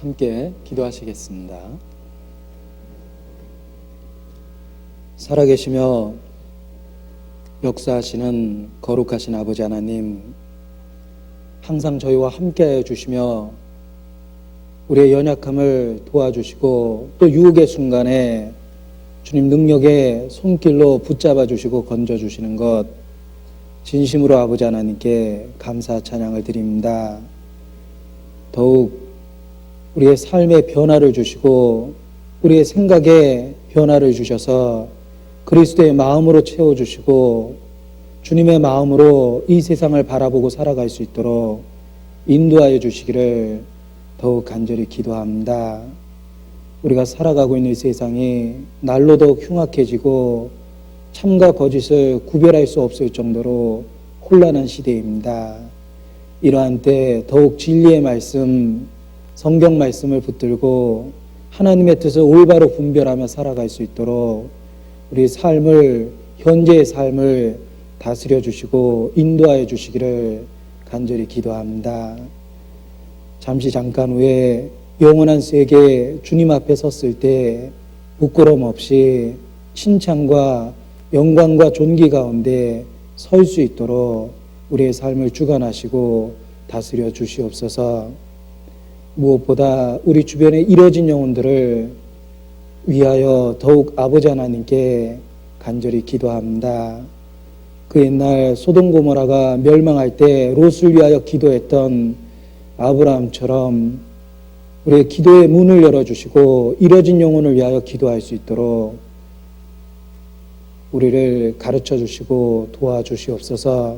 함께 기도하시겠습니다. 살아계시며 역사하시는 거룩하신 아버지 하나님, 항상 저희와 함께해 주시며 우리의 연약함을 도와주시고 또 유혹의 순간에 주님 능력의 손길로 붙잡아 주시고 건져 주시는 것 진심으로 아버지 하나님께 감사 찬양을 드립니다. 더욱 우리의 삶의 변화를 주시고 우리의 생각에 변화를 주셔서 그리스도의 마음으로 채워주시고 주님의 마음으로 이 세상을 바라보고 살아갈 수 있도록 인도하여 주시기를 더욱 간절히 기도합니다. 우리가 살아가고 있는 이 세상이 날로 더욱 흉악해지고 참과 거짓을 구별할 수 없을 정도로 혼란한 시대입니다. 이러한 때 더욱 진리의 말씀, 성경 말씀을 붙들고 하나님의 뜻을 올바로 분별하며 살아갈 수 있도록 우리 삶을, 현재의 삶을 다스려 주시고 인도하여 주시기를 간절히 기도합니다. 잠깐 후에 영원한 세계 주님 앞에 섰을 때 부끄러움 없이 칭찬과 영광과 존귀 가운데 설 수 있도록 우리의 삶을 주관하시고 다스려 주시옵소서. 무엇보다 우리 주변에 이뤄진 영혼들을 위하여 더욱 아버지 하나님께 간절히 기도합니다. 그 옛날 소돔 고모라가 멸망할 때 롯을 위하여 기도했던 아브라함처럼 우리의 기도의 문을 열어주시고 이뤄진 영혼을 위하여 기도할 수 있도록 우리를 가르쳐 주시고 도와주시옵소서.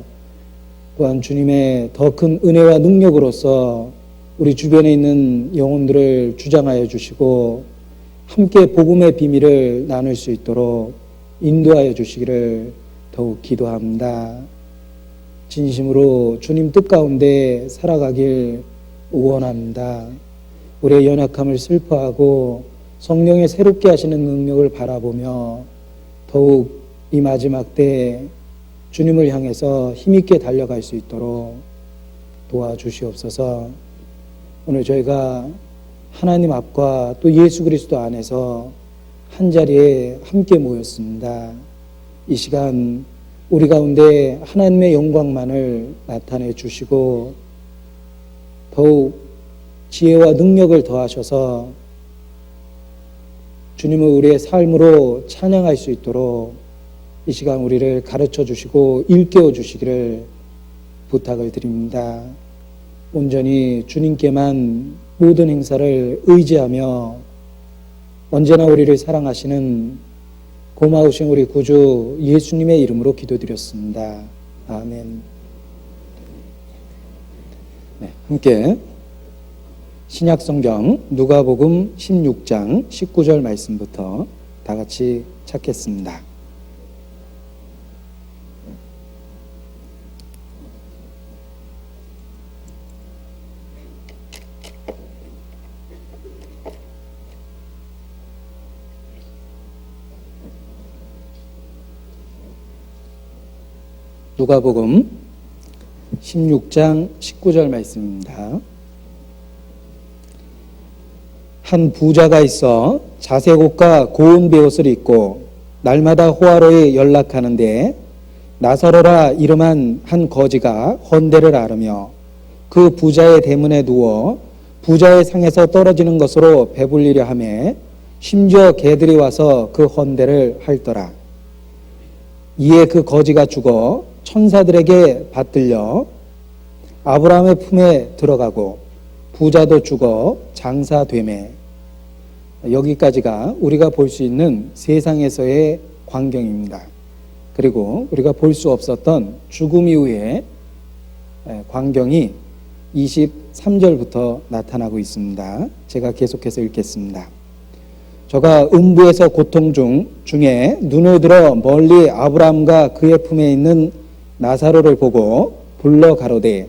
또한 주님의 더 큰 은혜와 능력으로서 우리 주변에 있는 영혼들을 주장하여 주시고 함께 복음의 비밀을 나눌 수 있도록 인도하여 주시기를 더욱 기도합니다. 진심으로 주님 뜻 가운데 살아가길 원합니다. 우리의 연약함을 슬퍼하고 성령의 새롭게 하시는 능력을 바라보며 더욱 이 마지막 때 주님을 향해서 힘있게 달려갈 수 있도록 도와주시옵소서. 오늘 저희가 하나님 앞과 또 예수 그리스도 안에서 한자리에 함께 모였습니다. 이 시간 우리 가운데 하나님의 영광만을 나타내 주시고 더욱 지혜와 능력을 더하셔서 주님을 우리의 삶으로 찬양할 수 있도록 이 시간 우리를 가르쳐 주시고 일깨워 주시기를 부탁을 드립니다. 온전히 주님께만 모든 행사를 의지하며 언제나 우리를 사랑하시는 고마우신 우리 구주 예수님의 이름으로 기도드렸습니다. 아멘. 네, 함께 신약성경 누가복음 16장 19절 말씀부터 다 같이 찾겠습니다. 누가복음 16장 19절 말씀입니다. 한 부자가 있어 자색 옷과 고운 베옷을 입고 날마다 호화로에 연락하는데 나사로라 이름한 한 거지가 헌대를 앓으며 그 부자의 대문에 누워 부자의 상에서 떨어지는 것으로 배불리려 하매 심지어 개들이 와서 그 헌대를 핥더라. 이에 그 거지가 죽어 천사들에게 받들려 아브라함의 품에 들어가고 부자도 죽어 장사되매. 여기까지가 우리가 볼 수 있는 세상에서의 광경입니다. 그리고 우리가 볼 수 없었던 죽음 이후의 광경이 23절부터 나타나고 있습니다. 제가 계속해서 읽겠습니다. 저가 음부에서 고통 중에 눈을 들어 멀리 아브라함과 그의 품에 있는 나사로를 보고 불러 가로되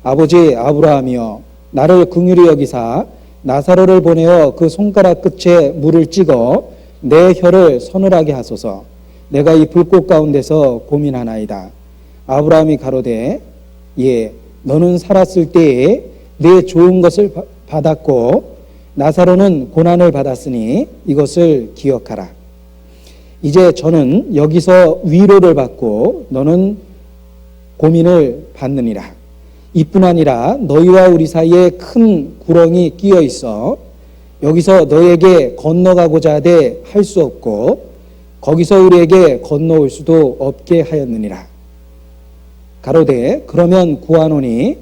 아버지 아브라함이여 나를 긍휼히 여기사 나사로를 보내어 그 손가락 끝에 물을 찍어 내 혀를 서늘하게 하소서. 내가 이 불꽃 가운데서 고민하나이다. 아브라함이 가로되 예 너는 살았을 때에 내 좋은 것을 받았고 나사로는 고난을 받았으니 이것을 기억하라. 이제 저는 여기서 위로를 받고 너는 고민을 받느니라. 이뿐 아니라 너희와 우리 사이에 큰 구렁이 끼어 있어 여기서 너에게 건너가고자 하되 할 수 없고 거기서 우리에게 건너올 수도 없게 하였느니라. 가로되 그러면 구하노니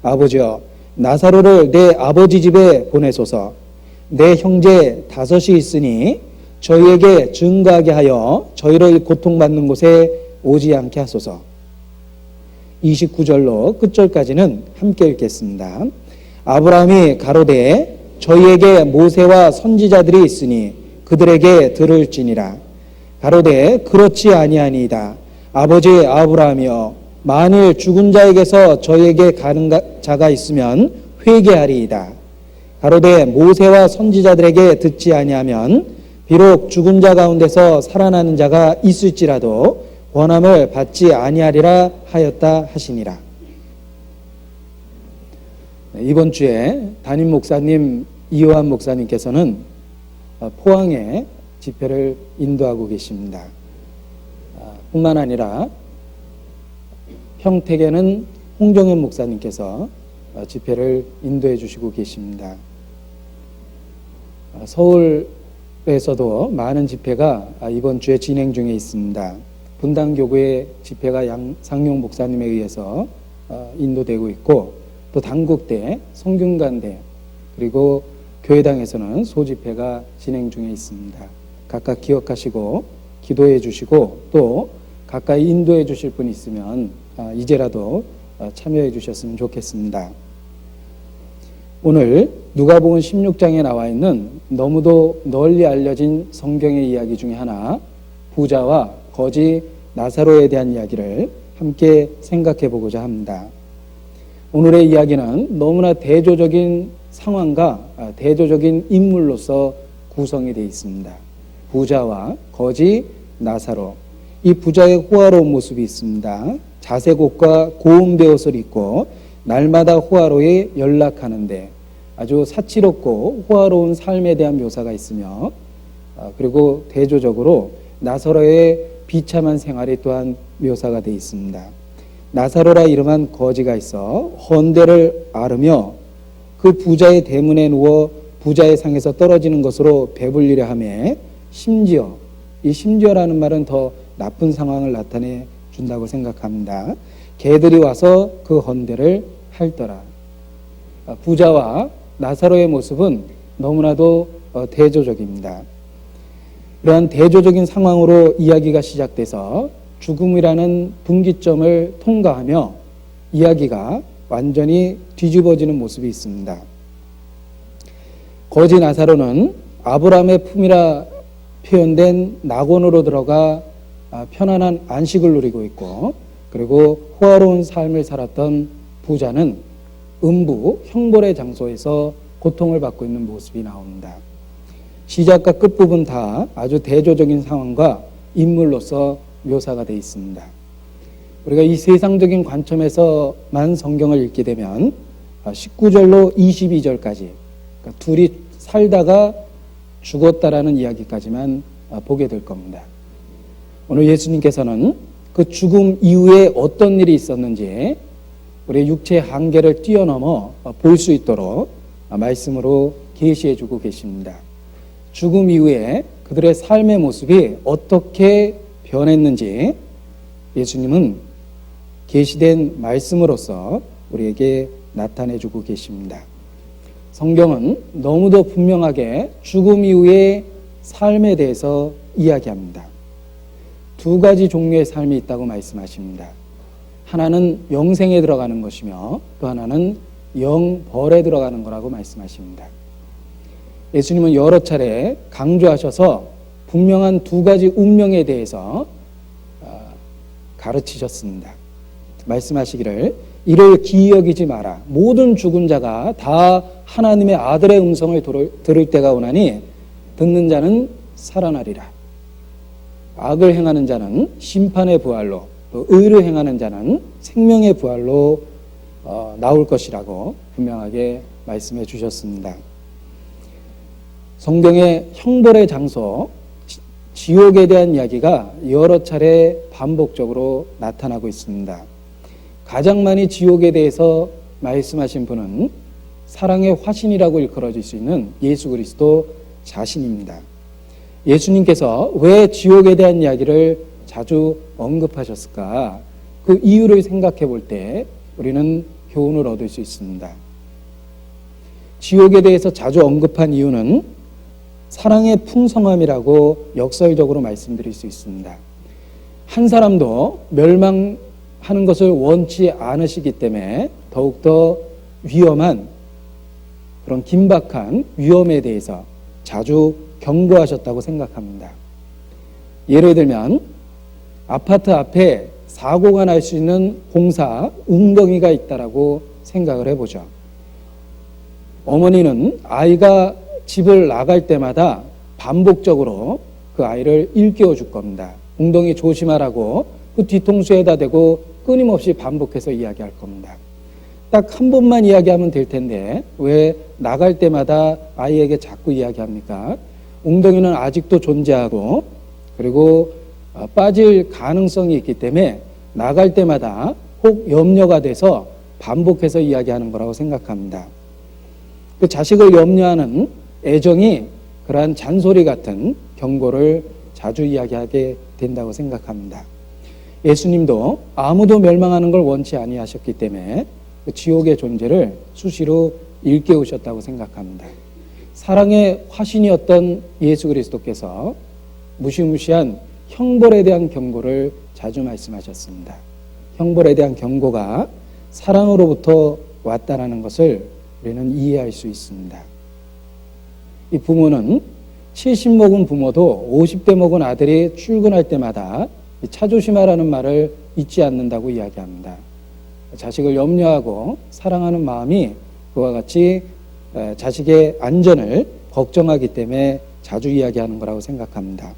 아버지여 나사로를 내 아버지 집에 보내소서. 내 형제 5이 있으니 저희에게 증거하게 하여 저희를 고통받는 곳에 오지 않게 하소서. 29절로 끝절까지는 함께 읽겠습니다. 아브라함이 가로되 저희에게 모세와 선지자들이 있으니 그들에게 들을지니라. 가로되 그렇지 아니하니이다. 아버지 아브라함이여 만일 죽은 자에게서 저희에게 가는 자가 있으면 회개하리이다. 가로되 모세와 선지자들에게 듣지 아니하면 비록 죽은 자 가운데서 살아나는 자가 있을지라도 권함을 받지 아니하리라 하였다 하시니라. 이번 주에 담임 목사님 이호한 목사님께서는 포항에 집회를 인도하고 계십니다. 뿐만 아니라 평택에는 홍정현 목사님께서 집회를 인도해 주시고 계십니다. 서울에서도 많은 집회가 이번 주에 진행 중에 있습니다. 분당교구의 집회가 양상용 목사님에 의해서 인도되고 있고 또 단국대, 성균관대 그리고 교회당에서는 소집회가 진행 중에 있습니다. 각각 기억하시고 기도해 주시고 또 가까이 인도해 주실 분 있으면 이제라도 참여해 주셨으면 좋겠습니다. 오늘 누가복음 16장에 나와 있는 너무도 널리 알려진 성경의 이야기 중에 하나 부자와 거지 나사로에 대한 이야기를 함께 생각해 보고자 합니다. 오늘의 이야기는 너무나 대조적인 상황과 대조적인 인물로서 구성이 되어 있습니다. 부자와 거지 나사로. 이 부자의 호화로운 모습이 있습니다. 자색옷과 고운배 옷을 입고 날마다 호화로에 연락하는데 아주 사치롭고 호화로운 삶에 대한 묘사가 있으며 그리고 대조적으로 나사로의 비참한 생활이 또한 묘사가 되어 있습니다. 나사로라 이름한 거지가 있어 헌대를 앓으며 그 부자의 대문에 누워 부자의 상에서 떨어지는 것으로 배불리려 하며 심지어 이 심지어라는 말은 더 나쁜 상황을 나타내 준다고 생각합니다. 개들이 와서 그 헌대를 핥더라. 부자와 나사로의 모습은 너무나도 대조적입니다. 이러한 대조적인 상황으로 이야기가 시작돼서 죽음이라는 분기점을 통과하며 이야기가 완전히 뒤집어지는 모습이 있습니다. 거지 나사로는 아브라함의 품이라 표현된 낙원으로 들어가 편안한 안식을 누리고 있고 그리고 호화로운 삶을 살았던 부자는 음부 형벌의 장소에서 고통을 받고 있는 모습이 나옵니다. 시작과 끝부분 다 아주 대조적인 상황과 인물로서 묘사가 되어 있습니다. 우리가 이 세상적인 관점에서만 성경을 읽게 되면 19절로 22절까지 그러니까 둘이 살다가 죽었다라는 이야기까지만 보게 될 겁니다. 오늘 예수님께서는 그 죽음 이후에 어떤 일이 있었는지 우리의 육체의 한계를 뛰어넘어 볼 수 있도록 말씀으로 계시해 주고 계십니다. 죽음 이후에 그들의 삶의 모습이 어떻게 변했는지 예수님은 계시된 말씀으로서 우리에게 나타내 주고 계십니다. 성경은 너무도 분명하게 죽음 이후의 삶에 대해서 이야기합니다. 두 가지 종류의 삶이 있다고 말씀하십니다. 하나는 영생에 들어가는 것이며 또 하나는 영벌에 들어가는 거라고 말씀하십니다. 예수님은 여러 차례 강조하셔서 분명한 두 가지 운명에 대해서 가르치셨습니다. 말씀하시기를 이를 기이 여기지 마라. 모든 죽은 자가 다 하나님의 아들의 음성을 들을 때가 오나니 듣는 자는 살아나리라. 악을 행하는 자는 심판의 부활로 또 의를 행하는 자는 생명의 부활로 나올 것이라고 분명하게 말씀해 주셨습니다. 성경의 형벌의 장소, 지옥에 대한 이야기가 여러 차례 반복적으로 나타나고 있습니다. 가장 많이 지옥에 대해서 말씀하신 분은 사랑의 화신이라고 일컬어질 수 있는 예수 그리스도 자신입니다. 예수님께서 왜 지옥에 대한 이야기를 자주 언급하셨을까? 그 이유를 생각해 볼 때 우리는 교훈을 얻을 수 있습니다. 지옥에 대해서 자주 언급한 이유는 사랑의 풍성함이라고 역설적으로 말씀드릴 수 있습니다. 한 사람도 멸망하는 것을 원치 않으시기 때문에 더욱더 위험한 그런 긴박한 위험에 대해서 자주 경고하셨다고 생각합니다. 예를 들면 아파트 앞에 사고가 날 수 있는 공사 웅덩이가 있다라고 생각을 해보죠. 어머니는 아이가 집을 나갈 때마다 반복적으로 그 아이를 일깨워 줄 겁니다. 웅덩이 조심하라고 그 뒤통수에다 대고 끊임없이 반복해서 이야기할 겁니다. 딱 한 번만 이야기하면 될 텐데 왜 나갈 때마다 아이에게 자꾸 이야기합니까? 웅덩이는 아직도 존재하고 그리고 빠질 가능성이 있기 때문에 나갈 때마다 혹 염려가 돼서 반복해서 이야기하는 거라고 생각합니다. 그 자식을 염려하는 애정이 그러한 잔소리 같은 경고를 자주 이야기하게 된다고 생각합니다. 예수님도 아무도 멸망하는 걸 원치 아니하셨기 때문에 그 지옥의 존재를 수시로 일깨우셨다고 생각합니다. 사랑의 화신이었던 예수 그리스도께서 무시무시한 형벌에 대한 경고를 자주 말씀하셨습니다. 형벌에 대한 경고가 사랑으로부터 왔다라는 것을 우리는 이해할 수 있습니다. 이 부모는 70 먹은 부모도 50대 먹은 아들이 출근할 때마다 차 조심하라는 말을 잊지 않는다고 이야기합니다. 자식을 염려하고 사랑하는 마음이 그와 같이 자식의 안전을 걱정하기 때문에 자주 이야기하는 거라고 생각합니다.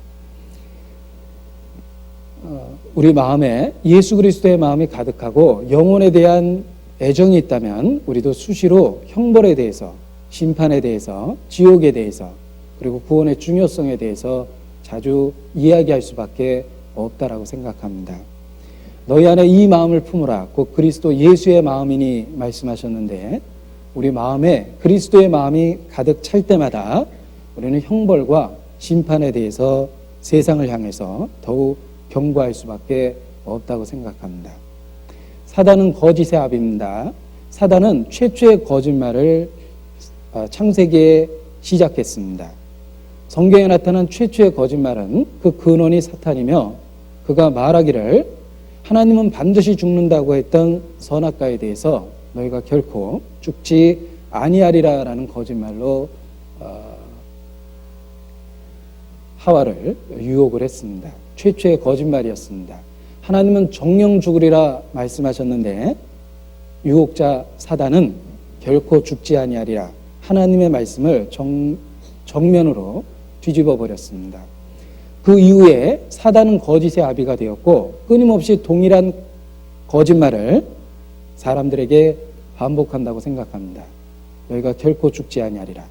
우리 마음에 예수 그리스도의 마음이 가득하고 영혼에 대한 애정이 있다면 우리도 수시로 형벌에 대해서, 심판에 대해서, 지옥에 대해서, 그리고 구원의 중요성에 대해서 자주 이야기할 수밖에 없다라고 생각합니다. 너희 안에 이 마음을 품으라. 곧 그리스도 예수의 마음이니 말씀하셨는데 우리 마음에 그리스도의 마음이 가득 찰 때마다 우리는 형벌과 심판에 대해서 세상을 향해서 더욱 경고할 수밖에 없다고 생각합니다. 사단은 거짓의 아비입니다. 사단은 최초의 거짓말을 창세기에 시작했습니다. 성경에 나타난 최초의 거짓말은 그 근원이 사탄이며 그가 말하기를 하나님은 반드시 죽는다고 했던 선악과에 대해서 너희가 결코 죽지 아니하리라라는 거짓말로 하와를 유혹을 했습니다. 최초의 거짓말이었습니다. 하나님은 정령 죽으리라 말씀하셨는데 유혹자 사단은 결코 죽지 아니하리라 하나님의 말씀을 정면으로 뒤집어 버렸습니다. 그 이후에 사단은 거짓의 아비가 되었고 끊임없이 동일한 거짓말을 사람들에게 반복한다고 생각합니다. 너희가 결코 죽지 아니하리라.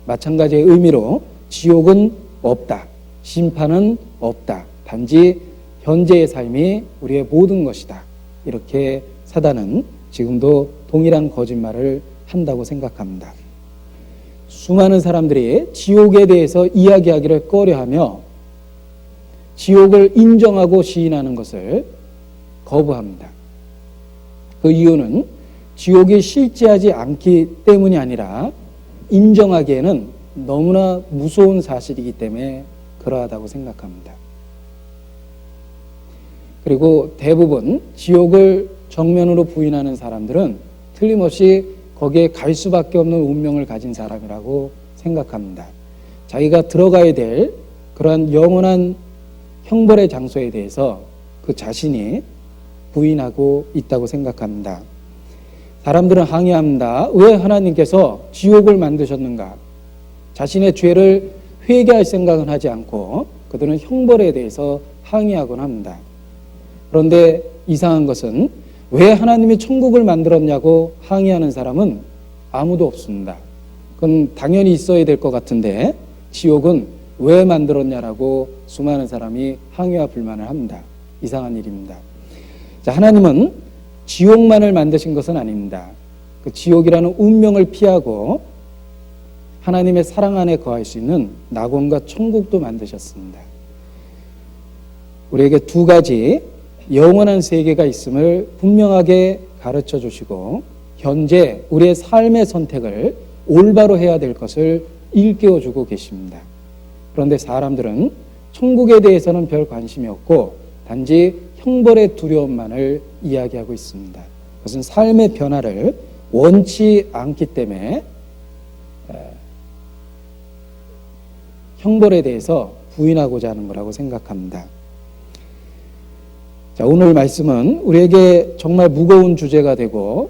마찬가지의 의미로 지옥은 없다. 심판은 없다. 단지 현재의 삶이 우리의 모든 것이다. 이렇게 사단은 지금도 동일한 거짓말을 한다고 생각합니다. 수많은 사람들이 지옥에 대해서 이야기하기를 꺼려하며 지옥을 인정하고 시인하는 것을 거부합니다. 그 이유는 지옥이 실제하지 않기 때문이 아니라 인정하기에는 너무나 무서운 사실이기 때문에 그러하다고 생각합니다. 그리고 대부분 지옥을 정면으로 부인하는 사람들은 틀림없이 거기에 갈 수밖에 없는 운명을 가진 사람이라고 생각합니다. 자기가 들어가야 될 그러한 영원한 형벌의 장소에 대해서 그 자신이 부인하고 있다고 생각합니다. 사람들은 항의합니다. 왜 하나님께서 지옥을 만드셨는가? 자신의 죄를 회개할 생각은 하지 않고 그들은 형벌에 대해서 항의하곤 합니다. 그런데 이상한 것은 왜 하나님이 천국을 만들었냐고 항의하는 사람은 아무도 없습니다. 그건 당연히 있어야 될 것 같은데 지옥은 왜 만들었냐라고 수많은 사람이 항의와 불만을 합니다. 이상한 일입니다. 자, 하나님은 지옥만을 만드신 것은 아닙니다. 그 지옥이라는 운명을 피하고 하나님의 사랑 안에 거할 수 있는 낙원과 천국도 만드셨습니다. 우리에게 두 가지 영원한 세계가 있음을 분명하게 가르쳐 주시고 현재 우리의 삶의 선택을 올바로 해야 될 것을 일깨워 주고 계십니다. 그런데 사람들은 천국에 대해서는 별 관심이 없고 단지 형벌의 두려움만을 이야기하고 있습니다. 그것은 삶의 변화를 원치 않기 때문에 형벌에 대해서 부인하고자 하는 거라고 생각합니다. 자, 오늘 말씀은 우리에게 정말 무거운 주제가 되고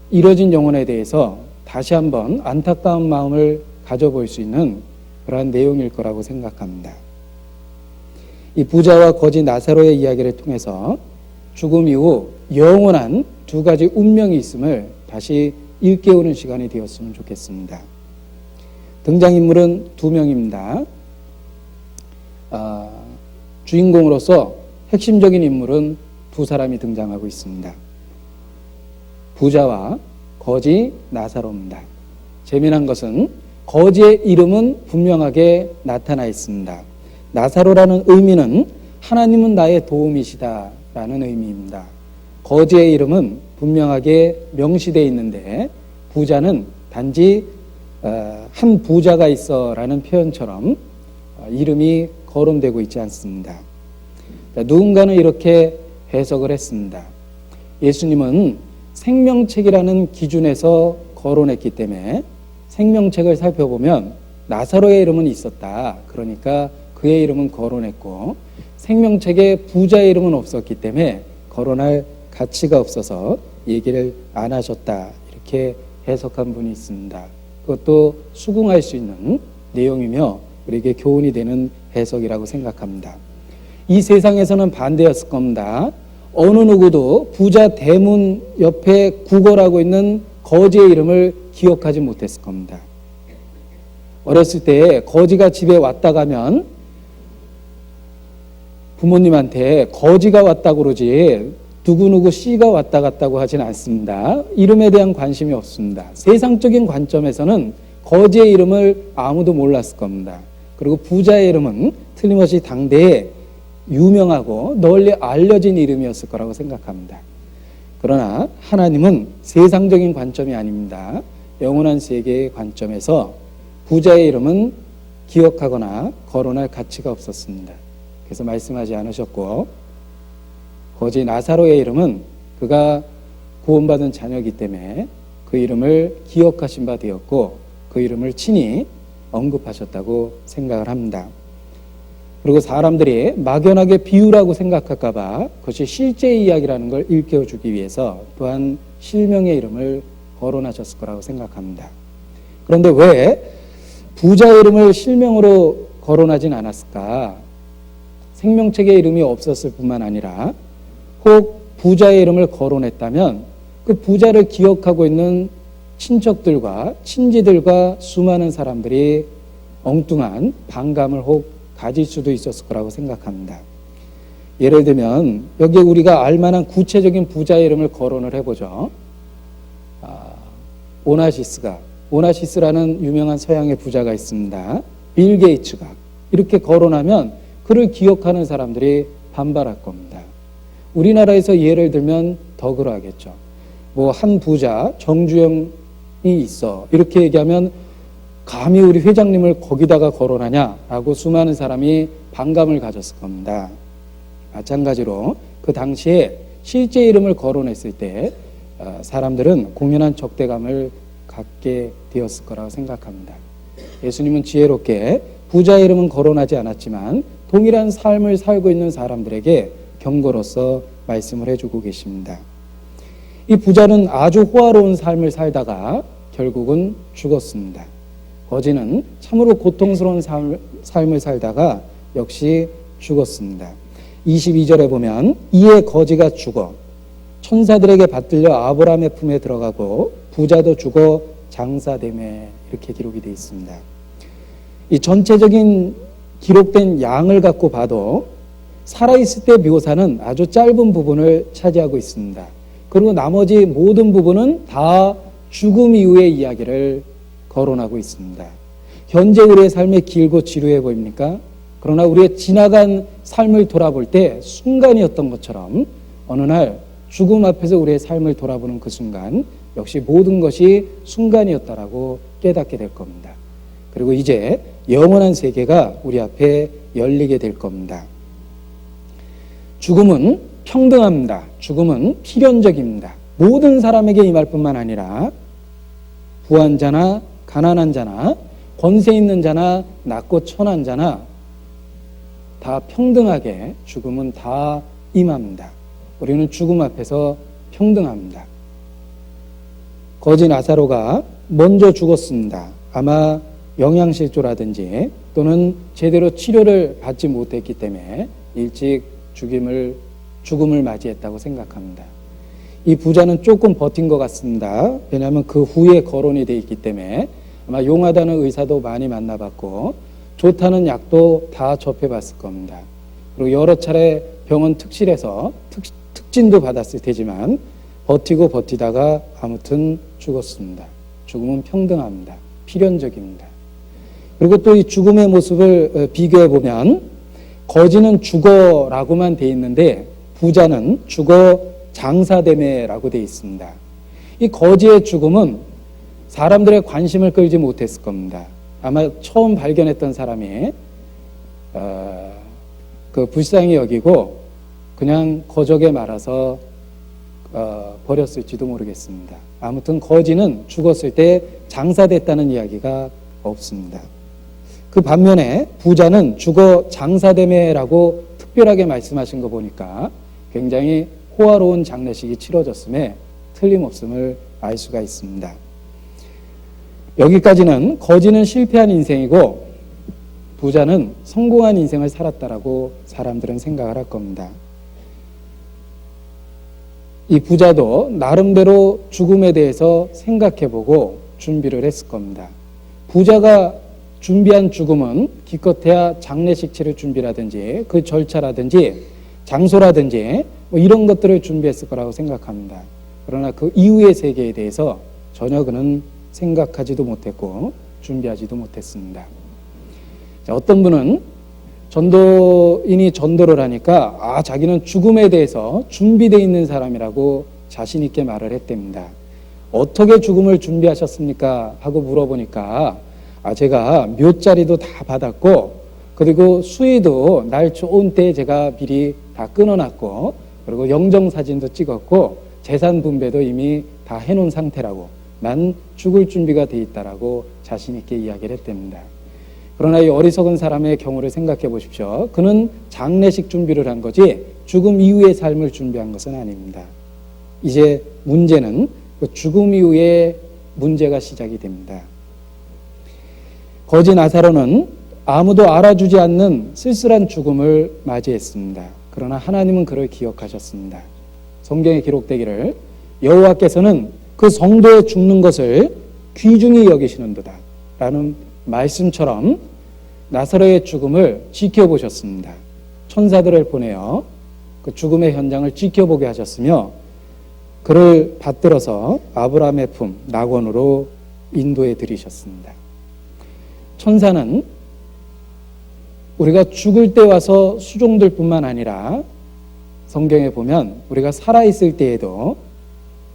이뤄진 영혼에 대해서 다시 한번 안타까운 마음을 가져볼 수 있는 그러한 내용일 거라고 생각합니다. 이 부자와 거지 나사로의 이야기를 통해서 죽음 이후 영원한 두 가지 운명이 있음을 다시 일깨우는 시간이 되었으면 좋겠습니다. 등장인물은 두 명입니다. 주인공으로서 핵심적인 인물은 두 사람이 등장하고 있습니다. 부자와 거지 나사로입니다. 재미난 것은 거지의 이름은 분명하게 나타나 있습니다. 나사로라는 의미는 하나님은 나의 도움이시다 라는 의미입니다. 거지의 이름은 분명하게 명시되어 있는데 부자는 단지 한 부자가 있어 라는 표현처럼 이름이 거론되고 있지 않습니다. 누군가는 이렇게 해석을 했습니다. 예수님은 생명책이라는 기준에서 거론했기 때문에 생명책을 살펴보면 나사로의 이름은 있었다. 그러니까 그의 이름은 거론했고 생명책에 부자의 이름은 없었기 때문에 거론할 가치가 없어서 얘기를 안 하셨다. 이렇게 해석한 분이 있습니다. 그것도 수긍할 수 있는 내용이며 우리에게 교훈이 되는 해석이라고 생각합니다. 이 세상에서는 반대였을 겁니다. 어느 누구도 부자 대문 옆에 구걸하고 있는 거지의 이름을 기억하지 못했을 겁니다. 어렸을 때 거지가 집에 왔다 가면 부모님한테 거지가 왔다고 그러지 누구누구 씨가 왔다 갔다고 하진 않습니다. 이름에 대한 관심이 없습니다. 세상적인 관점에서는 거지의 이름을 아무도 몰랐을 겁니다. 그리고 부자의 이름은 틀림없이 당대에 유명하고 널리 알려진 이름이었을 거라고 생각합니다. 그러나 하나님은 세상적인 관점이 아닙니다. 영원한 세계의 관점에서 부자의 이름은 기억하거나 거론할 가치가 없었습니다. 그래서 말씀하지 않으셨고 거지 나사로의 이름은 그가 구원받은 자녀이기 때문에 그 이름을 기억하신 바 되었고 그 이름을 친히 언급하셨다고 생각을 합니다. 그리고 사람들이 막연하게 비유라고 생각할까 봐 그것이 실제 이야기라는 걸 일깨워주기 위해서 또한 실명의 이름을 거론하셨을 거라고 생각합니다. 그런데 왜 부자의 이름을 실명으로 거론하진 않았을까? 생명책에 이름이 없었을 뿐만 아니라 혹 부자의 이름을 거론했다면 그 부자를 기억하고 있는 친척들과 친지들과 수많은 사람들이 엉뚱한 반감을 혹 가질 수도 있었을 거라고 생각합니다. 예를 들면 여기에 우리가 알만한 구체적인 부자의 이름을 거론을 해보죠. 오나시스라는 유명한 서양의 부자가 있습니다. 빌 게이츠가 이렇게 거론하면 그를 기억하는 사람들이 반발할 겁니다. 우리나라에서 예를 들면 더 그러하겠죠. 뭐 한 부자 정주영이 있어 이렇게 얘기하면 감히 우리 회장님을 거기다가 거론하냐라고 수많은 사람이 반감을 가졌을 겁니다. 마찬가지로 그 당시에 실제 이름을 거론했을 때 사람들은 공연한 적대감을 갖게 되었을 거라고 생각합니다. 예수님은 지혜롭게 부자의 이름은 거론하지 않았지만 동일한 삶을 살고 있는 사람들에게 경고로서 말씀을 해주고 계십니다. 이 부자는 아주 호화로운 삶을 살다가 결국은 죽었습니다. 거지는 참으로 고통스러운 삶을 살다가 역시 죽었습니다. 22절에 보면 이에 거지가 죽어 천사들에게 받들려 아브라함의 품에 들어가고 부자도 죽어 장사되매 이렇게 기록이 되어 있습니다. 이 전체적인 기록된 양을 갖고 봐도 살아있을 때 묘사는 아주 짧은 부분을 차지하고 있습니다. 그리고 나머지 모든 부분은 다 죽음 이후의 이야기를 거론하고 있습니다. 현재 우리의 삶이 길고 지루해 보입니까? 그러나 우리의 지나간 삶을 돌아볼 때 순간이었던 것처럼 어느 날 죽음 앞에서 우리의 삶을 돌아보는 그 순간 역시 모든 것이 순간이었다라고 깨닫게 될 겁니다. 그리고 이제 영원한 세계가 우리 앞에 열리게 될 겁니다. 죽음은 평등합니다. 죽음은 필연적입니다. 모든 사람에게 임할 뿐만 아니라 부한 자나 가난한 자나 권세 있는 자나 낮고 천한 자나 다 평등하게 죽음은 다 임합니다. 우리는 죽음 앞에서 평등합니다. 거지 나사로가 먼저 죽었습니다. 아마 영양실조라든지 또는 제대로 치료를 받지 못했기 때문에 일찍 죽음을 맞이했다고 생각합니다. 이 부자는 조금 버틴 것 같습니다. 왜냐하면 그 후에 거론이 되어 있기 때문에 아마 용하다는 의사도 많이 만나봤고 좋다는 약도 다 접해봤을 겁니다. 그리고 여러 차례 병원 특실에서 특진도 받았을 테지만 버티고 버티다가 아무튼 죽었습니다. 죽음은 평등합니다. 필연적입니다. 그리고 또 이 죽음의 모습을 비교해 보면 거지는 죽어라고만 돼 있는데 부자는 죽어 장사되매라고 돼 있습니다. 이 거지의 죽음은 사람들의 관심을 끌지 못했을 겁니다. 아마 처음 발견했던 사람이 그 불쌍히 여기고 그냥 거적에 말아서 버렸을지도 모르겠습니다. 아무튼 거지는 죽었을 때 장사됐다는 이야기가 없습니다. 그 반면에 부자는 죽어 장사되매라고 특별하게 말씀하신 거 보니까 굉장히 호화로운 장례식이 치러졌음에 틀림없음을 알 수가 있습니다. 여기까지는 거지는 실패한 인생이고 부자는 성공한 인생을 살았다라고 사람들은 생각을 할 겁니다. 이 부자도 나름대로 죽음에 대해서 생각해보고 준비를 했을 겁니다. 부자가 준비한 죽음은 기껏해야 장례식 치를 준비라든지 그 절차라든지 장소라든지 뭐 이런 것들을 준비했을 거라고 생각합니다. 그러나 그 이후의 세계에 대해서 전혀 그는 생각하지도 못했고 준비하지도 못했습니다. 자, 어떤 분은 전도인이 전도를 하니까 자기는 죽음에 대해서 준비되어 있는 사람이라고 자신 있게 말을 했답니다. 어떻게 죽음을 준비하셨습니까? 하고 물어보니까 제가 묘자리도 다 받았고 그리고 수의도 날 좋은 때에 제가 미리 다 끊어놨고 그리고 영정사진도 찍었고 재산 분배도 이미 다 해놓은 상태라고 난 죽을 준비가 돼 있다라고 자신 있게 이야기를 했답니다. 그러나 이 어리석은 사람의 경우를 생각해 보십시오. 그는 장례식 준비를 한 거지 죽음 이후의 삶을 준비한 것은 아닙니다. 이제 문제는 그 죽음 이후의 문제가 시작이 됩니다. 거지 나사로는 아무도 알아주지 않는 쓸쓸한 죽음을 맞이했습니다. 그러나 하나님은 그를 기억하셨습니다. 성경에 기록되기를 여호와께서는 그 성도의 죽는 것을 귀중히 여기시는도다 라는 말씀처럼 나사로의 죽음을 지켜보셨습니다. 천사들을 보내어 그 죽음의 현장을 지켜보게 하셨으며 그를 받들어서 아브라함의 품 낙원으로 인도해 드리셨습니다. 천사는 우리가 죽을 때 와서 수종들 뿐만 아니라 성경에 보면 우리가 살아있을 때에도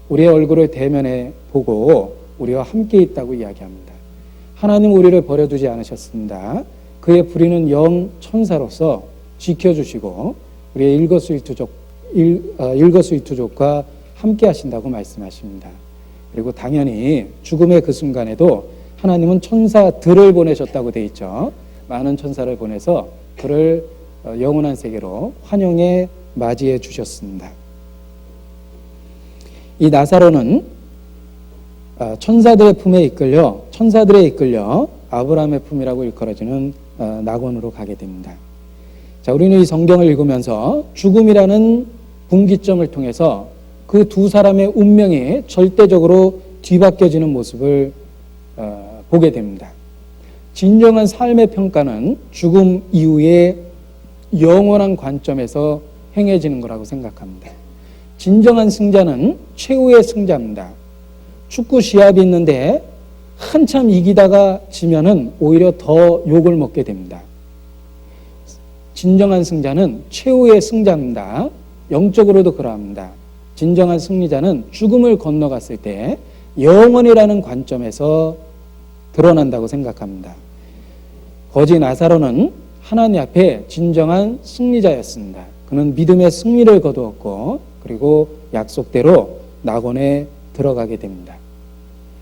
우리의 얼굴을 대면해 보고 우리와 함께 있다고 이야기합니다. 하나님 우리를 버려두지 않으셨습니다. 그의 부리는 영 천사로서 지켜주시고 우리의 일거수일투족과 함께 하신다고 말씀하십니다. 그리고 당연히 죽음의 그 순간에도 하나님은 천사들을 보내셨다고 되어 있죠. 많은 천사를 보내서 그를 영원한 세계로 환영해 맞이해 주셨습니다. 이 나사로는 천사들의 품에 이끌려 아브라함의 품이라고 일컬어지는 낙원으로 가게 됩니다. 자, 우리는 이 성경을 읽으면서 죽음이라는 분기점을 통해서 그 두 사람의 운명이 절대적으로 뒤바뀌어지는 모습을 보게 됩니다. 진정한 삶의 평가는 죽음 이후에 영원한 관점에서 행해지는 거라고 생각합니다. 진정한 승자는 최후의 승자입니다. 축구 시합이 있는데 한참 이기다가 지면은 오히려 더 욕을 먹게 됩니다. 진정한 승자는 최후의 승자입니다. 영적으로도 그러합니다. 진정한 승리자는 죽음을 건너갔을 때 영원이라는 관점에서 드러난다고 생각합니다. 거지 나사로는 하나님 앞에 진정한 승리자였습니다. 그는 믿음의 승리를 거두었고 그리고 약속대로 낙원에 들어가게 됩니다.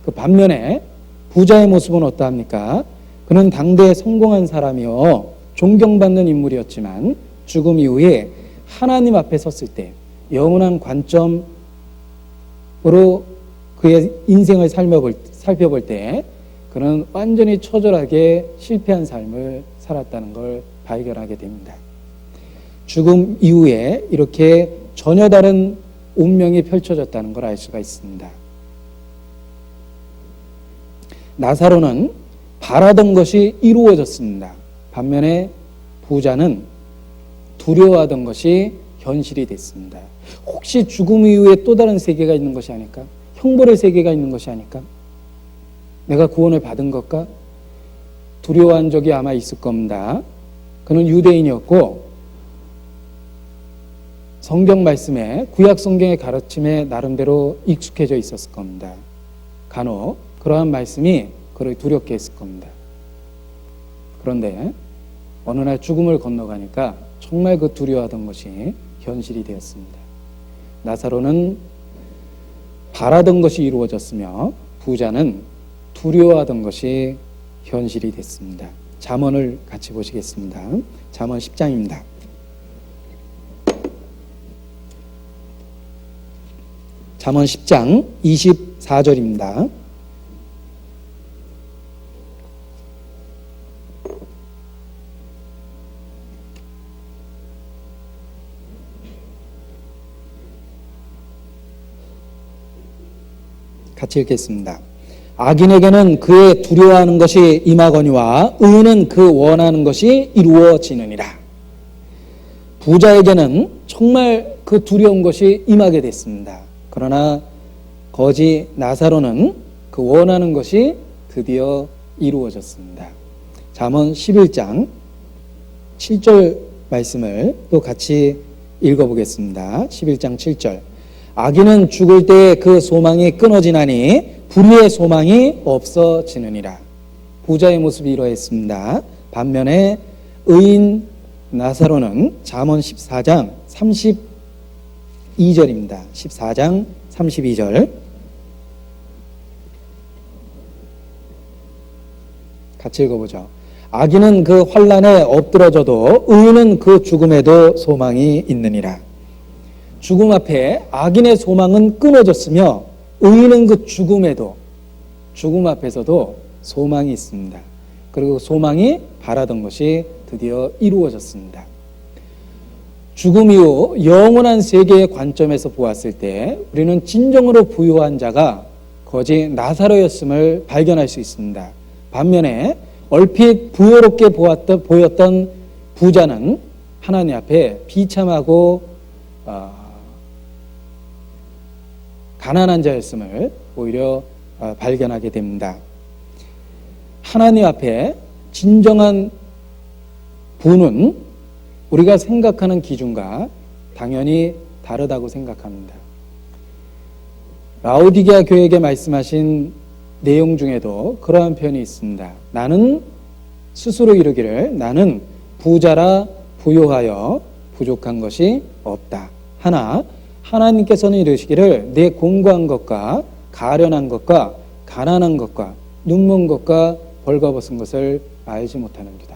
그 반면에 부자의 모습은 어떠합니까? 그는 당대에 성공한 사람이요 존경받는 인물이었지만 죽음 이후에 하나님 앞에 섰을 때 영원한 관점으로 그의 인생을 살펴볼 때 그는 완전히 처절하게 실패한 삶을 살았다는 걸 발견하게 됩니다. 죽음 이후에 이렇게 전혀 다른 운명이 펼쳐졌다는 걸 알 수가 있습니다. 나사로는 바라던 것이 이루어졌습니다. 반면에 부자는 두려워하던 것이 현실이 됐습니다. 혹시 죽음 이후에 또 다른 세계가 있는 것이 아닐까? 형벌의 세계가 있는 것이 아닐까? 내가 구원을 받은 것까? 두려워한 적이 아마 있을 겁니다. 그는 유대인이었고 성경 말씀에 구약 성경의 가르침에 나름대로 익숙해져 있었을 겁니다. 간혹 그러한 말씀이 그를 두렵게 했을 겁니다. 그런데 어느 날 죽음을 건너가니까 정말 그 두려워하던 것이 현실이 되었습니다. 나사로는 바라던 것이 이루어졌으며 부자는 두려워하던 것이 현실이 됐습니다. 잠언을 같이 보시겠습니다. 잠언 10장입니다. 잠언 10장 24절입니다. 같이 읽겠습니다. 악인에게는 그의 두려워하는 것이 임하거니와 의인은 그 원하는 것이 이루어지느니라. 부자에게는 정말 그 두려운 것이 임하게 됐습니다. 그러나 거지 나사로는 그 원하는 것이 드디어 이루어졌습니다. 잠언 11장 7절 말씀을 또 같이 읽어보겠습니다. 11장 7절. 악인은 죽을 때에 그 소망이 끊어지나니 불의의 소망이 없어지느니라. 부자의 모습이 이러했습니다. 반면에 의인 나사로는 잠언 14장 32절입니다. 14장 32절 같이 읽어보죠. 악인은 그 환난에 엎드러져도 의인은 그 죽음에도 소망이 있느니라. 죽음 앞에 악인의 소망은 끊어졌으며 의인은 그 죽음 앞에서도 소망이 있습니다. 그리고 소망이 바라던 것이 드디어 이루어졌습니다. 죽음 이후 영원한 세계의 관점에서 보았을 때 우리는 진정으로 부유한 자가 거지 나사로였음을 발견할 수 있습니다. 반면에 얼핏 부유롭게 보였던 부자는 하나님 앞에 비참하고 가난한 자였음을 오히려 발견하게 됩니다. 하나님 앞에 진정한 부는 우리가 생각하는 기준과 당연히 다르다고 생각합니다. 라오디게아 교회에게 말씀하신 내용 중에도 그러한 표현이 있습니다. 나는 스스로 이르기를 나는 부자라 부요하여 부족한 것이 없다. 하나 하나님께서는 이르시기를 내 공고한 것과 가련한 것과 가난한 것과 눈먼 것과 벌거벗은 것을 알지 못하는도다.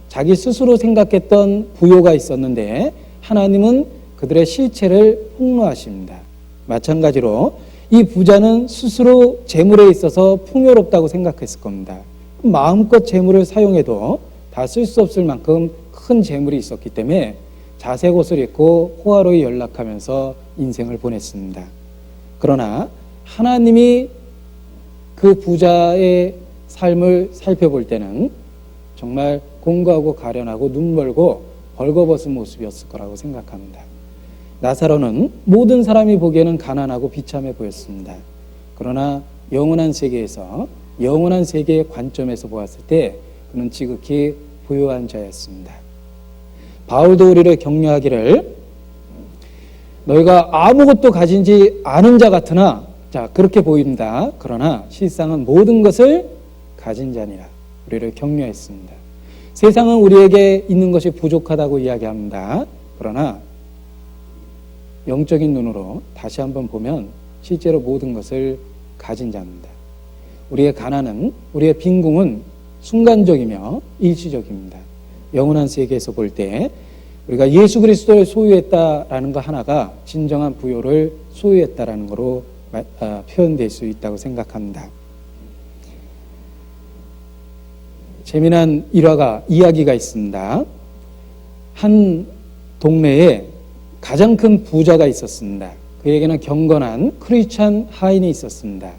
자기 스스로 생각했던 부요가 있었는데 하나님은 그들의 실체를 폭로하십니다. 마찬가지로 이 부자는 스스로 재물에 있어서 풍요롭다고 생각했을 겁니다. 마음껏 재물을 사용해도 다 쓸 수 없을 만큼 큰 재물이 있었기 때문에 자색 옷을 입고 호화로이 연락하면서 인생을 보냈습니다. 그러나 하나님이 그 부자의 삶을 살펴볼 때는 정말 공고하고 가련하고 눈멀고 벌거벗은 모습이었을 거라고 생각합니다. 나사로는 모든 사람이 보기에는 가난하고 비참해 보였습니다. 그러나 영원한 세계에서, 영원한 세계의 관점에서 보았을 때 그는 지극히 부유한 자였습니다. 바울도 우리를 격려하기를 너희가 아무것도 가진지 않은 자 같으나, 자, 그렇게 보인다. 그러나 실상은 모든 것을 가진 자니라. 우리를 격려했습니다. 세상은 우리에게 있는 것이 부족하다고 이야기합니다. 그러나 영적인 눈으로 다시 한번 보면 실제로 모든 것을 가진 자입니다. 우리의 가난은, 우리의 빈궁은 순간적이며 일시적입니다. 영원한 세계에서 볼 때 우리가 예수 그리스도를 소유했다라는 것 하나가 진정한 부요를 소유했다라는 것으로 표현될 수 있다고 생각합니다. 재미난 이야기가 있습니다. 한 동네에 가장 큰 부자가 있었습니다. 그에게는 경건한 크리스찬 하인이 있었습니다.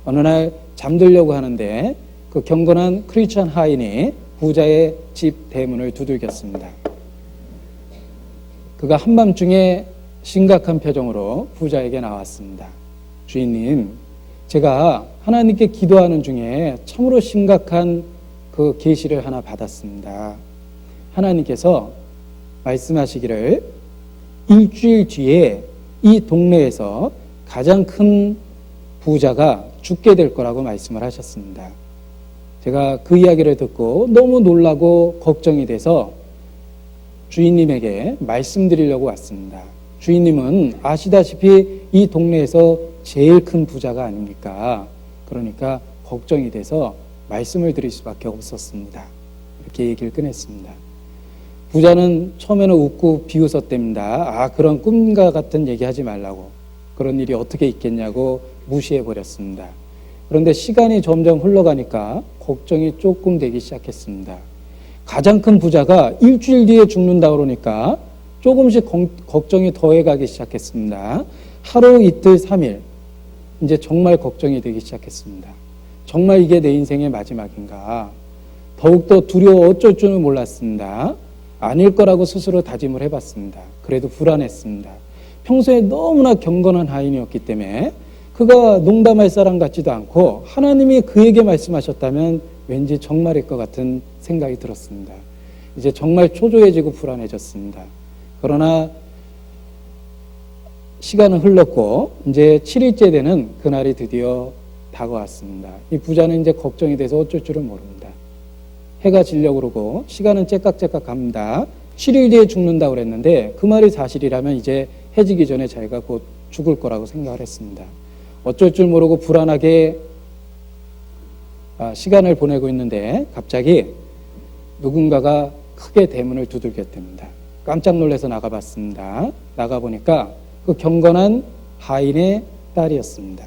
어느 날 잠들려고 하는데 그 경건한 크리스찬 하인이 부자의 집 대문을 두들겼습니다. 그가 한밤중에 심각한 표정으로 부자에게 나왔습니다. 주인님, 제가 하나님께 기도하는 중에 참으로 심각한 그 계시를 하나 받았습니다. 하나님께서 말씀하시기를 일주일 뒤에 이 동네에서 가장 큰 부자가 죽게 될 거라고 말씀을 하셨습니다. 제가 그 이야기를 듣고 너무 놀라고 걱정이 돼서 주인님에게 말씀드리려고 왔습니다. 주인님은 아시다시피 이 동네에서 제일 큰 부자가 아닙니까? 그러니까 걱정이 돼서 말씀을 드릴 수밖에 없었습니다. 이렇게 얘기를 꺼냈습니다. 부자는 처음에는 웃고 비웃었답니다. 아, 그런 꿈과 같은 얘기하지 말라고. 그런 일이 어떻게 있겠냐고 무시해버렸습니다. 그런데 시간이 점점 흘러가니까 걱정이 조금 되기 시작했습니다. 가장 큰 부자가 일주일 뒤에 죽는다 그러니까 조금씩 걱정이 더해가기 시작했습니다. 하루, 이틀, 3일 이제 정말 걱정이 되기 시작했습니다. 정말 이게 내 인생의 마지막인가? 더욱더 두려워 어쩔 줄은 몰랐습니다. 아닐 거라고 스스로 다짐을 해봤습니다. 그래도 불안했습니다. 평소에 너무나 경건한 하인이었기 때문에 그가 농담할 사람 같지도 않고 하나님이 그에게 말씀하셨다면 왠지 정말일 것 같은 생각이 들었습니다. 이제 정말 초조해지고 불안해졌습니다. 그러나 시간은 흘렀고 이제 7일째 되는 그날이 드디어 다가왔습니다. 이 부자는 이제 걱정이 돼서 어쩔 줄은 모릅니다. 해가 지려고 그러고 시간은 째깍째깍 갑니다. 7일 뒤에 죽는다고 그랬는데 그 말이 사실이라면 이제 해지기 전에 자기가 곧 죽을 거라고 생각을 했습니다. 어쩔 줄 모르고 불안하게 시간을 보내고 있는데 갑자기 누군가가 크게 대문을 두들겼답니다. 깜짝 놀라서 나가봤습니다. 나가보니까 그 경건한 하인의 딸이었습니다.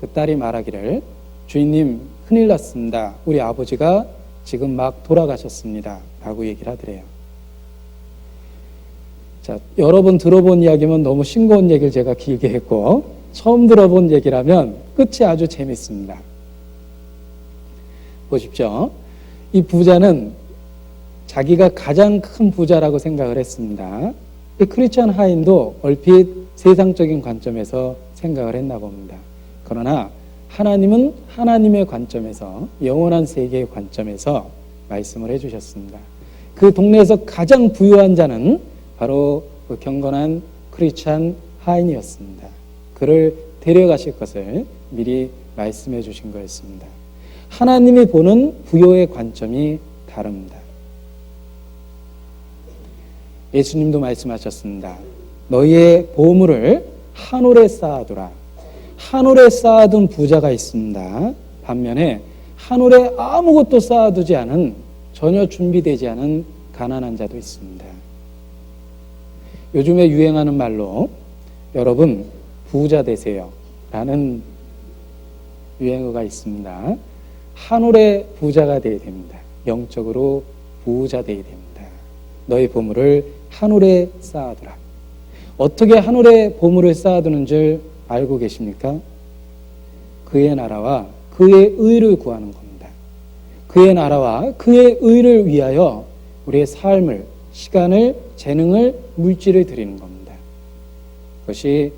그 딸이 말하기를 주인님 큰일 났습니다. 우리 아버지가 지금 막 돌아가셨습니다. 라고 얘기를 하더래요. 자, 여러 번 들어본 이야기면 너무 싱거운 얘기를 제가 길게 했고 처음 들어본 얘기라면 끝이 아주 재밌습니다. 보십시오. 이 부자는 자기가 가장 큰 부자라고 생각을 했습니다. 이 크리스찬 하인도 얼핏 세상적인 관점에서 생각을 했나 봅니다. 그러나 하나님은 하나님의 관점에서, 영원한 세계의 관점에서 말씀을 해주셨습니다. 그 동네에서 가장 부유한 자는 바로 그 경건한 크리스찬 하인이었습니다. 그를 데려가실 것을 미리 말씀해 주신 거였습니다. 하나님이 보는 부요의 관점이 다릅니다. 예수님도 말씀하셨습니다. 너희의 보물을 하늘에 쌓아두라. 하늘에 쌓아둔 부자가 있습니다. 반면에 하늘에 아무것도 쌓아두지 않은, 전혀 준비되지 않은 가난한 자도 있습니다. 요즘에 유행하는 말로 여러분 부자 되세요 라는 유행어가 있습니다. 하늘의 부자가 되어야 됩니다. 영적으로 부자 되어야 됩니다. 너희 보물을 하늘에 쌓아두라. 어떻게 하늘에 보물을 쌓아두는 줄 알고 계십니까? 그의 나라와 그의 의를 구하는 겁니다. 그의 나라와 그의 의를 위하여 우리의 삶을, 시간을, 재능을, 물질을 드리는 겁니다. 그것이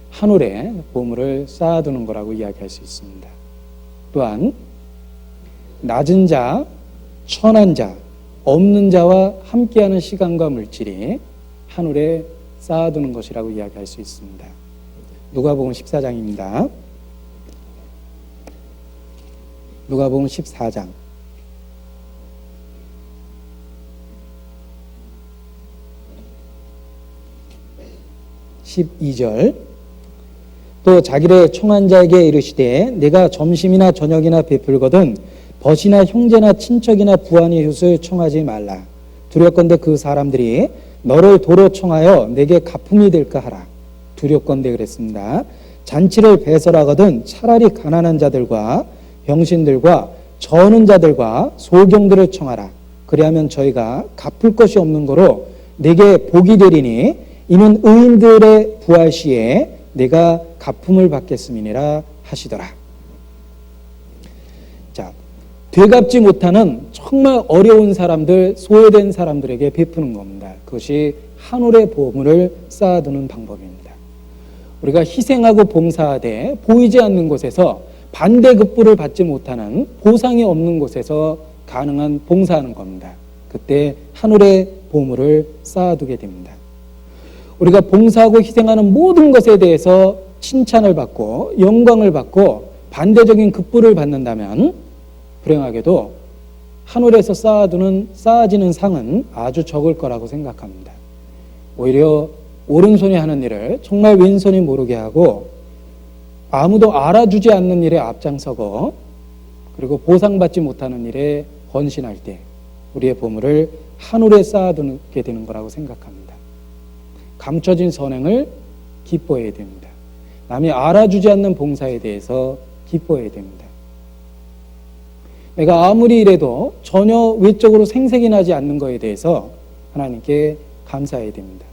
하늘에 보물을 쌓아두는 거라고 이야기할 수 있습니다. 또한 낮은 자, 천한 자, 없는 자와 함께하는 시간과 물질이 하늘에 쌓아두는 것이라고 이야기할 수 있습니다. 누가복음 14장입니다. 누가복음 14장 12절. 또 자기를 청한 자에게 이르시되 내가 점심이나 저녁이나 베풀거든 벗이나 형제나 친척이나 부하니 이웃을 청하지 말라. 두렵건대 그 사람들이 너를 도로 청하여 내게 가품이 될까 하라. 두렵건대 그랬습니다. 잔치를 배설하거든 차라리 가난한 자들과 병신들과 저는 자들과 소경들을 청하라. 그리하면 저희가 갚을 것이 없는 거로 내게 복이 되리니 이는 의인들의 부활 시에 내가 가품을 받겠음이니라 하시더라. 자, 되갚지 못하는 정말 어려운 사람들, 소외된 사람들에게 베푸는 겁니다. 그것이 하늘의 보물을 쌓아두는 방법입니다. 우리가 희생하고 봉사하되 보이지 않는 곳에서 반대급부를 받지 못하는 보상이 없는 곳에서 가능한 봉사하는 겁니다. 그때 하늘의 보물을 쌓아두게 됩니다. 우리가 봉사하고 희생하는 모든 것에 대해서 칭찬을 받고 영광을 받고 반대적인 급부를 받는다면 불행하게도 하늘에서 쌓아지는 상은 아주 적을 거라고 생각합니다. 오히려 오른손이 하는 일을 정말 왼손이 모르게 하고 아무도 알아주지 않는 일에 앞장서고 그리고 보상받지 못하는 일에 헌신할 때 우리의 보물을 하늘에 쌓아두게 되는 거라고 생각합니다. 감춰진 선행을 기뻐해야 됩니다. 남이 알아주지 않는 봉사에 대해서 기뻐해야 됩니다. 내가 아무리 일해도 전혀 외적으로 생색이 나지 않는 것에 대해서 하나님께 감사해야 됩니다.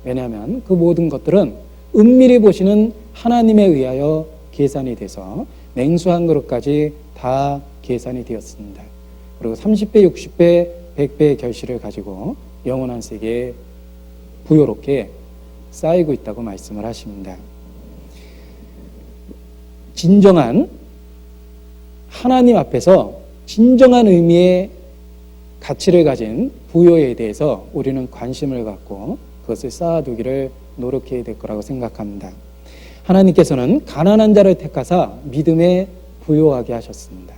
왜냐하면 그 모든 것들은 은밀히 보시는 하나님에 의하여 계산이 돼서 냉수 한 그릇까지 다 계산이 되었습니다. 그리고 30배, 60배, 100배의 결실을 가지고 영원한 세계에 부요롭게 쌓이고 있다고 말씀을 하십니다. 진정한 하나님 앞에서 진정한 의미의 가치를 가진 부요에 대해서 우리는 관심을 갖고 그것을 쌓아두기를 노력해야 될 거라고 생각합니다. 하나님께서는 가난한 자를 택하사 믿음에 부요하게 하셨습니다.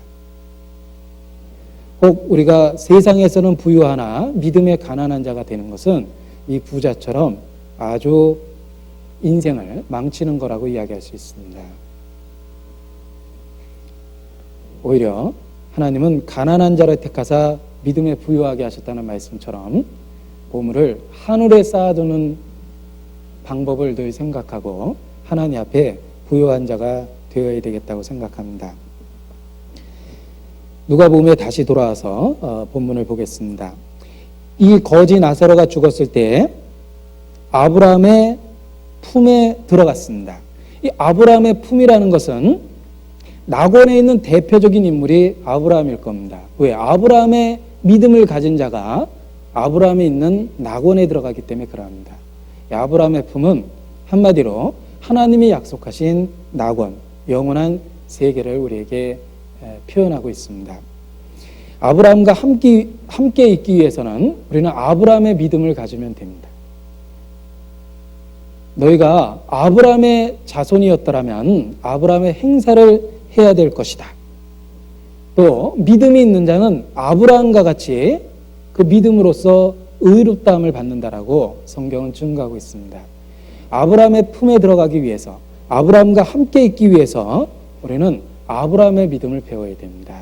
꼭 우리가 세상에서는 부유하나 믿음에 가난한 자가 되는 것은 이 부자처럼 아주 인생을 망치는 거라고 이야기할 수 있습니다. 오히려 하나님은 가난한 자를 택하사 믿음에 부유하게 하셨다는 말씀처럼 보물을 하늘에 쌓아두는 방법을 늘 생각하고 하나님 앞에 부유한 자가 되어야 되겠다고 생각합니다. 누가복음에 다시 돌아와서 본문을 보겠습니다. 이 거지 나사로가 죽었을 때 아브라함의 품에 들어갔습니다. 이 아브라함의 품이라는 것은 낙원에 있는 대표적인 인물이 아브라함일 겁니다. 왜? 아브라함의 믿음을 가진 자가 아브라함이 있는 낙원에 들어가기 때문에 그러합니다. 아브라함의 품은 한마디로 하나님이 약속하신 낙원, 영원한 세계를 우리에게 표현하고 있습니다. 아브라함과 함께 있기 위해서는 우리는 아브라함의 믿음을 가지면 됩니다. 너희가 아브라함의 자손이었더라면 아브라함의 행사를 해야 될 것이다. 또 믿음이 있는 자는 아브라함과 같이 그 믿음으로써 의롭다함을 받는다라고 성경은 증거하고 있습니다. 아브라함의 품에 들어가기 위해서, 아브라함과 함께 있기 위해서 우리는 아브라함의 믿음을 배워야 됩니다.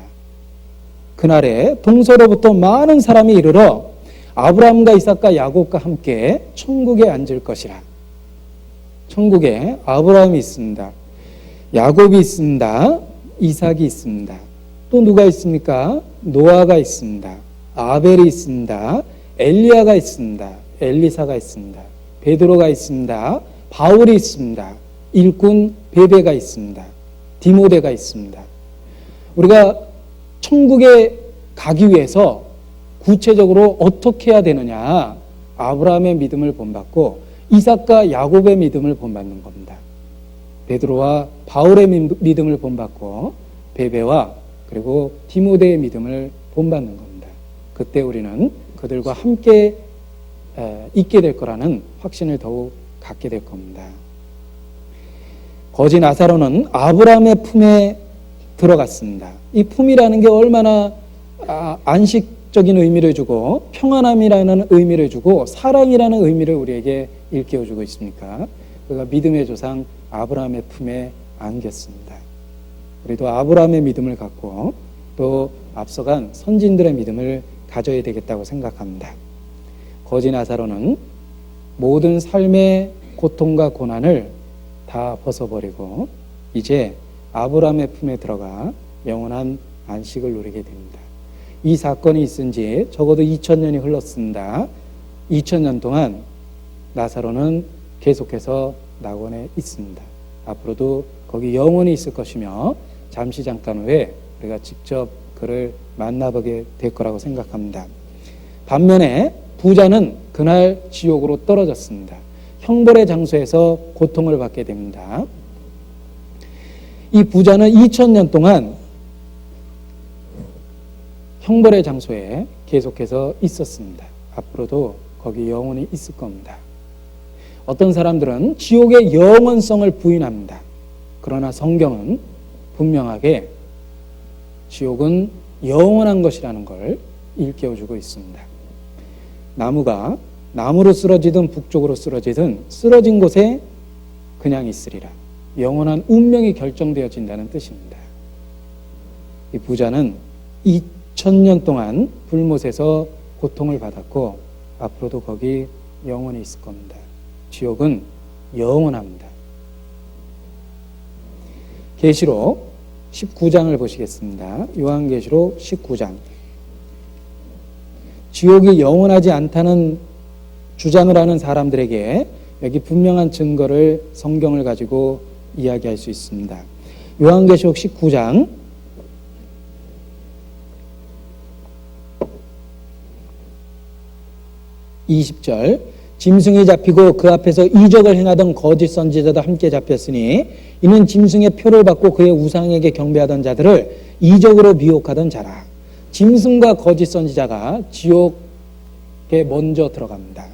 그날에 동서로부터 많은 사람이 이르러 아브라함과 이삭과 야곱과 함께 천국에 앉을 것이라. 천국에 아브라함이 있습니다. 야곱이 있습니다. 이삭이 있습니다. 또 누가 있습니까? 노아가 있습니다. 아벨이 있습니다. 엘리야가 있습니다. 엘리사가 있습니다. 베드로가 있습니다. 바울이 있습니다. 일꾼 베베가 있습니다. 디모데가 있습니다. 우리가 천국에 가기 위해서 구체적으로 어떻게 해야 되느냐? 아브라함의 믿음을 본받고 이삭과 야곱의 믿음을 본받는 겁니다. 베드로와 바울의 믿음을 본받고 베베와 그리고 디모데의 믿음을 본받는 겁니다. 그때 우리는 그들과 함께 있게 될 거라는 확신을 더욱 갖게 될 겁니다. 거지 나사로는 아브라함의 품에 들어갔습니다. 이 품이라는 게 얼마나 안식적인 의미를 주고 평안함이라는 의미를 주고 사랑이라는 의미를 우리에게 일깨워주고 있습니까? 그가 믿음의 조상 아브라함의 품에 안겼습니다. 우리도 아브라함의 믿음을 갖고 또 앞서간 선진들의 믿음을 가져야 되겠다고 생각합니다. 거지 나사로는 모든 삶의 고통과 고난을 다 벗어버리고 이제 아브라함의 품에 들어가 영원한 안식을 누리게 됩니다. 이 사건이 있은 지 적어도 2000년이 흘렀습니다. 2000년 동안 나사로는 계속해서 낙원에 있습니다. 앞으로도 거기 영원히 있을 것이며 잠시 잠깐 후에 우리가 직접 그를 만나보게 될 거라고 생각합니다. 반면에 부자는 그날 지옥으로 떨어졌습니다. 형벌의 장소에서 고통을 받게 됩니다. 이 부자는 2000년 동안 형벌의 장소에 계속해서 있었습니다. 앞으로도 거기 영원히 있을 겁니다. 어떤 사람들은 지옥의 영원성을 부인합니다. 그러나 성경은 분명하게 지옥은 영원한 것이라는 걸 일깨워주고 있습니다. 나무가 나무로 쓰러지든 북쪽으로 쓰러지든 쓰러진 곳에 그냥 있으리라. 영원한 운명이 결정되어진다는 뜻입니다. 이 부자는 2000년 동안 불못에서 고통을 받았고 앞으로도 거기 영원히 있을 겁니다. 지옥은 영원합니다. 계시록 19장을 보시겠습니다. 요한계시록 19장. 지옥이 영원하지 않다는 주장을 하는 사람들에게 여기 분명한 증거를 성경을 가지고 이야기할 수 있습니다. 요한계시록 19장 20절 짐승이 잡히고 그 앞에서 이적을 행하던 거짓 선지자도 함께 잡혔으니 이는 짐승의 표를 받고 그의 우상에게 경배하던 자들을 이적으로 미혹하던 자라. 짐승과 거짓 선지자가 지옥에 먼저 들어갑니다.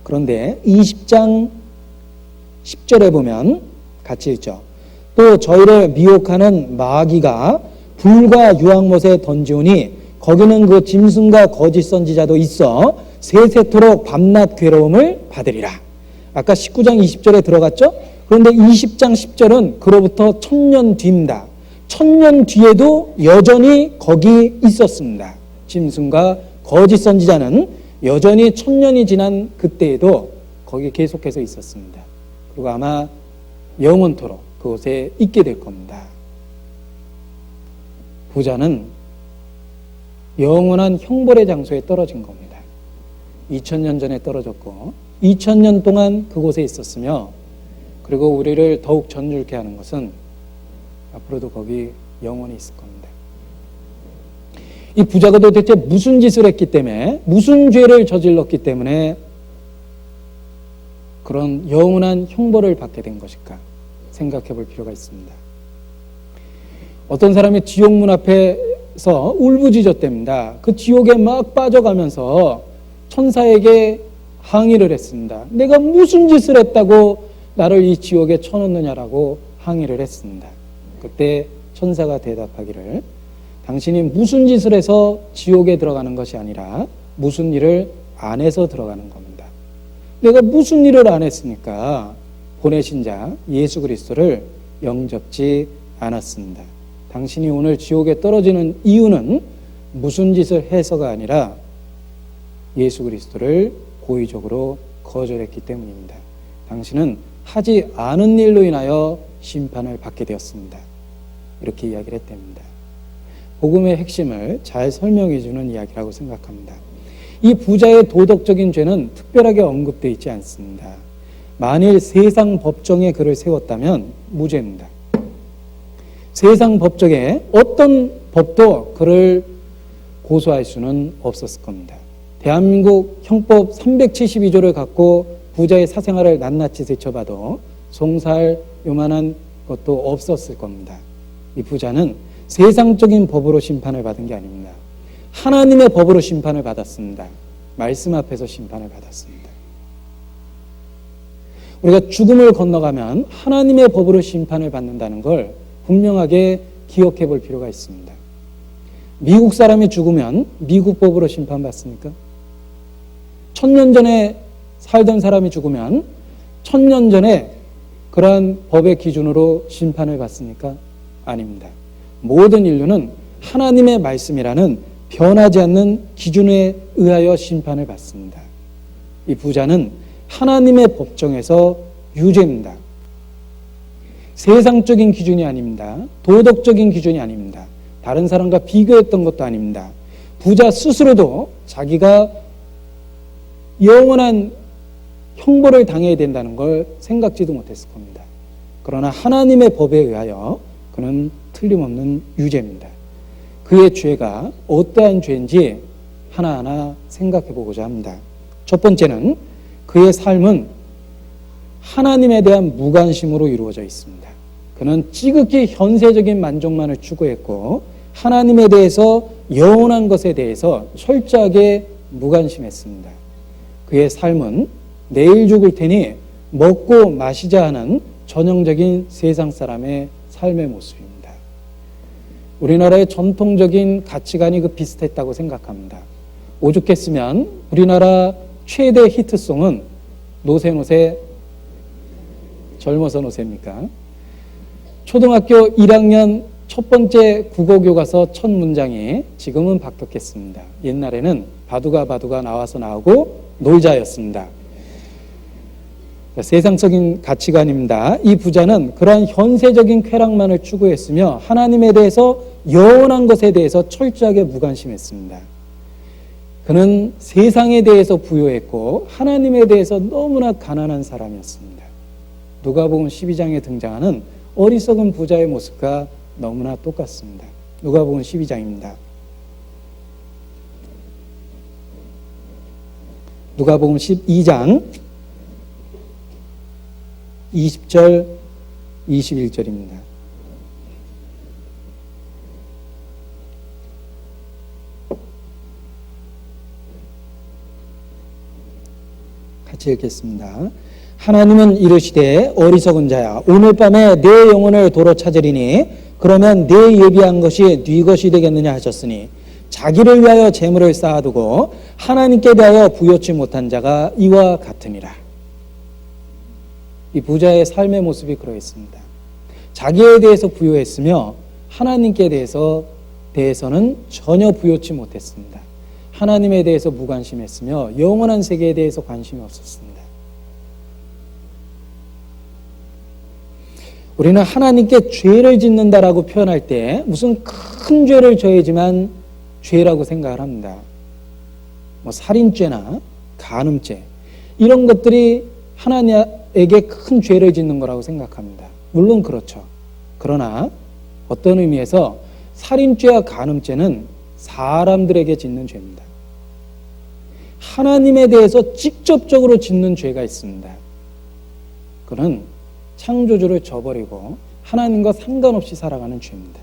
그런데 20장 10절에 보면 같이 읽죠. 또 저희를 미혹하는 마귀가 불과 유황못에 던지오니 거기는 그 짐승과 거짓 선지자도 있어 세세토록 밤낮 괴로움을 받으리라. 아까 19장 20절에 들어갔죠? 그런데 20장 10절은 그로부터 1000년 뒤입니다. 1000년 뒤에도 여전히 거기 있었습니다. 짐승과 거짓 선지자는 여전히 1000년이 지난 그때에도 거기 계속해서 있었습니다. 그리고 아마 영원토록 그곳에 있게 될 겁니다. 부자는 영원한 형벌의 장소에 떨어진 겁니다. 2000년 전에 떨어졌고 2000년 동안 그곳에 있었으며 그리고 우리를 더욱 전율케 하는 것은 앞으로도 거기 영원히 있을 겁니다. 이 부자가 도대체 무슨 짓을 했기 때문에 무슨 죄를 저질렀기 때문에 그런 영원한 형벌을 받게 된 것일까 생각해 볼 필요가 있습니다. 어떤 사람이 지옥 문 앞에서 울부짖었답니다. 그 지옥에 막 빠져가면서 천사에게 항의를 했습니다. 내가 무슨 짓을 했다고 나를 이 지옥에 쳐넣느냐라고 항의를 했습니다. 그때 천사가 대답하기를 당신이 무슨 짓을 해서 지옥에 들어가는 것이 아니라 무슨 일을 안 해서 들어가는 겁니다. 내가 무슨 일을 안 했습니까? 보내신 자 예수 그리스도를 영접지 않았습니다. 당신이 오늘 지옥에 떨어지는 이유는 무슨 짓을 해서가 아니라 예수 그리스도를 고의적으로 거절했기 때문입니다. 당신은 하지 않은 일로 인하여 심판을 받게 되었습니다. 이렇게 이야기를 했답니다. 복음의 핵심을 잘 설명해 주는 이야기라고 생각합니다. 이 부자의 도덕적인 죄는 특별하게 언급되어 있지 않습니다. 만일 세상 법정에 그를 세웠다면 무죄입니다. 세상 법정에 어떤 법도 그를 고소할 수는 없었을 겁니다. 대한민국 형법 372조를 갖고 부자의 사생활을 낱낱이 제쳐봐도 송사할 요만한 것도 없었을 겁니다. 이 부자는 세상적인 법으로 심판을 받은 게 아닙니다. 하나님의 법으로 심판을 받았습니다. 말씀 앞에서 심판을 받았습니다. 우리가 죽음을 건너가면 하나님의 법으로 심판을 받는다는 걸 분명하게 기억해 볼 필요가 있습니다. 미국 사람이 죽으면 미국 법으로 심판받습니까? 1000년 전에 살던 사람이 죽으면 1000년 전에 그러한 법의 기준으로 심판을 받습니까? 아닙니다. 모든 인류는 하나님의 말씀이라는 변하지 않는 기준에 의하여 심판을 받습니다. 이 부자는 하나님의 법정에서 유죄입니다. 세상적인 기준이 아닙니다. 도덕적인 기준이 아닙니다. 다른 사람과 비교했던 것도 아닙니다. 부자 스스로도 자기가 영원한 형벌을 당해야 된다는 걸 생각지도 못했을 겁니다. 그러나 하나님의 법에 의하여 그는 틀림없는 유죄입니다. 그의 죄가 어떠한 죄인지 하나하나 생각해 보고자 합니다. 첫 번째는 그의 삶은 하나님에 대한 무관심으로 이루어져 있습니다. 그는 지극히 현세적인 만족만을 추구했고 하나님에 대해서 영원한 것에 대해서 철저하게 무관심했습니다. 그의 삶은 내일 죽을 테니 먹고 마시자 하는 전형적인 세상 사람의 삶의 모습입니다. 우리나라의 전통적인 가치관이 비슷했다고 생각합니다. 오죽했으면 우리나라 최대 히트송은 노세 젊어서 노세입니까? 초등학교 1학년 첫 번째 국어교과서 첫 문장이 지금은 바뀌었겠습니다. 옛날에는 바두가 나와서 나오고 놀자였습니다. 세상적인 가치관입니다. 이 부자는 그러한 현세적인 쾌락만을 추구했으며 하나님에 대해서 영원한 것에 대해서 철저하게 무관심했습니다. 그는 세상에 대해서 부요했고 하나님에 대해서 너무나 가난한 사람이었습니다. 누가복음 12장에 등장하는 어리석은 부자의 모습과 너무나 똑같습니다. 누가복음 12장입니다. 누가복음 12장 20절 21절입니다. 같이 읽겠습니다. 하나님은 이르시되 어리석은 자야 오늘 밤에 내 영혼을 도로 찾으리니 그러면 내 예비한 것이 네 것이 되겠느냐 하셨으니 자기를 위하여 재물을 쌓아두고 하나님께 대하여 부요치 못한 자가 이와 같으니라. 이 부자의 삶의 모습이 그러했습니다. 자기에 대해서 부요했으며 하나님께 대해서는 전혀 부요치 못했습니다. 하나님에 대해서 무관심했으며 영원한 세계에 대해서 관심이 없었습니다. 우리는 하나님께 죄를 짓는다라고 표현할 때 무슨 큰 죄를 져야지만 죄라고 생각을 합니다. 살인죄나 간음죄 이런 것들이 하나님에게 큰 죄를 짓는 거라고 생각합니다. 물론 그렇죠. 그러나 어떤 의미에서 살인죄와 간음죄는 사람들에게 짓는 죄입니다. 하나님에 대해서 직접적으로 짓는 죄가 있습니다. 그는 창조주를 저버리고 하나님과 상관없이 살아가는 죄입니다.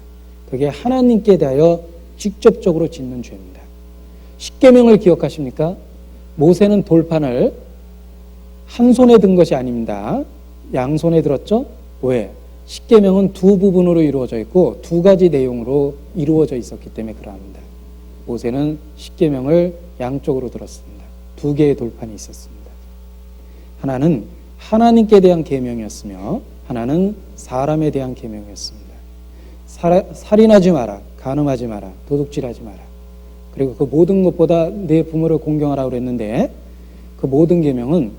그게 하나님께 대하여 직접적으로 짓는 죄입니다. 십계명을 기억하십니까? 모세는 돌판을 한 손에 든 것이 아닙니다. 양손에 들었죠? 왜? 십계명은 두 부분으로 이루어져 있고 두 가지 내용으로 이루어져 있었기 때문에 그러합니다. 모세는 십계명을 양쪽으로 들었습니다. 두 개의 돌판이 있었습니다. 하나는 하나님께 대한 계명이었으며 하나는 사람에 대한 계명이었습니다. 살인하지 마라, 간음하지 마라, 도둑질하지 마라. 그리고 그 모든 것보다 내 부모를 공경하라고 그랬는데 그 모든 계명은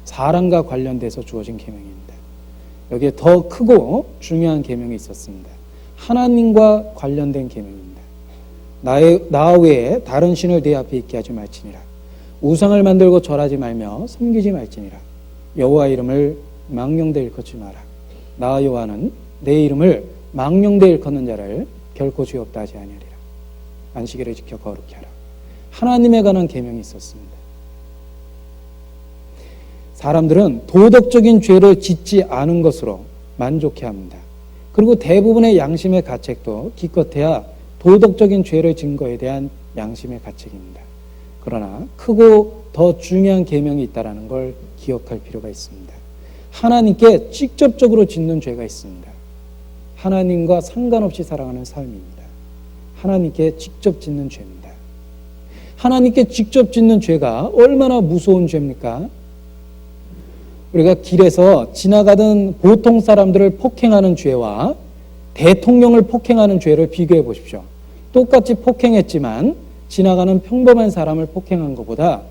사람과 관련돼서 주어진 계명입니다. 여기에 더 크고 중요한 계명이 있었습니다. 하나님과 관련된 계명입니다. 나 외에 다른 신을 내 앞에 있게 하지 말지니라. 우상을 만들고 절하지 말며 섬기지 말지니라. 여호와 이름을 망령되 일컫지 마라. 나 여호와는 내 이름을 망령되 일컫는 자를 결코 죄 없다 하지 아니하리라. 안식일을 지켜 거룩히 하라. 하나님에 관한 계명이 있었습니다. 사람들은 도덕적인 죄를 짓지 않은 것으로 만족해합니다. 그리고 대부분의 양심의 가책도 기껏해야 도덕적인 죄를 지은 것에 대한 양심의 가책입니다. 그러나 크고 더 중요한 계명이 있다는 걸 기억할 필요가 있습니다. 하나님께 직접적으로 짓는 죄가 있습니다. 하나님과 상관없이 살아가는 삶입니다. 하나님께 직접 짓는 죄입니다. 하나님께 직접 짓는 죄가 얼마나 무서운 죄입니까? 우리가 길에서 지나가던 보통 사람들을 폭행하는 죄와 대통령을 폭행하는 죄를 비교해 보십시오. 똑같이 폭행했지만 지나가는 평범한 사람을 폭행한 것보다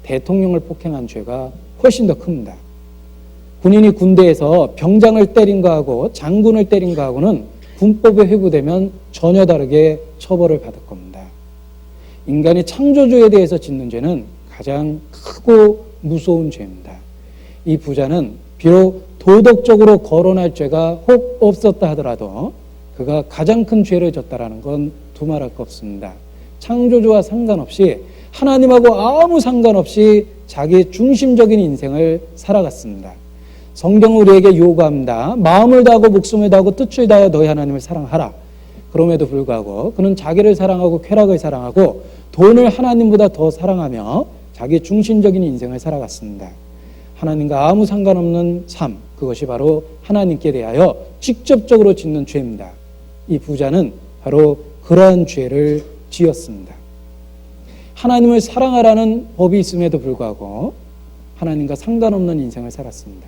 대통령을 폭행한 죄가 훨씬 더 큽니다. 군인이 군대에서 병장을 때린 거하고 장군을 때린 거하고는 군법에 회부되면 전혀 다르게 처벌을 받을 겁니다. 인간이 창조주에 대해서 짓는 죄는 가장 크고 무서운 죄입니다. 이 부자는 비록 도덕적으로 거론할 죄가 혹 없었다 하더라도 그가 가장 큰 죄를 졌다라는 건 두말할 거 없습니다. 창조주와 상관없이 하나님하고 아무 상관없이 자기 중심적인 인생을 살아갔습니다. 성경은 우리에게 요구합니다. 마음을 다하고 목숨을 다하고 뜻을 다하여 너희 하나님을 사랑하라. 그럼에도 불구하고 그는 자기를 사랑하고 쾌락을 사랑하고 돈을 하나님보다 더 사랑하며 자기 중심적인 인생을 살아갔습니다. 하나님과 아무 상관없는 삶, 그것이 바로 하나님께 대하여 직접적으로 짓는 죄입니다. 이 부자는 바로 그러한 죄를 지었습니다. 하나님을 사랑하라는 법이 있음에도 불구하고 하나님과 상관없는 인생을 살았습니다.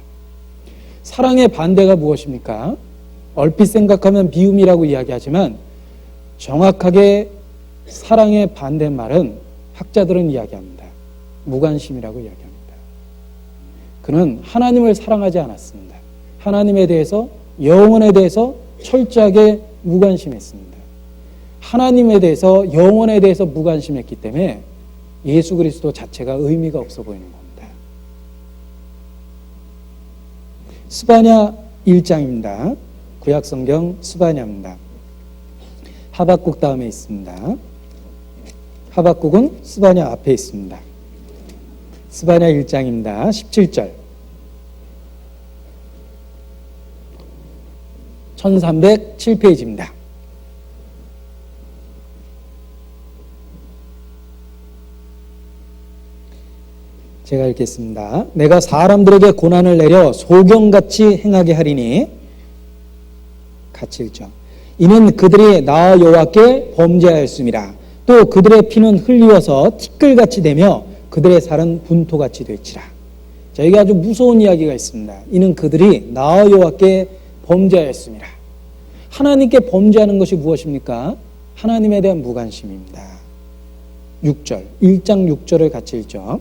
사랑의 반대가 무엇입니까? 얼핏 생각하면 미움이라고 이야기하지만 정확하게 사랑의 반대말은 학자들은 이야기합니다. 무관심이라고 이야기합니다. 그는 하나님을 사랑하지 않았습니다. 하나님에 대해서, 영혼에 대해서 철저하게 무관심했습니다. 하나님에 대해서, 영혼에 대해서 무관심했기 때문에 예수 그리스도 자체가 의미가 없어 보이는 겁니다. 스바냐 1장입니다. 구약성경 스바냐입니다. 하박국 다음에 있습니다. 하박국은 스바냐 앞에 있습니다. 스바냐 1장입니다. 17절. 1307페이지입니다. 제가 읽겠습니다. 내가 사람들에게 고난을 내려 소경같이 행하게 하리니, 같이 읽죠. 이는 그들이 나 여호와께 범죄하였음이라. 또 그들의 피는 흘리워서 티끌같이 되며 그들의 살은 분토같이 될지라. 자, 이게 아주 무서운 이야기가 있습니다. 이는 그들이 나 여호와께 범죄하였음이라. 하나님께 범죄하는 것이 무엇입니까? 하나님에 대한 무관심입니다. 6절, 1장 6절을 같이 읽죠.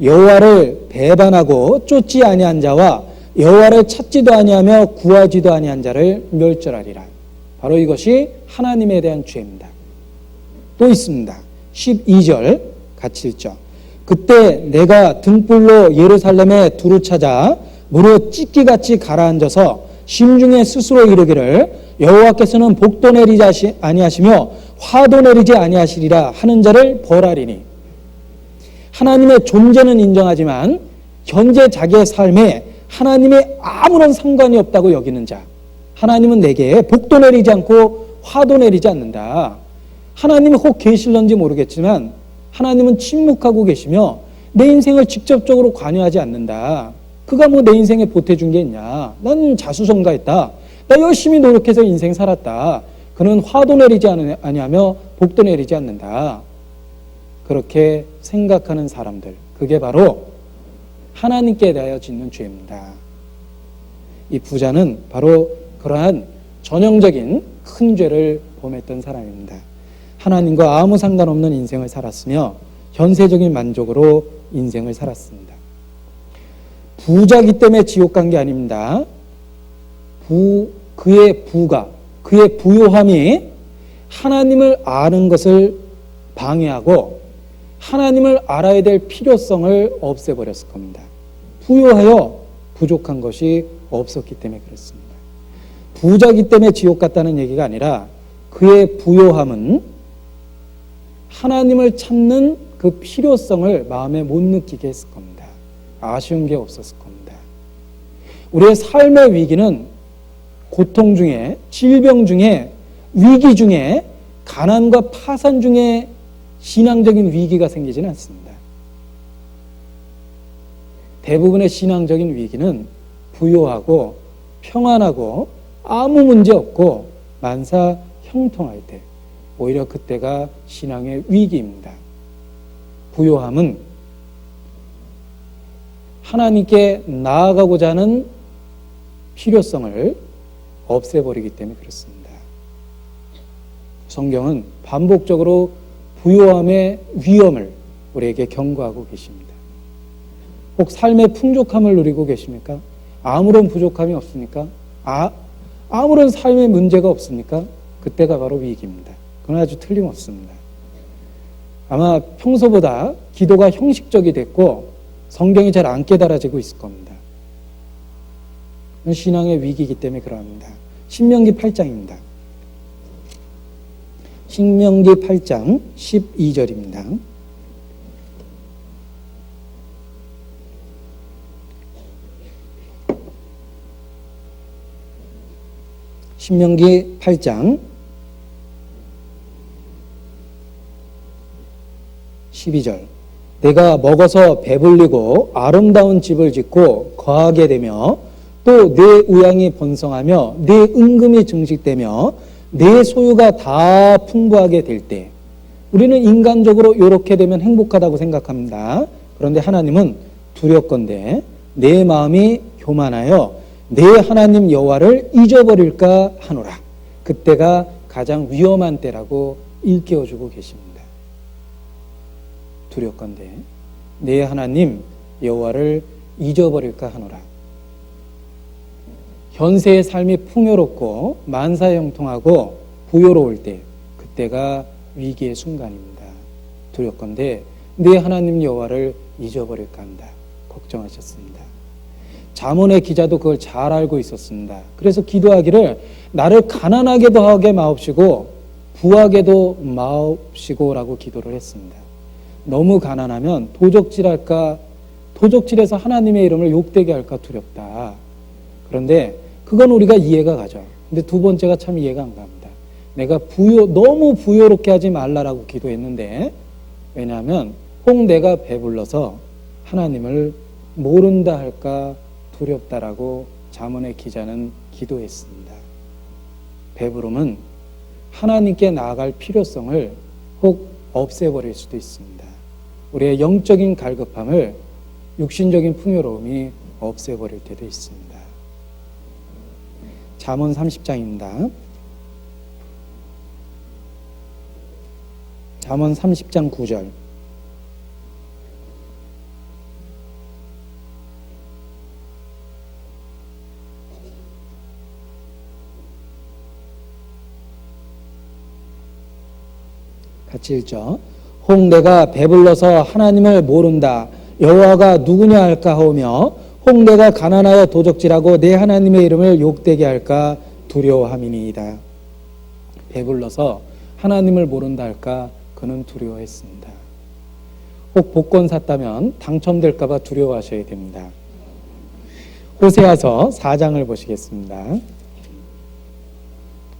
여호와를 배반하고 쫓지 아니한 자와 여호와를 찾지도 아니하며 구하지도 아니한 자를 멸절하리라. 바로 이것이 하나님에 대한 죄입니다. 또 있습니다. 12절 같이 읽죠. 그때 내가 등불로 예루살렘에 두루 찾아 무릇 찢기같이 가라앉아서 심중에 스스로 이르기를 여호와께서는 복도 내리지 아니하시며 화도 내리지 아니하시리라 하는 자를 벌하리니. 하나님의 존재는 인정하지만 현재 자기의 삶에 하나님의 아무런 상관이 없다고 여기는 자. 하나님은 내게 복도 내리지 않고 화도 내리지 않는다. 하나님이 혹 계실런지 모르겠지만 하나님은 침묵하고 계시며 내 인생을 직접적으로 관여하지 않는다. 그가 뭐 내 인생에 보태준 게 있냐. 난 자수성가했다. 나 열심히 노력해서 인생 살았다. 그는 화도 내리지 아니하며 복도 내리지 않는다. 그렇게 생각하는 사람들, 그게 바로 하나님께 대하여 짓는 죄입니다. 이 부자는 바로 그러한 전형적인 큰 죄를 범했던 사람입니다. 하나님과 아무 상관없는 인생을 살았으며 현세적인 만족으로 인생을 살았습니다. 부자기 때문에 지옥 간 게 아닙니다. 그의 부가, 그의 부요함이 하나님을 아는 것을 방해하고 하나님을 알아야 될 필요성을 없애버렸을 겁니다. 부요하여 부족한 것이 없었기 때문에 그렇습니다. 부자기 때문에 지옥 갔다는 얘기가 아니라 그의 부요함은 하나님을 찾는 그 필요성을 마음에 못 느끼게 했을 겁니다. 아쉬운 게 없었을 겁니다. 우리의 삶의 위기는 고통 중에, 질병 중에, 위기 중에, 가난과 파산 중에 신앙적인 위기가 생기지는 않습니다. 대부분의 신앙적인 위기는 부요하고 평안하고 아무 문제 없고 만사 형통할 때, 오히려 그때가 신앙의 위기입니다. 부요함은 하나님께 나아가고자 하는 필요성을 없애버리기 때문에 그렇습니다. 성경은 반복적으로 부요함의 위험을 우리에게 경고하고 계십니다. 혹 삶의 풍족함을 누리고 계십니까? 아무런 부족함이 없습니까? 아무런 삶의 문제가 없습니까? 그때가 바로 위기입니다. 그건 아주 틀림없습니다. 아마 평소보다 기도가 형식적이 됐고 성경이 잘 안 깨달아지고 있을 겁니다. 신앙의 위기이기 때문에 그러합니다. 신명기 8장입니다. 신명기 8장 12절입니다. 신명기 8장 12절. 내가 먹어서 배불리고 아름다운 집을 짓고 거하게 되며 또 내 우양이 번성하며 내 은금이 증식되며 내 소유가 다 풍부하게 될 때, 우리는 인간적으로 이렇게 되면 행복하다고 생각합니다. 그런데 하나님은 두렵건대 내 마음이 교만하여 내 하나님 여호와를 잊어버릴까 하노라. 그때가 가장 위험한 때라고 일깨워주고 계십니다. 두렵건대 내 하나님 여호와를 잊어버릴까 하노라. 현세의 삶이 풍요롭고 만사형통하고 부요로울 때, 그때가 위기의 순간입니다. 두렵건대 내 하나님 여호와를 잊어버릴까 한다. 걱정하셨습니다. 잠언의 기자도 그걸 잘 알고 있었습니다. 그래서 기도하기를 나를 가난하게도 하게 마옵시고 부하게도 마옵시고라고 기도를 했습니다. 너무 가난하면 도적질해서 하나님의 이름을 욕되게 할까 두렵다. 그런데 그건 우리가 이해가 가죠. 근데 두 번째가 참 이해가 안 갑니다. 내가 너무 부요롭게 하지 말라라고 기도했는데, 왜냐하면 혹 내가 배불러서 하나님을 모른다 할까 두렵다라고 잠언의 기자는 기도했습니다. 배부름은 하나님께 나아갈 필요성을 혹 없애버릴 수도 있습니다. 우리의 영적인 갈급함을 육신적인 풍요로움이 없애버릴 때도 있습니다. 잠언 30장입니다. 잠언 30장 9절. 같이 읽죠. 혹 내가 배불러서 하나님을 모른다. 여호와가 누구냐 할까 하오며 혹 내가 가난하여 도적질하고 내 하나님의 이름을 욕되게 할까 두려워함이니이다. 배불러서 하나님을 모른다 할까 그는 두려워했습니다. 혹 복권 샀다면 당첨될까 봐 두려워하셔야 됩니다. 호세아서 4장을 보시겠습니다.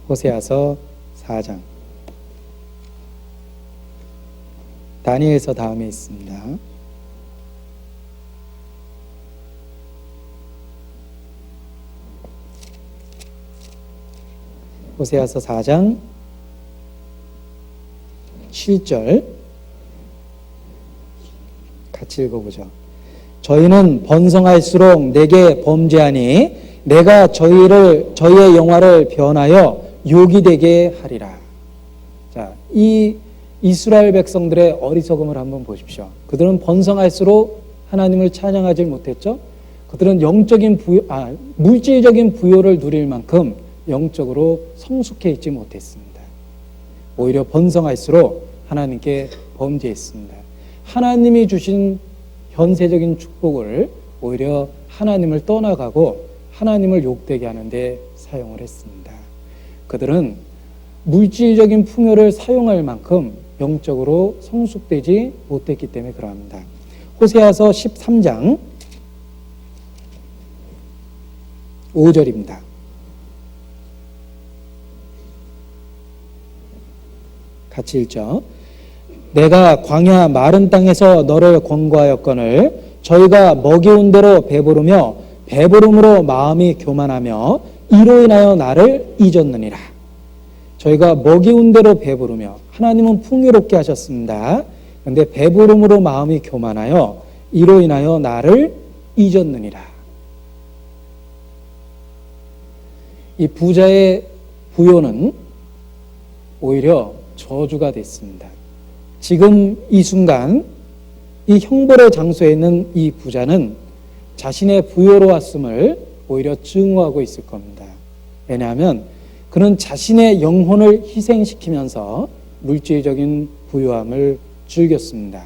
호세아서 4장. 다니엘서 다음에 있습니다. 호세아서 4장 7절 같이 읽어보죠. 저희는 번성할수록 내게 범죄하니 내가 저희의 영화를 변하여 욕이 되게 하리라. 자, 이 이스라엘 백성들의 어리석음을 한번 보십시오. 그들은 번성할수록 하나님을 찬양하지 못했죠. 그들은 물질적인 부요를 누릴 만큼 영적으로 성숙해 있지 못했습니다. 오히려 번성할수록 하나님께 범죄했습니다. 하나님이 주신 현세적인 축복을 오히려 하나님을 떠나가고 하나님을 욕되게 하는데 사용을 했습니다. 그들은 물질적인 풍요를 사용할 만큼 영적으로 성숙되지 못했기 때문에 그러합니다. 호세아서 13장 5절입니다. 같이 읽죠. 내가 광야 마른 땅에서 너를 권고하였거늘 저희가 먹이온 대로 배부르며 배부름으로 마음이 교만하며 이로 인하여 나를 잊었느니라. 저희가 먹이온 대로 배부르며, 하나님은 풍요롭게 하셨습니다. 그런데 배부름으로 마음이 교만하여 이로 인하여 나를 잊었느니라. 이 부자의 부요는 오히려 저주가 됐습니다. 지금 이 순간 이 형벌의 장소에 있는 이 부자는 자신의 부요로웠음을 오히려 증오하고 있을 겁니다. 왜냐하면 그는 자신의 영혼을 희생시키면서 물질적인 부요함을 즐겼습니다.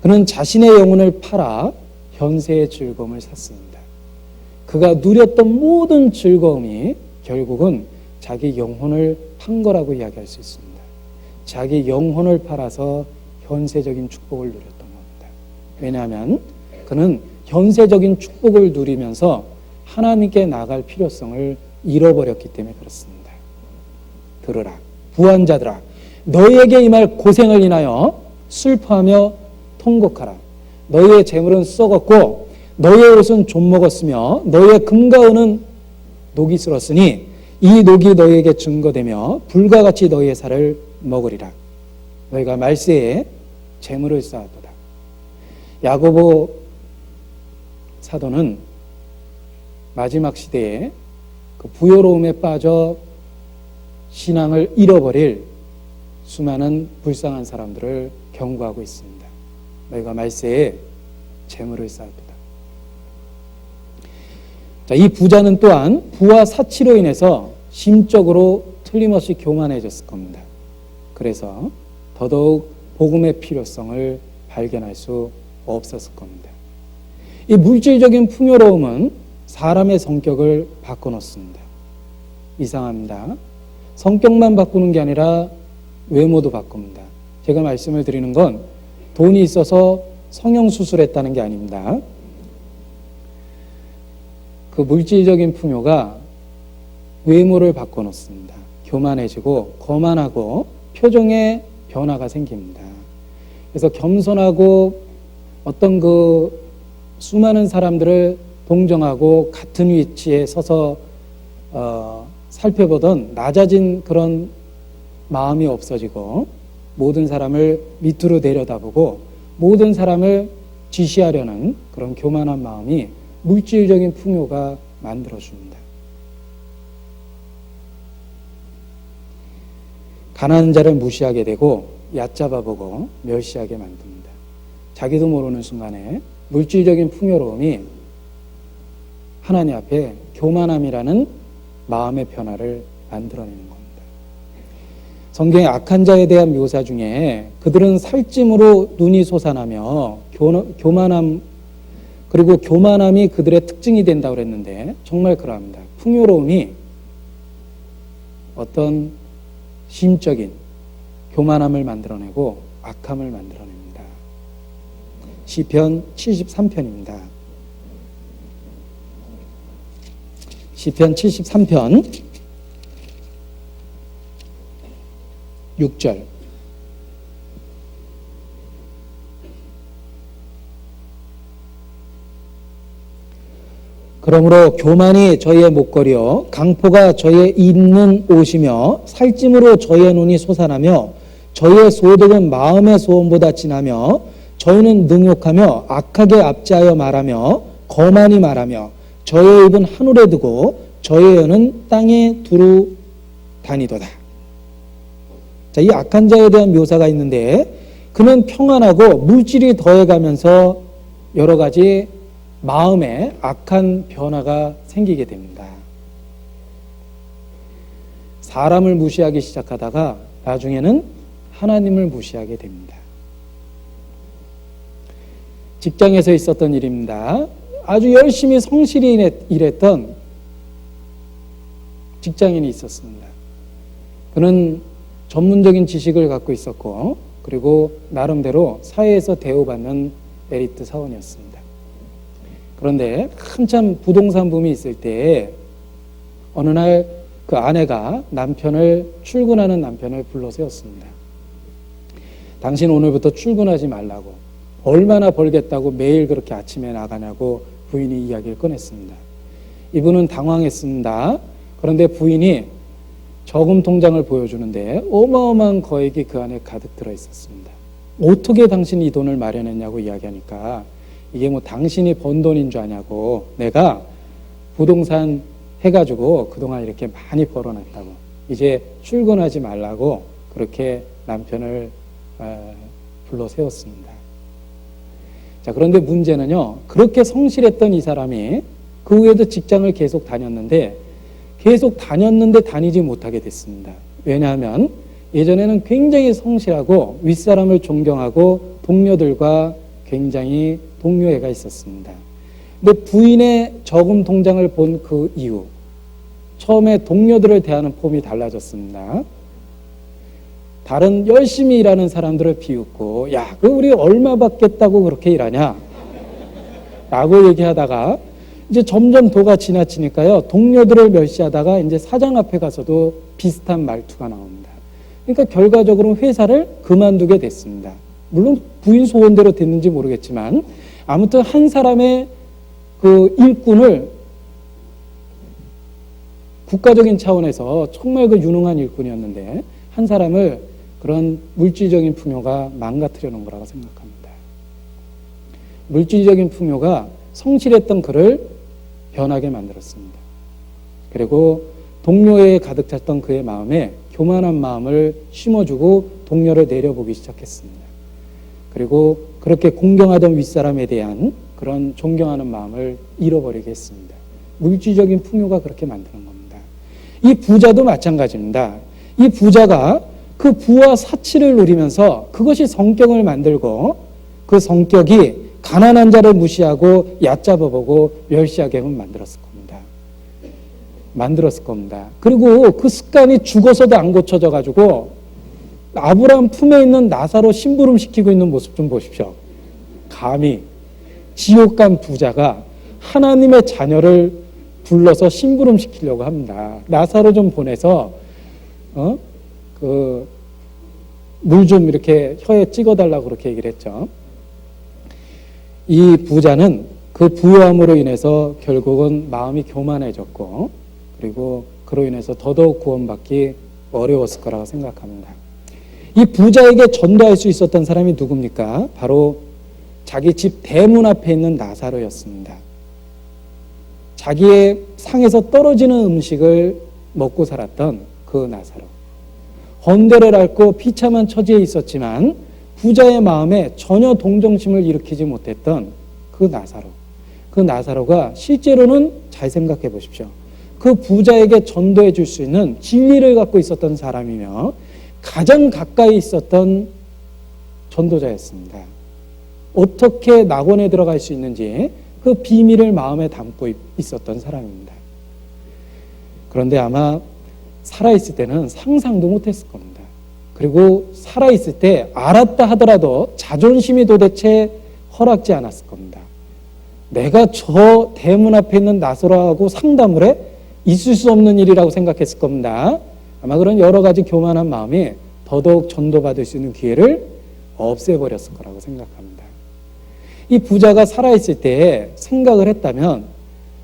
그는 자신의 영혼을 팔아 현세의 즐거움을 샀습니다. 그가 누렸던 모든 즐거움이 결국은 자기 영혼을 판 거라고 이야기할 수 있습니다. 자기 영혼을 팔아서 현세적인 축복을 누렸던 겁니다. 왜냐하면 그는 현세적인 축복을 누리면서 하나님께 나갈 필요성을 잃어버렸기 때문에 그렇습니다. 들으라, 부한자들아, 너희에게 임할 고생을 인하여 슬퍼하며 통곡하라. 너희의 재물은 썩었고 너희의 옷은 좀 먹었으며 너희의 금과 은은 녹이 슬었으니 이 녹이 너희에게 증거되며 불과 같이 너희의 살을 먹으리라. 너희가 말세에 재물을 쌓았도다. 야고보 사도는 마지막 시대에 그 부요로움에 빠져 신앙을 잃어버릴 수많은 불쌍한 사람들을 경고하고 있습니다. 너희가 말세에 재물을 쌓았도다. 자, 이 부자는 또한 부와 사치로 인해서 심적으로 틀림없이 교만해졌을 겁니다. 그래서 더더욱 복음의 필요성을 발견할 수 없었을 겁니다. 이 물질적인 풍요로움은 사람의 성격을 바꿔놓습니다. 이상합니다. 성격만 바꾸는 게 아니라 외모도 바꿉니다. 제가 말씀을 드리는 건 돈이 있어서 성형수술했다는 게 아닙니다. 그 물질적인 풍요가 외모를 바꿔놓습니다. 교만해지고 거만하고 표정에 변화가 생깁니다. 그래서 겸손하고 어떤 그 수많은 사람들을 동정하고 같은 위치에 서서 살펴보던 낮아진 그런 마음이 없어지고 모든 사람을 밑으로 내려다보고 모든 사람을 지시하려는 그런 교만한 마음이 물질적인 풍요가 만들어줍니다. 가난한 자를 무시하게 되고 얕잡아보고 멸시하게 만듭니다. 자기도 모르는 순간에 물질적인 풍요로움이 하나님 앞에 교만함이라는 마음의 변화를 만들어내는 겁니다. 성경의 악한 자에 대한 묘사 중에 그들은 살찜으로 눈이 솟아나며 교만함, 그리고 교만함이 그들의 특징이 된다고 그랬는데 정말 그러합니다. 풍요로움이 어떤 심적인 교만함을 만들어내고 악함을 만들어냅니다. 시편 73편입니다. 시편 73편 6절. 그러므로 교만이 저희의 목걸이요 강포가 저희의 입는 옷이며 살찜으로 저희의 눈이 솟아나며 저희의 소득은 마음의 소원보다 진하며 저희는 능욕하며 악하게 압제하여 말하며 거만히 말하며 저희의 입은 하늘에 두고 저희의 혀는 땅에 두루 다니도다. 자, 이 악한 자에 대한 묘사가 있는데 그는 평안하고 물질이 더해가면서 여러 가지 마음에 악한 변화가 생기게 됩니다. 사람을 무시하기 시작하다가 나중에는 하나님을 무시하게 됩니다. 직장에서 있었던 일입니다. 아주 열심히 성실히 일했던 직장인이 있었습니다. 그는 전문적인 지식을 갖고 있었고 그리고 나름대로 사회에서 대우받는 엘리트 사원이었습니다. 그런데 한참 부동산 붐이 있을 때 어느 날 그 아내가 출근하는 남편을 불러 세웠습니다. 당신 오늘부터 출근하지 말라고, 얼마나 벌겠다고 매일 그렇게 아침에 나가냐고 부인이 이야기를 꺼냈습니다. 이분은 당황했습니다. 그런데 부인이 저금 통장을 보여주는데 어마어마한 거액이 그 안에 가득 들어 있었습니다. 어떻게 당신이 이 돈을 마련했냐고 이야기하니까 이게 뭐 당신이 번 돈인 줄 아냐고, 내가 부동산 해가지고 그동안 이렇게 많이 벌어놨다고, 이제 출근하지 말라고 그렇게 남편을 불러 세웠습니다. 자, 그런데 문제는요, 그렇게 성실했던 이 사람이 그 후에도 직장을 계속 다녔는데 다니지 못하게 됐습니다. 왜냐하면 예전에는 굉장히 성실하고 윗사람을 존경하고 동료들과 굉장히 동료애가 있었습니다. 근데 부인의 저금 통장을 본 그 이후 처음에 동료들을 대하는 폼이 달라졌습니다. 다른 열심히 일하는 사람들을 비웃고, 야, 그 우리 얼마 받겠다고 그렇게 일하냐? 라고 얘기하다가 이제 점점 도가 지나치니까요, 동료들을 멸시하다가 이제 사장 앞에 가서도 비슷한 말투가 나옵니다. 그러니까 결과적으로 회사를 그만두게 됐습니다. 물론 부인 소원대로 됐는지 모르겠지만 아무튼 한 사람의 그 일꾼을 국가적인 차원에서 정말 그 유능한 일꾼이었는데 한 사람을 그런 물질적인 풍요가 망가뜨려 놓은 거라고 생각합니다. 물질적인 풍요가 성실했던 그를 변하게 만들었습니다. 그리고 동료에 가득 찼던 그의 마음에 교만한 마음을 심어주고 동료를 내려보기 시작했습니다. 그리고 그렇게 공경하던 윗사람에 대한 그런 존경하는 마음을 잃어버리게 했습니다. 물질적인 풍요가 그렇게 만드는 겁니다. 이 부자도 마찬가지입니다. 이 부자가 그 부와 사치를 누리면서 그것이 성격을 만들고 그 성격이 가난한 자를 무시하고 얕잡아보고 멸시하게 만들었을 겁니다. 그리고 그 습관이 죽어서도 안 고쳐져 가지고 아브라함 품에 있는 나사로 심부름 시키고 있는 모습 좀 보십시오. 감히 지옥 간 부자가 하나님의 자녀를 불러서 심부름 시키려고 합니다. 나사로 좀 보내서 물 좀 이렇게 혀에 찍어달라고 그렇게 얘기를 했죠. 이 부자는 그 부유함으로 인해서 결국은 마음이 교만해졌고 그리고 그로 인해서 더더욱 구원받기 어려웠을 거라고 생각합니다. 이 부자에게 전도할 수 있었던 사람이 누굽니까? 바로 자기 집 대문 앞에 있는 나사로였습니다. 자기의 상에서 떨어지는 음식을 먹고 살았던 그 나사로. 헌데를 앓고 비참한 처지에 있었지만 부자의 마음에 전혀 동정심을 일으키지 못했던 그 나사로. 그 나사로가 실제로는 잘 생각해 보십시오. 그 부자에게 전도해 줄 수 있는 진리를 갖고 있었던 사람이며 가장 가까이 있었던 전도자였습니다. 어떻게 낙원에 들어갈 수 있는지 그 비밀을 마음에 담고 있었던 사람입니다. 그런데 아마 살아있을 때는 상상도 못했을 겁니다. 그리고 살아있을 때 알았다 하더라도 자존심이 도대체 허락지 않았을 겁니다. 내가 저 대문 앞에 있는 나사로하고 상담을 해? 있을 수 없는 일이라고 생각했을 겁니다. 아마 그런 여러 가지 교만한 마음이 더더욱 전도받을 수 있는 기회를 없애버렸을 거라고 생각합니다. 이 부자가 살아있을 때 생각을 했다면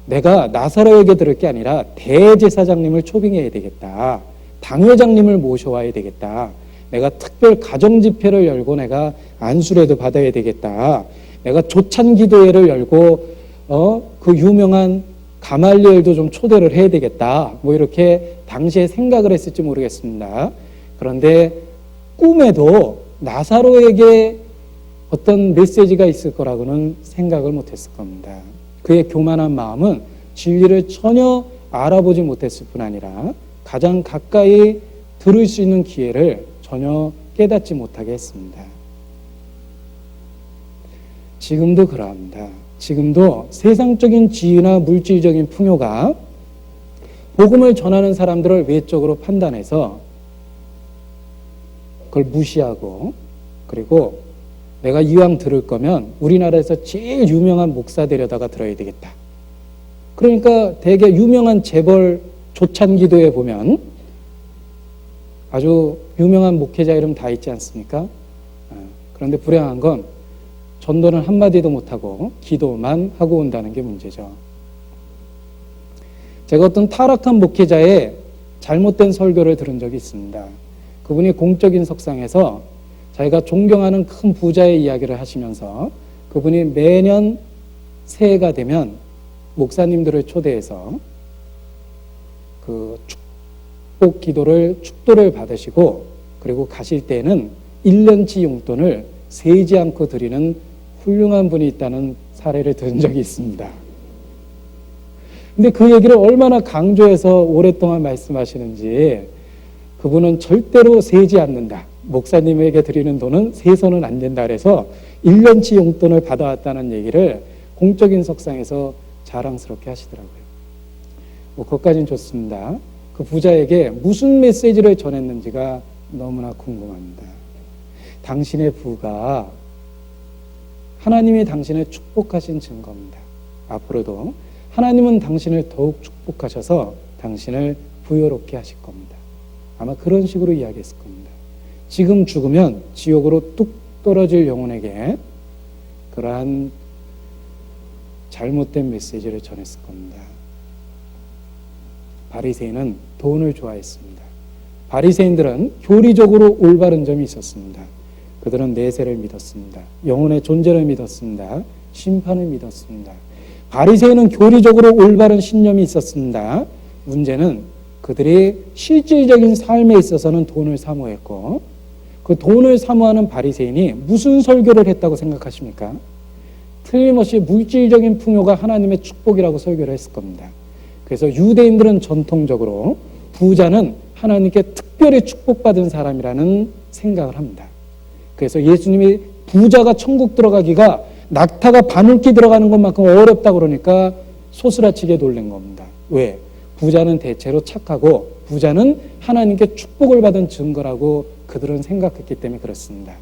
내가 나사로에게 들을 게 아니라 대제사장님을 초빙해야 되겠다. 당회장님을 모셔와야 되겠다. 내가 특별 가정집회를 열고 내가 안수라도 받아야 되겠다. 내가 조찬기도회를 열고 그 유명한 가말리엘도 좀 초대를 해야 되겠다. 뭐 이렇게 당시에 생각을 했을지 모르겠습니다. 그런데 꿈에도 나사로에게 어떤 메시지가 있을 거라고는 생각을 못했을 겁니다. 그의 교만한 마음은 진리를 전혀 알아보지 못했을 뿐 아니라 가장 가까이 들을 수 있는 기회를 전혀 깨닫지 못하게 했습니다. 지금도 그러합니다. 지금도 세상적인 지위나 물질적인 풍요가 복음을 전하는 사람들을 외적으로 판단해서 그걸 무시하고, 그리고 내가 이왕 들을 거면 우리나라에서 제일 유명한 목사 데려다가 들어야 되겠다. 그러니까 되게 유명한 재벌 조찬기도에 보면 아주 유명한 목회자 이름 다 있지 않습니까? 그런데 불행한 건 전도는 한마디도 못하고 기도만 하고 온다는 게 문제죠. 제가 어떤 타락한 목회자의 잘못된 설교를 들은 적이 있습니다. 그분이 공적인 석상에서 자기가 존경하는 큰 부자의 이야기를 하시면서 그분이 매년 새해가 되면 목사님들을 초대해서 그 축복 기도를 축도를 받으시고, 그리고 가실 때에는 1년치 용돈을 세지 않고 드리는 훌륭한 분이 있다는 사례를 들은 적이 있습니다. 근데 그 얘기를 얼마나 강조해서 오랫동안 말씀하시는지, 그분은 절대로 세지 않는다. 목사님에게 드리는 돈은 세서는 안 된다. 그래서 1년치 용돈을 받아왔다는 얘기를 공적인 석상에서 자랑스럽게 하시더라고요. 그것까지는 좋습니다. 그 부자에게 무슨 메시지를 전했는지가 너무나 궁금합니다. 당신의 부가 하나님이 당신을 축복하신 증거입니다. 앞으로도 하나님은 당신을 더욱 축복하셔서 당신을 부여롭게 하실 겁니다. 아마 그런 식으로 이야기했을 겁니다. 지금 죽으면 지옥으로 뚝 떨어질 영혼에게 그러한 잘못된 메시지를 전했을 겁니다. 바리새인은 돈을 좋아했습니다. 바리새인들은 교리적으로 올바른 점이 있었습니다. 그들은 내세를 믿었습니다. 영혼의 존재를 믿었습니다. 심판을 믿었습니다. 바리새인은 교리적으로 올바른 신념이 있었습니다. 문제는 그들이 실질적인 삶에 있어서는 돈을 사모했고, 그 돈을 사모하는 바리새인이 무슨 설교를 했다고 생각하십니까? 틀림없이 물질적인 풍요가 하나님의 축복이라고 설교를 했을 겁니다. 그래서 유대인들은 전통적으로 부자는 하나님께 특별히 축복받은 사람이라는 생각을 합니다. 그래서 예수님이 부자가 천국 들어가기가 낙타가 바늘기 들어가는 것만큼 어렵다 그러니까 소스라치게 놀란 겁니다. 왜? 부자는 대체로 착하고 부자는 하나님께 축복을 받은 증거라고 그들은 생각했기 때문에 그렇습니다.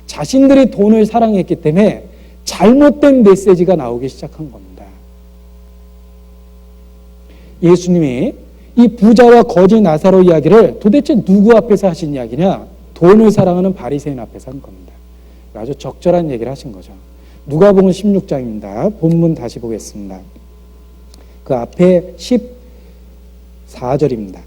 자신들이 돈을 사랑했기 때문에 잘못된 메시지가 나오기 시작한 겁니다. 예수님이 이 부자와 거지 나사로 이야기를 도대체 누구 앞에서 하신 이야기냐? 돈을 사랑하는 바리새인 앞에서 한 겁니다. 아주 적절한 얘기를 하신 거죠. 누가복음 16장입니다. 본문 다시 보겠습니다. 그 앞에 14절입니다.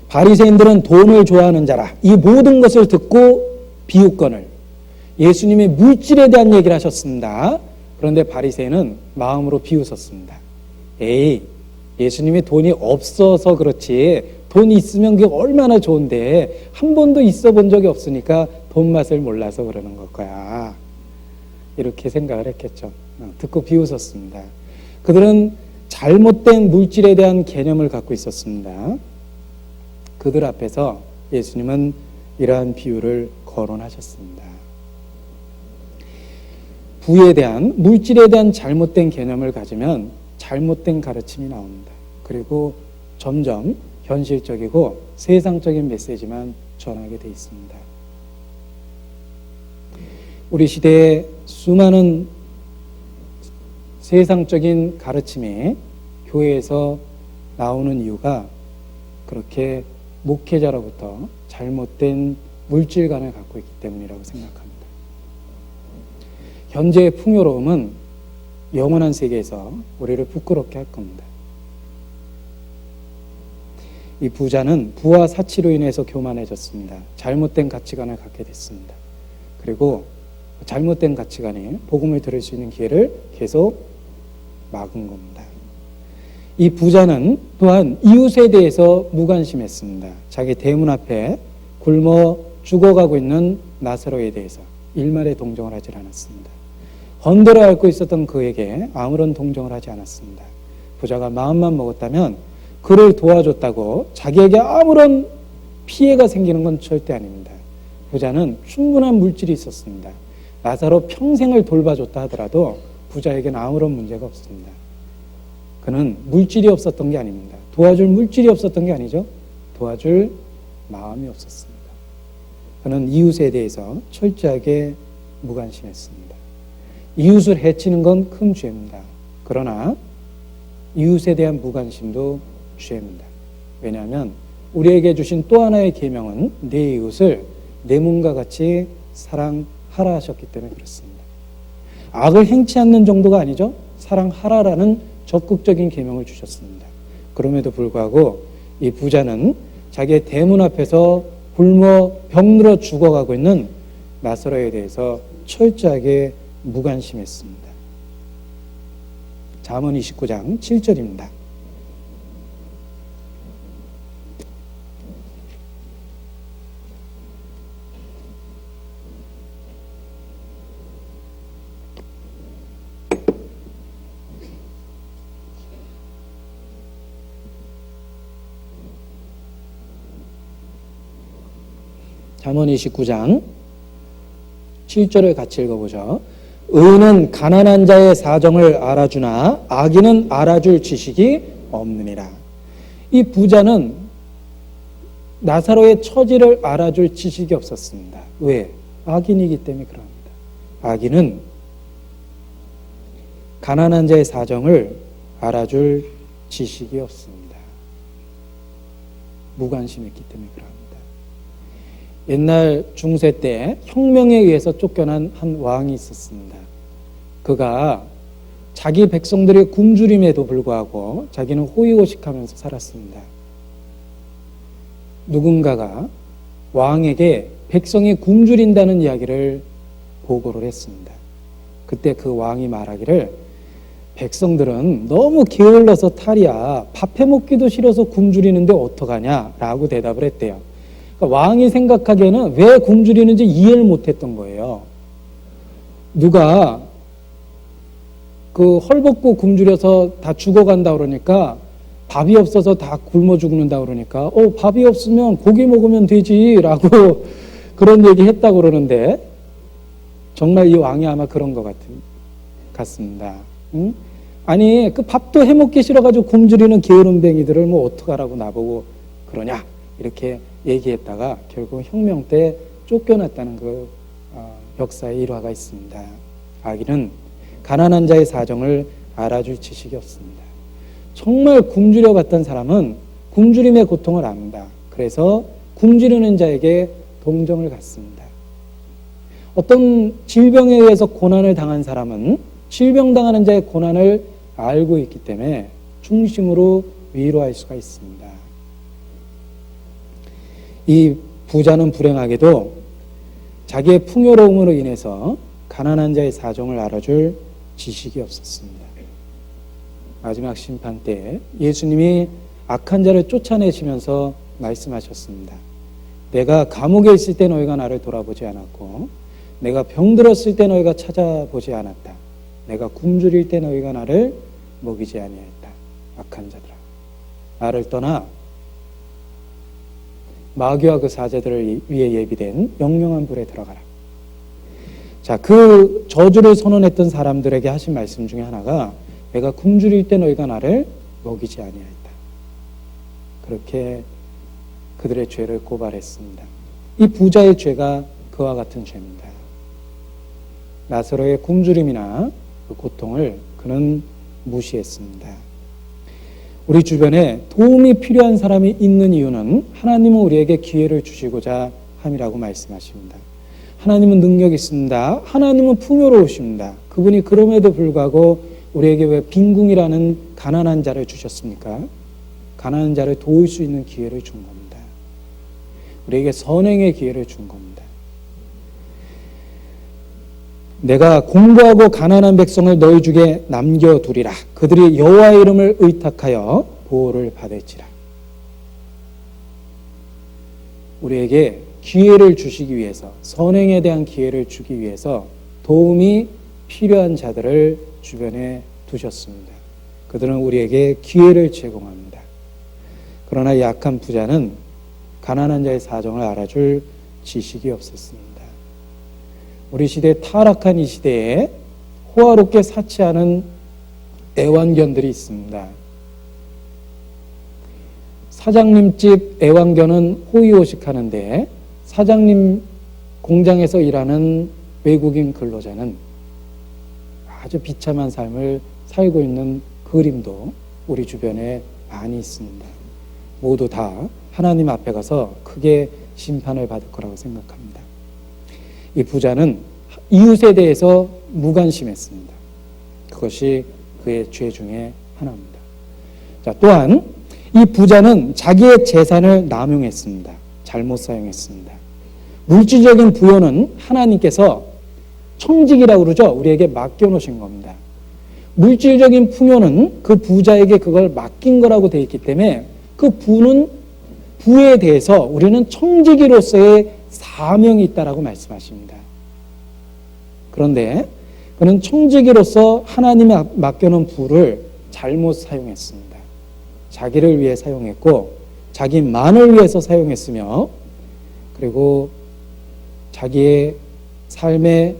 바리새인들은 돈을 좋아하는 자라. 이 모든 것을 듣고 비웃거늘. 예수님이 물질에 대한 얘기를 하셨습니다. 그런데 바리새인은 마음으로 비웃었습니다. 에이, 예수님이 돈이 없어서 그렇지 돈이 있으면 그게 얼마나 좋은데 한 번도 있어 본 적이 없으니까 돈 맛을 몰라서 그러는 걸 거야. 이렇게 생각을 했겠죠. 듣고 비웃었습니다. 그들은 잘못된 물질에 대한 개념을 갖고 있었습니다. 그들 앞에서 예수님은 이러한 비유를 거론하셨습니다. 부에 대한, 물질에 대한 잘못된 개념을 가지면 잘못된 가르침이 나옵니다. 그리고 점점 현실적이고 세상적인 메시지만 전하게 돼 있습니다. 우리 시대에 수많은 세상적인 가르침이 교회에서 나오는 이유가 그렇게 목회자로부터 잘못된 물질관을 갖고 있기 때문이라고 생각합니다. 현재의 풍요로움은 영원한 세계에서 우리를 부끄럽게 할 겁니다. 이 부자는 부와 사치로 인해서 교만해졌습니다. 잘못된 가치관을 갖게 됐습니다. 그리고 잘못된 가치관이 복음을 들을 수 있는 기회를 계속 막은 겁니다. 이 부자는 또한 이웃에 대해서 무관심했습니다. 자기 대문 앞에 굶어 죽어가고 있는 나사로에 대해서 일말의 동정을 하지 않았습니다. 헌대를 앓고 있었던 그에게 아무런 동정을 하지 않았습니다. 부자가 마음만 먹었다면 그를 도와줬다고 자기에게 아무런 피해가 생기는 건 절대 아닙니다. 부자는 충분한 물질이 있었습니다. 나사로 평생을 돌봐줬다 하더라도 부자에게는 아무런 문제가 없습니다. 그는 물질이 없었던 게 아닙니다. 도와줄 물질이 없었던 게 아니죠. 도와줄 마음이 없었습니다. 그는 이웃에 대해서 철저하게 무관심했습니다. 이웃을 해치는 건 큰 죄입니다. 그러나 이웃에 대한 무관심도 죄입니다. 왜냐하면 우리에게 주신 또 하나의 계명은 내 이웃을 내 몸과 같이 사랑하라 하셨기 때문에 그렇습니다. 악을 행치 않는 정도가 아니죠. 사랑하라라는 적극적인 계명을 주셨습니다. 그럼에도 불구하고 이 부자는 자기의 대문 앞에서 굶어 병들어 죽어가고 있는 나사로에 대해서 철저하게 무관심했습니다. 잠언 29장 7절입니다. 잠언 29장 7절을 같이 읽어보죠. 의인은 가난한 자의 사정을 알아주나 악인은 알아줄 지식이 없느니라. 이 부자는 나사로의 처지를 알아줄 지식이 없었습니다. 왜? 악인이기 때문에 그럽니다. 악인은 가난한 자의 사정을 알아줄 지식이 없습니다. 무관심했기 때문에 그럽니다. 옛날 중세 때 혁명에 의해서 쫓겨난 한 왕이 있었습니다. 그가 자기 백성들의 굶주림에도 불구하고 자기는 호의호식하면서 살았습니다. 누군가가 왕에게 백성이 굶주린다는 이야기를 보고를 했습니다. 그때 그 왕이 말하기를 백성들은 너무 게을러서 탈이야. 밥 해먹기도 싫어서 굶주리는데 어떡하냐? 라고 대답을 했대요. 그러니까 왕이 생각하기에는 왜 굶주리는지 이해를 못했던 거예요. 누가 그 헐벗고 굶주려서 다 죽어간다 그러니까 밥이 없어서 다 굶어 죽는다 그러니까 밥이 없으면 고기 먹으면 되지라고 그런 얘기 했다고 그러는데 정말 이 왕이 아마 그런 것 같습니다. 응? 아니 그 밥도 해먹기 싫어가지고 굶주리는 게으름뱅이들을 뭐 어떡하라고 나보고 그러냐 이렇게 얘기했다가 결국 혁명 때 쫓겨났다는 그 역사의 일화가 있습니다. 악인은 가난한 자의 사정을 알아줄 지식이 없습니다. 정말 굶주려 봤던 사람은 굶주림의 고통을 압니다. 그래서 굶주리는 자에게 동정을 갖습니다. 어떤 질병에 의해서 고난을 당한 사람은 질병당하는 자의 고난을 알고 있기 때문에 중심으로 위로할 수가 있습니다. 이 부자는 불행하게도 자기의 풍요로움으로 인해서 가난한 자의 사정을 알아줄 지식이 없었습니다. 마지막 심판 때 예수님이 악한 자를 쫓아내시면서 말씀하셨습니다. 내가 감옥에 있을 때 너희가 나를 돌아보지 않았고 내가 병들었을 때 너희가 찾아보지 않았다. 내가 굶주릴 때 너희가 나를 먹이지 아니하였다. 악한 자들아 나를 떠나 마귀와 그 사제들을 위해 예비된 영영한 불에 들어가라. 자, 그 저주를 선언했던 사람들에게 하신 말씀 중에 하나가 내가 굶주릴 때 너희가 나를 먹이지 아니하였다. 그렇게 그들의 죄를 고발했습니다. 이 부자의 죄가 그와 같은 죄입니다. 나사로의 굶주림이나 그 고통을 그는 무시했습니다. 우리 주변에 도움이 필요한 사람이 있는 이유는 하나님은 우리에게 기회를 주시고자 함이라고 말씀하십니다. 하나님은 능력이 있습니다. 하나님은 풍요로우십니다. 그분이 그럼에도 불구하고 우리에게 왜 빈궁이라는 가난한 자를 주셨습니까? 가난한 자를 도울 수 있는 기회를 준 겁니다. 우리에게 선행의 기회를 준 겁니다. 내가 공고하고 가난한 백성을 너희 중에 남겨두리라. 그들이 여호와의 이름을 의탁하여 보호를 받을지라. 우리에게 기회를 주시기 위해서, 선행에 대한 기회를 주기 위해서 도움이 필요한 자들을 주변에 두셨습니다. 그들은 우리에게 기회를 제공합니다. 그러나 약한 부자는 가난한 자의 사정을 알아줄 지식이 없었습니다. 우리 시대 타락한 이 시대에 호화롭게 사치하는 애완견들이 있습니다. 사장님 집 애완견은 호의호식하는데 사장님 공장에서 일하는 외국인 근로자는 아주 비참한 삶을 살고 있는 그림도 우리 주변에 많이 있습니다. 모두 다 하나님 앞에 가서 크게 심판을 받을 거라고 생각합니다. 이 부자는 이웃에 대해서 무관심했습니다. 그것이 그의 죄 중에 하나입니다. 자, 또한 이 부자는 자기의 재산을 남용했습니다. 잘못 사용했습니다. 물질적인 부여는 하나님께서 청직이라고 그러죠. 우리에게 맡겨놓으신 겁니다. 물질적인 풍요는 그 부자에게 그걸 맡긴 거라고 되어 있기 때문에 그 부에 대해서 우리는 청지기로서의 사명이 있다라고 말씀하십니다. 그런데 그는 청지기로서 하나님이 맡겨놓은 부를 잘못 사용했습니다. 자기를 위해 사용했고 자기만을 위해서 사용했으며 그리고 자기의 삶의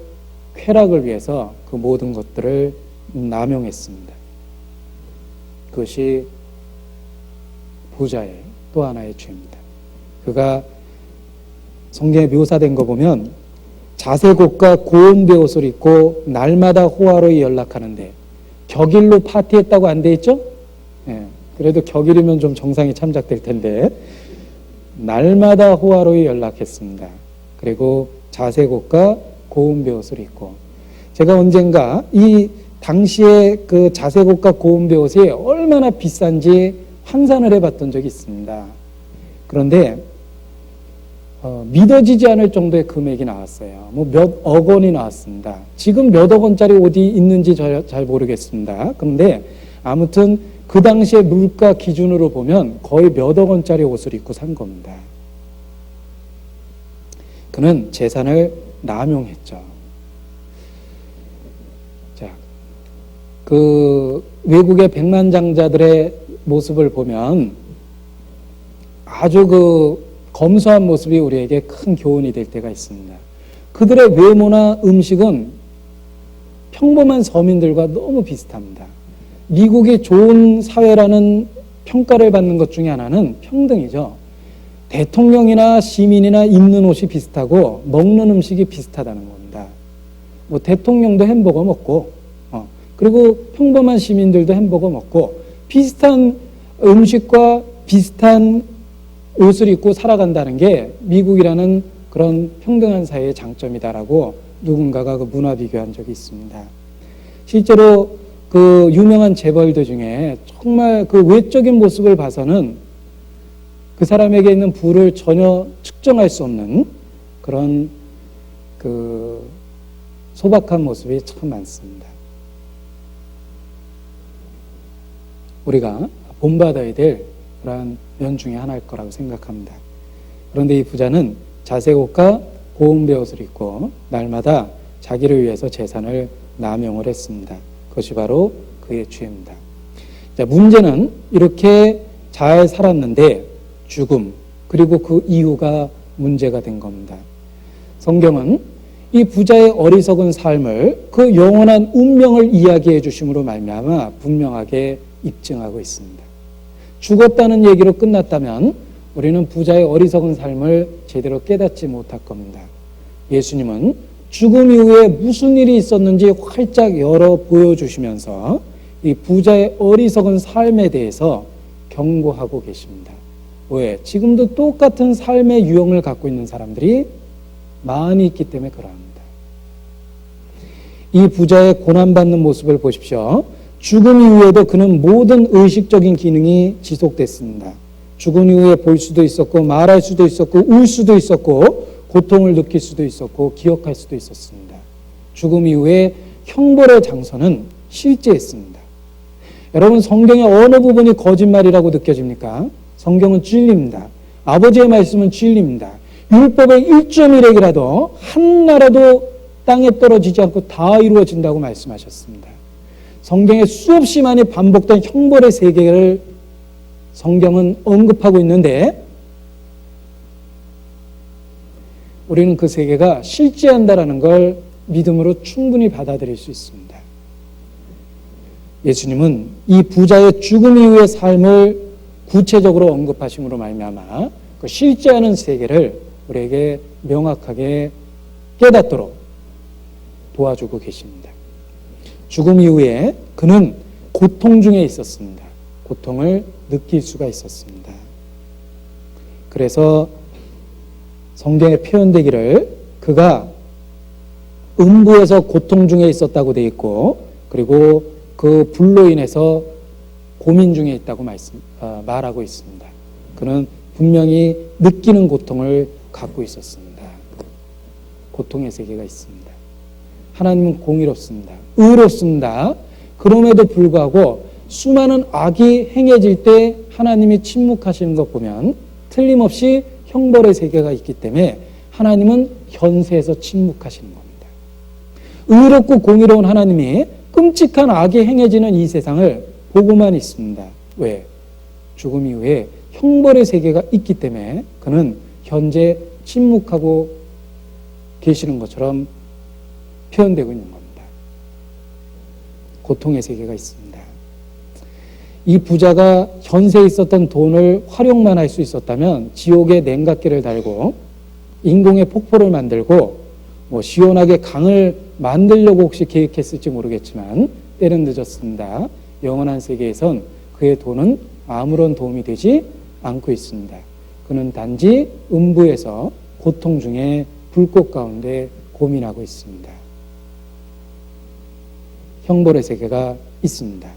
쾌락을 위해서 그 모든 것들을 남용했습니다. 그것이 부자의 또 하나의 죄입니다. 그가 성경에 묘사된 거 보면 자색옷과 고운 베옷을 입고 날마다 호화로이 연락하는데 격일로 파티했다고 안 돼 있죠? 예, 그래도 격일이면 좀 정상이 참작될 텐데 날마다 호화로이 연락했습니다. 그리고 자색옷과 고운 베옷을 입고 제가 언젠가 이 당시에 그 자색옷과 고운 베옷이 얼마나 비싼지 환산을 해봤던 적이 있습니다. 그런데 믿어지지 않을 정도의 금액이 나왔어요. 뭐 몇억 원이 나왔습니다. 지금 몇억 원짜리 옷이 있는지 잘 모르겠습니다. 그런데 아무튼 그 당시의 물가 기준으로 보면 거의 몇억 원짜리 옷을 입고 산 겁니다. 그는 재산을 남용했죠. 자, 그 외국의 백만장자들의 모습을 보면 아주 그 검소한 모습이 우리에게 큰 교훈이 될 때가 있습니다. 그들의 외모나 음식은 평범한 서민들과 너무 비슷합니다. 미국이 좋은 사회라는 평가를 받는 것 중에 하나는 평등이죠. 대통령이나 시민이나 입는 옷이 비슷하고 먹는 음식이 비슷하다는 겁니다. 뭐 대통령도 햄버거 먹고 그리고 평범한 시민들도 햄버거 먹고 비슷한 음식과 비슷한 옷을 입고 살아간다는 게 미국이라는 그런 평등한 사회의 장점이다라고 누군가가 그 문화 비교한 적이 있습니다. 실제로 그 유명한 재벌들 중에 정말 그 외적인 모습을 봐서는 그 사람에게 있는 부를 전혀 측정할 수 없는 그런 그 소박한 모습이 참 많습니다. 우리가 본받아야 될 그러한 면 중에 하나일 거라고 생각합니다. 그런데 이 부자는 자색옷과 고운 베옷을 입고 날마다 자기를 위해서 재산을 남용을 했습니다. 그것이 바로 그의 죄입니다. 자, 문제는 이렇게 잘 살았는데 죽음 그리고 그 이유가 문제가 된 겁니다. 성경은 이 부자의 어리석은 삶을 그 영원한 운명을 이야기해 주심으로 말미암아 분명하게 입증하고 있습니다. 죽었다는 얘기로 끝났다면 우리는 부자의 어리석은 삶을 제대로 깨닫지 못할 겁니다. 예수님은 죽음 이후에 무슨 일이 있었는지 활짝 열어 보여주시면서 이 부자의 어리석은 삶에 대해서 경고하고 계십니다. 왜? 지금도 똑같은 삶의 유형을 갖고 있는 사람들이 많이 있기 때문에 그러합니다. 이 부자의 고난받는 모습을 보십시오. 죽음 이후에도 그는 모든 의식적인 기능이 지속됐습니다. 죽은 이후에 볼 수도 있었고 말할 수도 있었고 울 수도 있었고 고통을 느낄 수도 있었고 기억할 수도 있었습니다. 죽음 이후에 형벌의 장소는 실제했습니다. 여러분 성경의 어느 부분이 거짓말이라고 느껴집니까? 성경은 진리입니다. 아버지의 말씀은 진리입니다. 율법의 1.1핵이라도 하나라도 땅에 떨어지지 않고 다 이루어진다고 말씀하셨습니다. 성경에 수없이 많이 반복된 형벌의 세계를 성경은 언급하고 있는데 우리는 그 세계가 실제한다라는 걸 믿음으로 충분히 받아들일 수 있습니다. 예수님은 이 부자의 죽음 이후의 삶을 구체적으로 언급하심으로 말미암아 그 실제하는 세계를 우리에게 명확하게 깨닫도록 도와주고 계십니다. 죽음 이후에 그는 고통 중에 있었습니다. 고통을 느낄 수가 있었습니다. 그래서 성경에 표현되기를 그가 음부에서 고통 중에 있었다고 되어 있고, 그리고 그 불로 인해서 고민 중에 있다고 말하고 있습니다. 그는 분명히 느끼는 고통을 갖고 있었습니다. 고통의 세계가 있습니다. 하나님은 공의롭습니다. 의롭습니다. 그럼에도 불구하고 수많은 악이 행해질 때 하나님이 침묵하시는 것 보면 틀림없이 형벌의 세계가 있기 때문에 하나님은 현세에서 침묵하시는 겁니다. 의롭고 공의로운 하나님이 끔찍한 악이 행해지는 이 세상을 보고만 있습니다. 왜? 죽음 이후에 형벌의 세계가 있기 때문에 그는 현재 침묵하고 계시는 것처럼 표현되고 있는 겁니다. 고통의 세계가 있습니다. 이 부자가 현세에 있었던 돈을 활용만 할 수 있었다면 지옥에 냉각기를 달고 인공의 폭포를 만들고 시원하게 강을 만들려고 혹시 계획했을지 모르겠지만 때는 늦었습니다. 영원한 세계에선 그의 돈은 아무런 도움이 되지 않고 있습니다. 그는 단지 음부에서 고통 중에 불꽃 가운데 고민하고 있습니다. 형벌의 세계가 있습니다.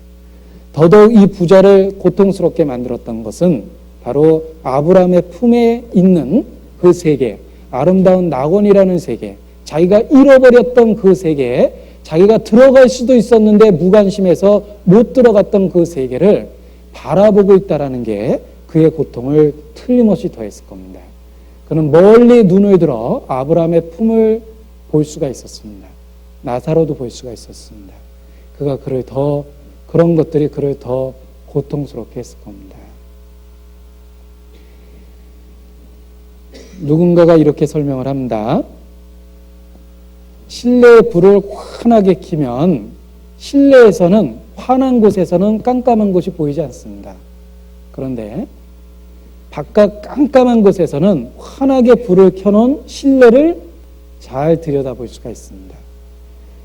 더더욱 이 부자를 고통스럽게 만들었던 것은 바로 아브라함의 품에 있는 그 세계, 아름다운 낙원이라는 세계, 자기가 잃어버렸던 그 세계에 자기가 들어갈 수도 있었는데 무관심해서 못 들어갔던 그 세계를 바라보고 있다는 게 그의 고통을 틀림없이 더했을 겁니다. 그는 멀리 눈을 들어 아브라함의 품을 볼 수가 있었습니다. 나사로도 볼 수가 있었습니다. 그런 것들이 그를 더 고통스럽게 했을 겁니다. 누군가가 이렇게 설명을 합니다. 실내의 불을 환하게 켜면 실내에서는 환한 곳에서는 깜깜한 곳이 보이지 않습니다. 그런데 바깥 깜깜한 곳에서는 환하게 불을 켜놓은 실내를 잘 들여다볼 수가 있습니다.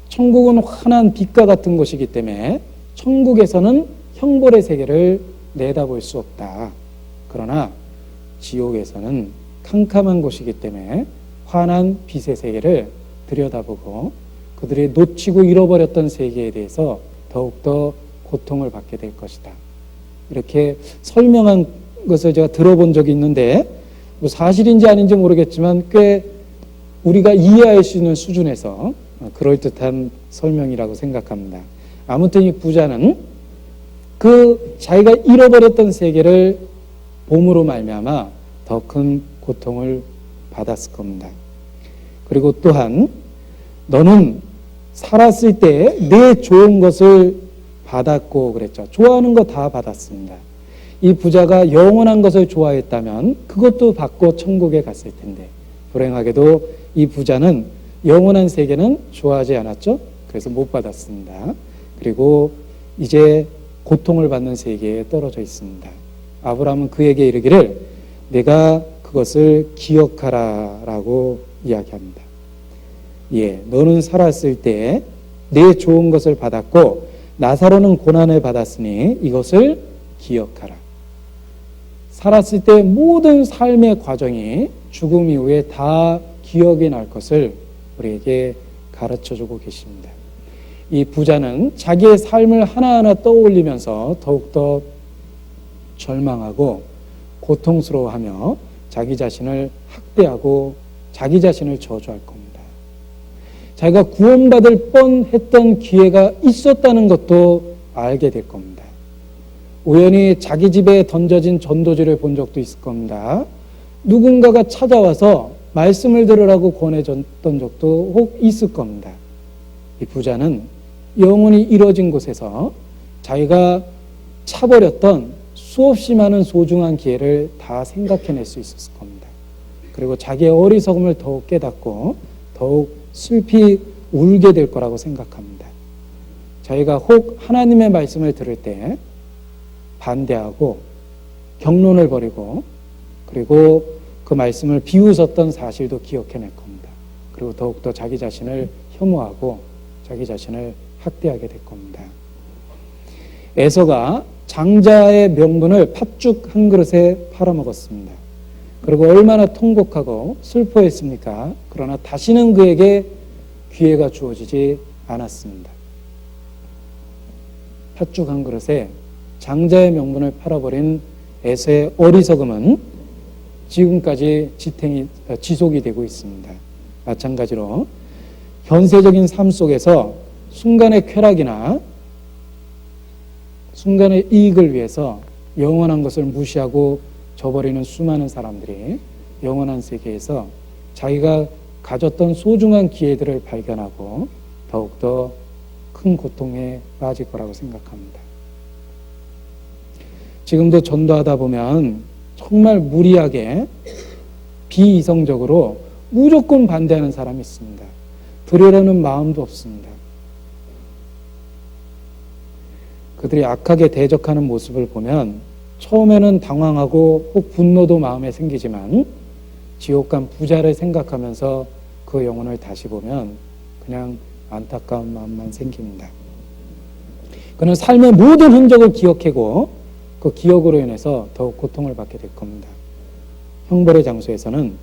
천국은 환한 빛과 같은 곳이기 때문에 천국에서는 형벌의 세계를 내다볼 수 없다. 그러나 지옥에서는 캄캄한 곳이기 때문에 환한 빛의 세계를 들여다보고 그들이 놓치고 잃어버렸던 세계에 대해서 더욱더 고통을 받게 될 것이다. 이렇게 설명한 것을 제가 들어본 적이 있는데 사실인지 아닌지 모르겠지만 꽤 우리가 이해할 수 있는 수준에서 그럴듯한 설명이라고 생각합니다. 아무튼 이 부자는 그 자기가 잃어버렸던 세계를 봄으로 말미암아 더 큰 고통을 받았을 겁니다. 그리고 또한 너는 살았을 때 내 좋은 것을 받았고 그랬죠. 좋아하는 거 다 받았습니다. 이 부자가 영원한 것을 좋아했다면 그것도 받고 천국에 갔을 텐데 불행하게도 이 부자는 영원한 세계는 좋아하지 않았죠. 그래서 못 받았습니다. 그리고 이제 고통을 받는 세계에 떨어져 있습니다. 아브라함은 그에게 이르기를 내가 그것을 기억하라 라고 이야기합니다. 너는 살았을 때 내 좋은 것을 받았고 나사로는 고난을 받았으니 이것을 기억하라. 살았을 때 모든 삶의 과정이 죽음 이후에 다 기억이 날 것을 우리에게 가르쳐주고 계십니다. 이 부자는 자기의 삶을 하나하나 떠올리면서 더욱더 절망하고 고통스러워하며 자기 자신을 학대하고 자기 자신을 저주할 겁니다. 자기가 구원받을 뻔했던 기회가 있었다는 것도 알게 될 겁니다. 우연히 자기 집에 던져진 전도지를 본 적도 있을 겁니다. 누군가가 찾아와서 말씀을 들으라고 권해줬던 적도 혹 있을 겁니다. 이 부자는 영혼이 이뤄진 곳에서 자기가 차버렸던 수없이 많은 소중한 기회를 다 생각해낼 수 있었을 겁니다. 그리고 자기의 어리석음을 더욱 깨닫고 더욱 슬피 울게 될 거라고 생각합니다. 저희가 혹 하나님의 말씀을 들을 때 반대하고 경론을 벌이고 그리고 그 말씀을 비웃었던 사실도 기억해낼 겁니다. 그리고 더욱더 자기 자신을 혐오하고 자기 자신을 학대하게 될 겁니다. 에서가 장자의 명분을 팥죽 한 그릇에 팔아먹었습니다. 그리고 얼마나 통곡하고 슬퍼했습니까? 그러나 다시는 그에게 기회가 주어지지 않았습니다. 팥죽 한 그릇에 장자의 명분을 팔아버린 에서의 어리석음은 지금까지 지속이 되고 있습니다. 마찬가지로 현세적인 삶 속에서 순간의 쾌락이나 순간의 이익을 위해서 영원한 것을 무시하고 저버리는 수많은 사람들이 영원한 세계에서 자기가 가졌던 소중한 기회들을 발견하고 더욱더 큰 고통에 빠질 거라고 생각합니다. 지금도 전도하다 보면 정말 무리하게 비이성적으로 무조건 반대하는 사람이 있습니다. 들으려는 마음도 없습니다. 그들이 악하게 대적하는 모습을 보면 처음에는 당황하고 혹 분노도 마음에 생기지만 지옥간 부자를 생각하면서 그 영혼을 다시 보면 그냥 안타까운 마음만 생깁니다. 그는 삶의 모든 흔적을 기억하고 그 기억으로 인해서 더욱 고통을 받게 될 겁니다. 형벌의 장소에서는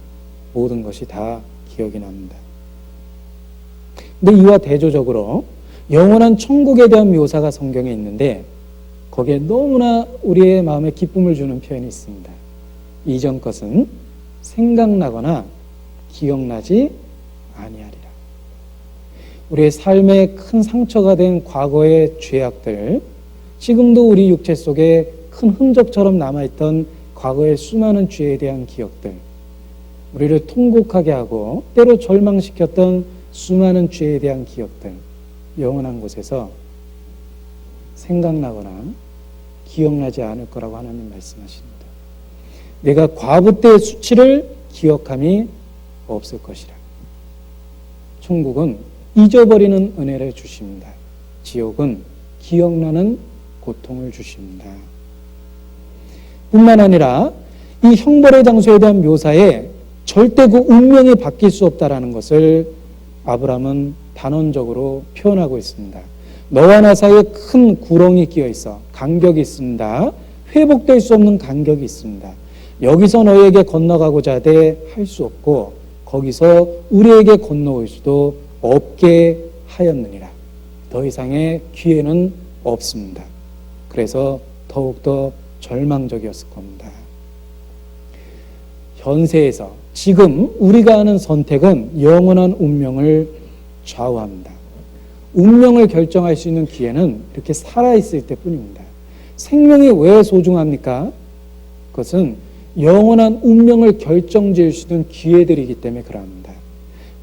모든 것이 다 기억이 납니다. 근데 이와 대조적으로 영원한 천국에 대한 묘사가 성경에 있는데 거기에 너무나 우리의 마음에 기쁨을 주는 표현이 있습니다. 이전 것은 생각나거나 기억나지 아니하리라. 우리의 삶에 큰 상처가 된 과거의 죄악들, 지금도 우리 육체 속에 큰 흔적처럼 남아있던 과거의 수많은 죄에 대한 기억들, 우리를 통곡하게 하고 때로 절망시켰던 수많은 죄에 대한 기억들, 영원한 곳에서 생각나거나 기억나지 않을 거라고 하나님 말씀하십니다. 내가 과부 때의 수치를 기억함이 없을 것이라. 천국은 잊어버리는 은혜를 주십니다. 지옥은 기억나는 고통을 주십니다. 뿐만 아니라 이 형벌의 장소에 대한 묘사에 절대 그 운명이 바뀔 수 없다라는 것을 아브라함은 단언적으로 표현하고 있습니다. 너와 나 사이에 큰 구렁이 끼어 있어 간격이 있습니다. 회복될 수 없는 간격이 있습니다. 여기서 너에게 건너가고자 하되 할 수 없고 거기서 우리에게 건너올 수도 없게 하였느니라. 더 이상의 기회는 없습니다. 그래서 더욱더 절망적이었을 겁니다. 현세에서 지금 우리가 하는 선택은 영원한 운명을 좌우합니다. 운명을 결정할 수 있는 기회는 이렇게 살아있을 때뿐입니다. 생명이 왜 소중합니까? 그것은 영원한 운명을 결정지을 수 있는 기회들이기 때문에 그러합니다.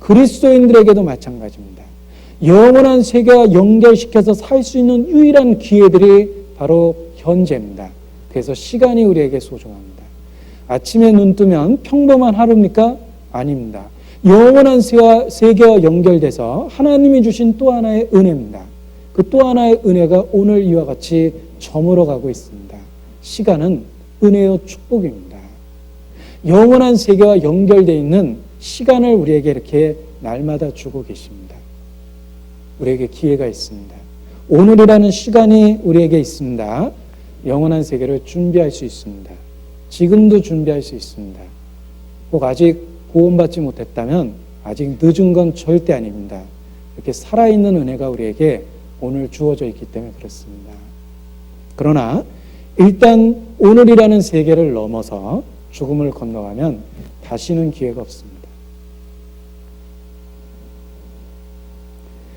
그리스도인들에게도 마찬가지입니다. 영원한 세계와 연결시켜서 살 수 있는 유일한 기회들이 바로 현재입니다. 그래서 시간이 우리에게 소중합니다. 아침에 눈 뜨면 평범한 하루입니까? 아닙니다. 영원한 세계와 연결돼서 하나님이 주신 또 하나의 은혜입니다. 그 또 하나의 은혜가 오늘 이와 같이 저물어 가고 있습니다. 시간은 은혜요 축복입니다. 영원한 세계와 연결되어 있는 시간을 우리에게 이렇게 날마다 주고 계십니다. 우리에게 기회가 있습니다. 오늘이라는 시간이 우리에게 있습니다. 영원한 세계를 준비할 수 있습니다. 지금도 준비할 수 있습니다. 꼭 아직 구원받지 못했다면 아직 늦은 건 절대 아닙니다. 이렇게 살아있는 은혜가 우리에게 오늘 주어져 있기 때문에 그렇습니다. 그러나 일단 오늘이라는 세계를 넘어서 죽음을 건너가면 다시는 기회가 없습니다.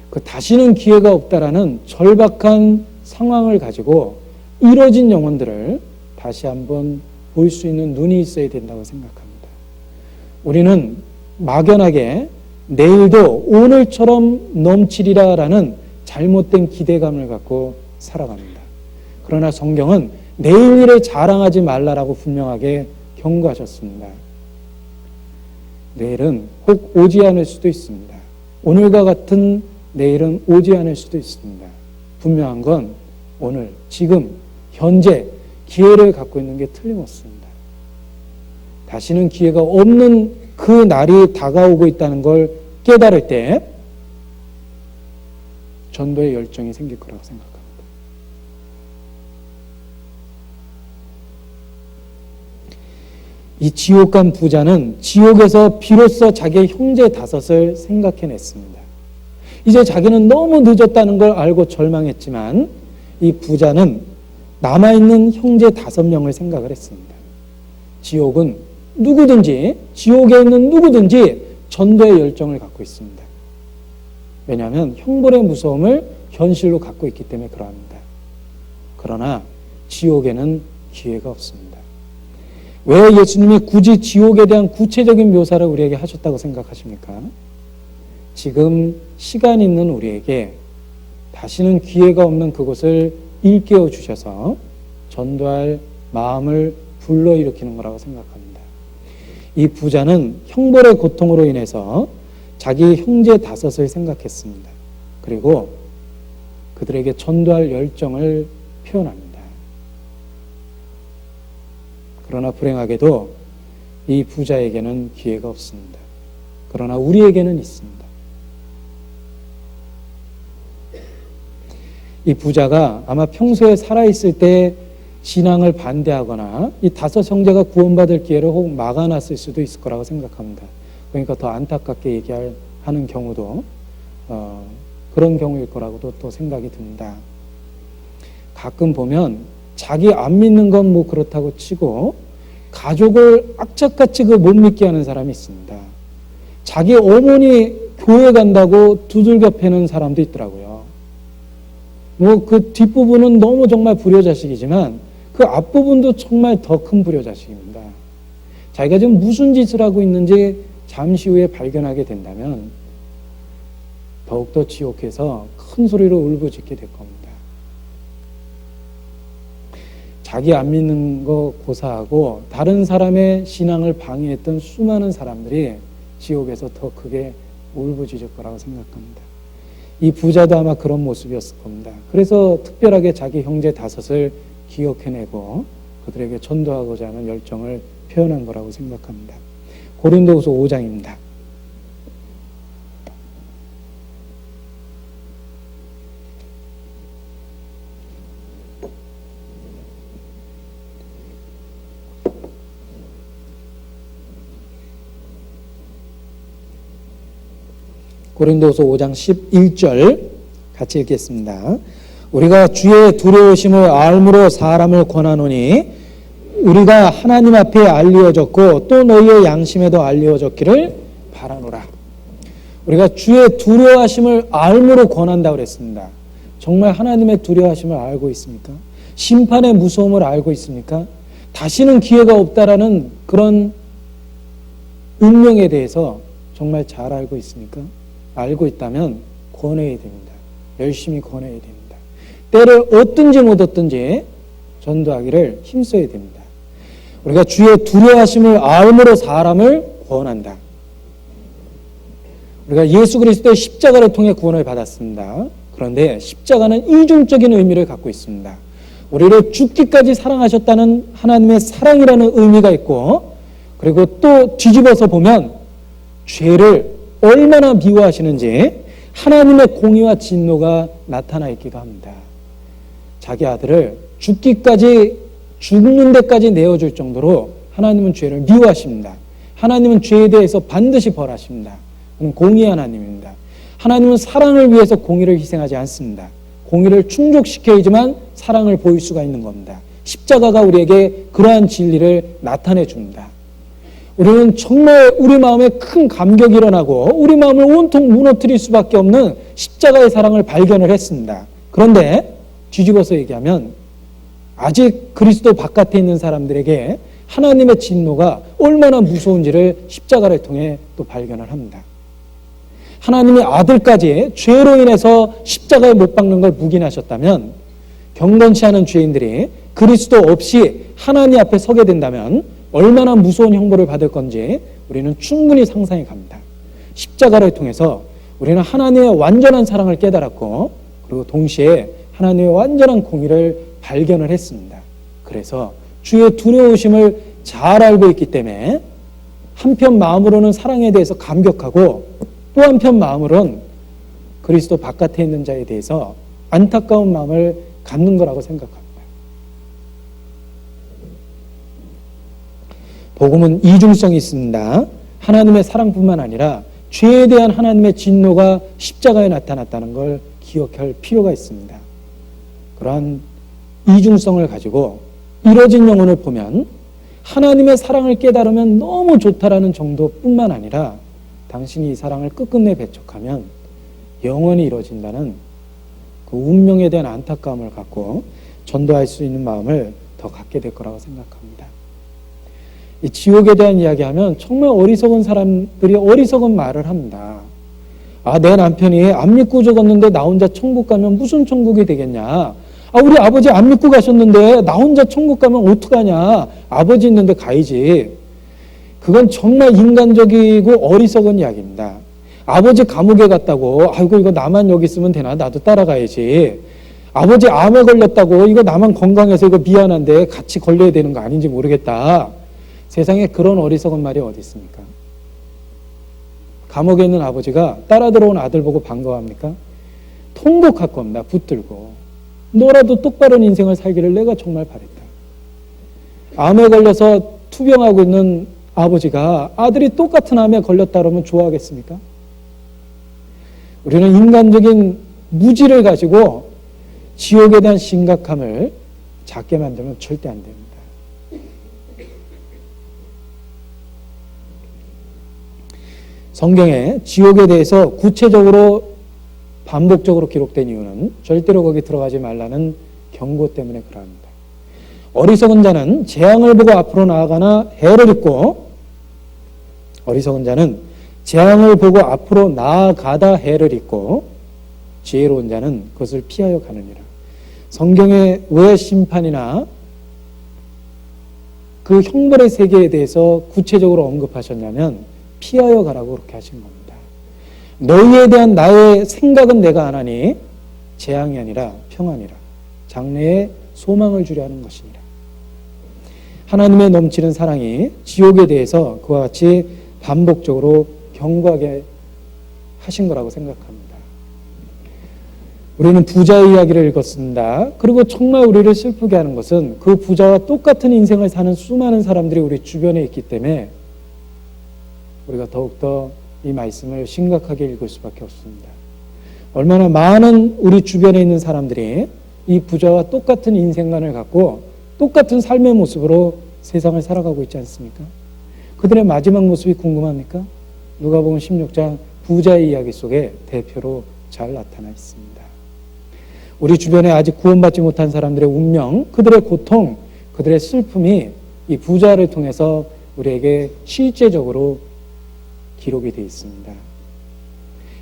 그 다시는 기회가 없다라는 절박한 상황을 가지고 이뤄진 영혼들을 다시 한번 볼 수 있는 눈이 있어야 된다고 생각합니다. 우리는 막연하게 내일도 오늘처럼 넘치리라라는 잘못된 기대감을 갖고 살아갑니다. 그러나 성경은 내일 일을 자랑하지 말라라고 분명하게 경고하셨습니다. 내일은 혹 오지 않을 수도 있습니다. 오늘과 같은 내일은 오지 않을 수도 있습니다. 분명한 건 오늘, 지금, 현재 기회를 갖고 있는 게 틀림없습니다. 다시는 기회가 없는 그 날이 다가오고 있다는 걸 깨달을 때 전도의 열정이 생길 거라고 생각합니다. 이 지옥 간 부자는 지옥에서 비로소 자기의 형제 5을 생각해냈습니다. 이제 자기는 너무 늦었다는 걸 알고 절망했지만 이 부자는 남아있는 형제 5명을 생각을 했습니다. 지옥은 누구든지, 지옥에 있는 누구든지 전도의 열정을 갖고 있습니다. 왜냐하면 형벌의 무서움을 현실로 갖고 있기 때문에 그러합니다. 그러나 지옥에는 기회가 없습니다. 왜 예수님이 굳이 지옥에 대한 구체적인 묘사를 우리에게 하셨다고 생각하십니까? 지금 시간 있는 우리에게 다시는 기회가 없는 그곳을 일깨워 주셔서 전도할 마음을 불러일으키는 거라고 생각합니다. 이 부자는 형벌의 고통으로 인해서 자기 형제 5을 생각했습니다. 그리고 그들에게 전도할 열정을 표현합니다. 그러나 불행하게도 이 부자에게는 기회가 없습니다. 그러나 우리에게는 있습니다. 이 부자가 아마 평소에 살아있을 때 신앙을 반대하거나 이 5 형제가 구원받을 기회를 혹 막아놨을 수도 있을 거라고 생각합니다. 그러니까 더 안타깝게 얘기하는 경우도 그런 경우일 거라고도 또 생각이 듭니다. 가끔 보면 자기 안 믿는 건 뭐 그렇다고 치고 가족을 악착같이 못 믿게 하는 사람이 있습니다. 자기 어머니 교회 간다고 두들겨 패는 사람도 있더라고요. 뭐 그 뒷부분은 너무 정말 불효자식이지만 그 앞부분도 정말 더 큰 불효자식입니다. 자기가 지금 무슨 짓을 하고 있는지 잠시 후에 발견하게 된다면 더욱더 지옥에서 큰 소리로 울부짖게 될 겁니다. 자기 안 믿는 거 고사하고 다른 사람의 신앙을 방해했던 수많은 사람들이 지옥에서 더 크게 울부짖을 거라고 생각합니다. 이 부자도 아마 그런 모습이었을 겁니다. 그래서 특별하게 자기 형제 5을 기억해내고 그들에게 전도하고자 하는 열정을 표현한 거라고 생각합니다. 고린도후서 5장입니다. 고린도후서 5장 11절 같이 읽겠습니다. 우리가 주의 두려우심을 알므로 사람을 권하노니 우리가 하나님 앞에 알리어졌고 또 너희의 양심에도 알리어졌기를 바라노라. 우리가 주의 두려워하심을 알므로 권한다고 그랬습니다. 정말 하나님의 두려워하심을 알고 있습니까? 심판의 무서움을 알고 있습니까? 다시는 기회가 없다라는 그런 운명에 대해서 정말 잘 알고 있습니까? 알고 있다면 권해야 됩니다. 열심히 권해야 됩니다. 때를 얻든지 못 얻든지 전도하기를 힘써야 됩니다. 우리가 주의 두려워하심을 알므로 사람을 구원한다. 우리가 예수 그리스도의 십자가를 통해 구원을 받았습니다. 그런데 십자가는 이중적인 의미를 갖고 있습니다. 우리를 죽기까지 사랑하셨다는 하나님의 사랑이라는 의미가 있고, 그리고 또 뒤집어서 보면 죄를 얼마나 미워하시는지 하나님의 공의와 진노가 나타나 있기도 합니다. 자기 아들을 죽는 데까지 내어줄 정도로 하나님은 죄를 미워하십니다. 하나님은 죄에 대해서 반드시 벌하십니다. 그는 공의의 하나님입니다. 하나님은 사랑을 위해서 공의를 희생하지 않습니다. 공의를 충족시켜야지만 사랑을 보일 수가 있는 겁니다. 십자가가 우리에게 그러한 진리를 나타내 줍니다. 우리는 정말 우리 마음에 큰 감격이 일어나고 우리 마음을 온통 무너뜨릴 수밖에 없는 십자가의 사랑을 발견을 했습니다. 그런데 뒤집어서 얘기하면 아직 그리스도 바깥에 있는 사람들에게 하나님의 진노가 얼마나 무서운지를 십자가를 통해 또 발견을 합니다. 하나님의 아들까지 죄로 인해서 십자가에 못 박는 걸 묵인하셨다면 경건치 않은 죄인들이 그리스도 없이 하나님 앞에 서게 된다면 얼마나 무서운 형벌을 받을 건지 우리는 충분히 상상해 갑니다. 십자가를 통해서 우리는 하나님의 완전한 사랑을 깨달았고, 그리고 동시에 하나님의 완전한 공의를 발견을 했습니다. 그래서 주의 두려우심을 잘 알고 있기 때문에 한편 마음으로는 사랑에 대해서 감격하고, 또 한편 마음으로는 그리스도 바깥에 있는 자에 대해서 안타까운 마음을 갖는 거라고 생각합니다. 복음은 이중성이 있습니다. 하나님의 사랑뿐만 아니라 죄에 대한 하나님의 진노가 십자가에 나타났다는 걸 기억할 필요가 있습니다. 그러한 이중성을 가지고 이뤄진 영혼을 보면 하나님의 사랑을 깨달으면 너무 좋다라는 정도뿐만 아니라 당신이 이 사랑을 끝끝내 배척하면 영원히 이뤄진다는 그 운명에 대한 안타까움을 갖고 전도할 수 있는 마음을 더 갖게 될 거라고 생각합니다. 이 지옥에 대한 이야기하면 정말 어리석은 사람들이 어리석은 말을 합니다. 아, 내 남편이 안 믿고 죽었는데 나 혼자 천국 가면 무슨 천국이 되겠냐. 아, 우리 아버지 안 믿고 가셨는데 나 혼자 천국 가면 어떡하냐. 아버지 있는데 가야지. 그건 정말 인간적이고 어리석은 이야기입니다. 아버지 감옥에 갔다고 아이고 이거 나만 여기 있으면 되나, 나도 따라가야지. 아버지 암에 걸렸다고 이거 나만 건강해서 이거 미안한데 같이 걸려야 되는 거 아닌지 모르겠다. 세상에 그런 어리석은 말이 어디 있습니까? 감옥에 있는 아버지가 따라 들어온 아들 보고 반가워합니까? 통곡할 겁니다. 붙들고. 너라도 똑바른 인생을 살기를 내가 정말 바랬다. 암에 걸려서 투병하고 있는 아버지가 아들이 똑같은 암에 걸렸다 그러면 좋아하겠습니까? 우리는 인간적인 무지를 가지고 지옥에 대한 심각함을 작게 만들면 절대 안 됩니다. 성경에 지옥에 대해서 구체적으로 반복적으로 기록된 이유는 절대로 거기 들어가지 말라는 경고 때문에 그러합니다. 어리석은 자는 재앙을 보고 앞으로 나아가나 해를 입고, 어리석은 자는 재앙을 보고 앞으로 나아가다 해를 입고, 지혜로운 자는 그것을 피하여 가느니라. 성경에 왜 심판이나 그 형벌의 세계에 대해서 구체적으로 언급하셨냐면 피하여 가라고 그렇게 하신 겁니다. 너희에 대한 나의 생각은 내가 안 하니 재앙이 아니라 평안이라. 장래에 소망을 주려 하는 것이니라. 하나님의 넘치는 사랑이 지옥에 대해서 그와 같이 반복적으로 경고하게 하신 거라고 생각합니다. 우리는 부자의 이야기를 읽었습니다. 그리고 정말 우리를 슬프게 하는 것은 그 부자와 똑같은 인생을 사는 수많은 사람들이 우리 주변에 있기 때문에 우리가 더욱더 이 말씀을 심각하게 읽을 수밖에 없습니다. 얼마나 많은 우리 주변에 있는 사람들이 이 부자와 똑같은 인생관을 갖고 똑같은 삶의 모습으로 세상을 살아가고 있지 않습니까? 그들의 마지막 모습이 궁금합니까? 누가복음 16장 부자의 이야기 속에 대표로 잘 나타나 있습니다. 우리 주변에 아직 구원받지 못한 사람들의 운명, 그들의 고통, 그들의 슬픔이 이 부자를 통해서 우리에게 실제적으로 기록이 되어 있습니다.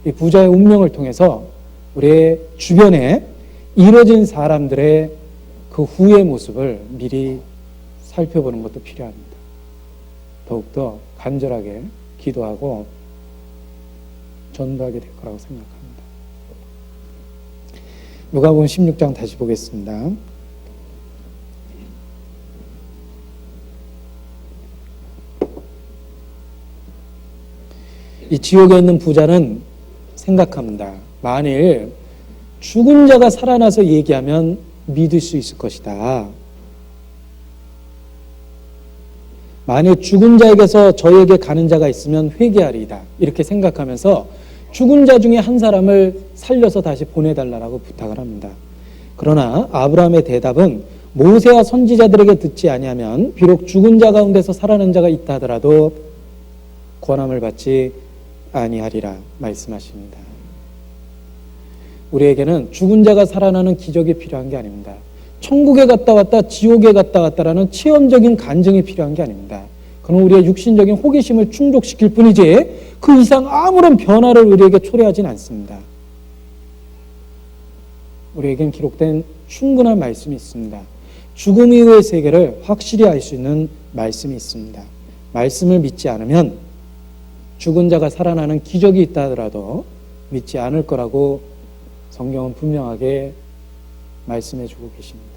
이 부자의 운명을 통해서 우리의 주변에 이뤄진 사람들의 그 후의 모습을 미리 살펴보는 것도 필요합니다. 더욱더 간절하게 기도하고 전도하게 될 거라고 생각합니다. 누가복음 16장 다시 보겠습니다. 이 지옥에 있는 부자는 생각합니다. 만일 죽은 자가 살아나서 얘기하면 믿을 수 있을 것이다. 만일 죽은 자에게서 저에게 가는 자가 있으면 회개하리이다. 이렇게 생각하면서 죽은 자 중에 한 사람을 살려서 다시 보내달라고 부탁을 합니다. 그러나 아브라함의 대답은 모세와 선지자들에게 듣지 아니하면 비록 죽은 자 가운데서 살아난 자가 있다 하더라도 권함을 받지 아니하리라 말씀하십니다. 우리에게는 죽은 자가 살아나는 기적이 필요한 게 아닙니다. 천국에 갔다 왔다 지옥에 갔다 왔다라는 체험적인 간증이 필요한 게 아닙니다. 그건 우리의 육신적인 호기심을 충족시킬 뿐이지 그 이상 아무런 변화를 우리에게 초래하진 않습니다. 우리에겐 기록된 충분한 말씀이 있습니다. 죽음 이후의 세계를 확실히 알 수 있는 말씀이 있습니다. 말씀을 믿지 않으면 죽은 자가 살아나는 기적이 있다 하더라도 믿지 않을 거라고 성경은 분명하게 말씀해 주고 계십니다.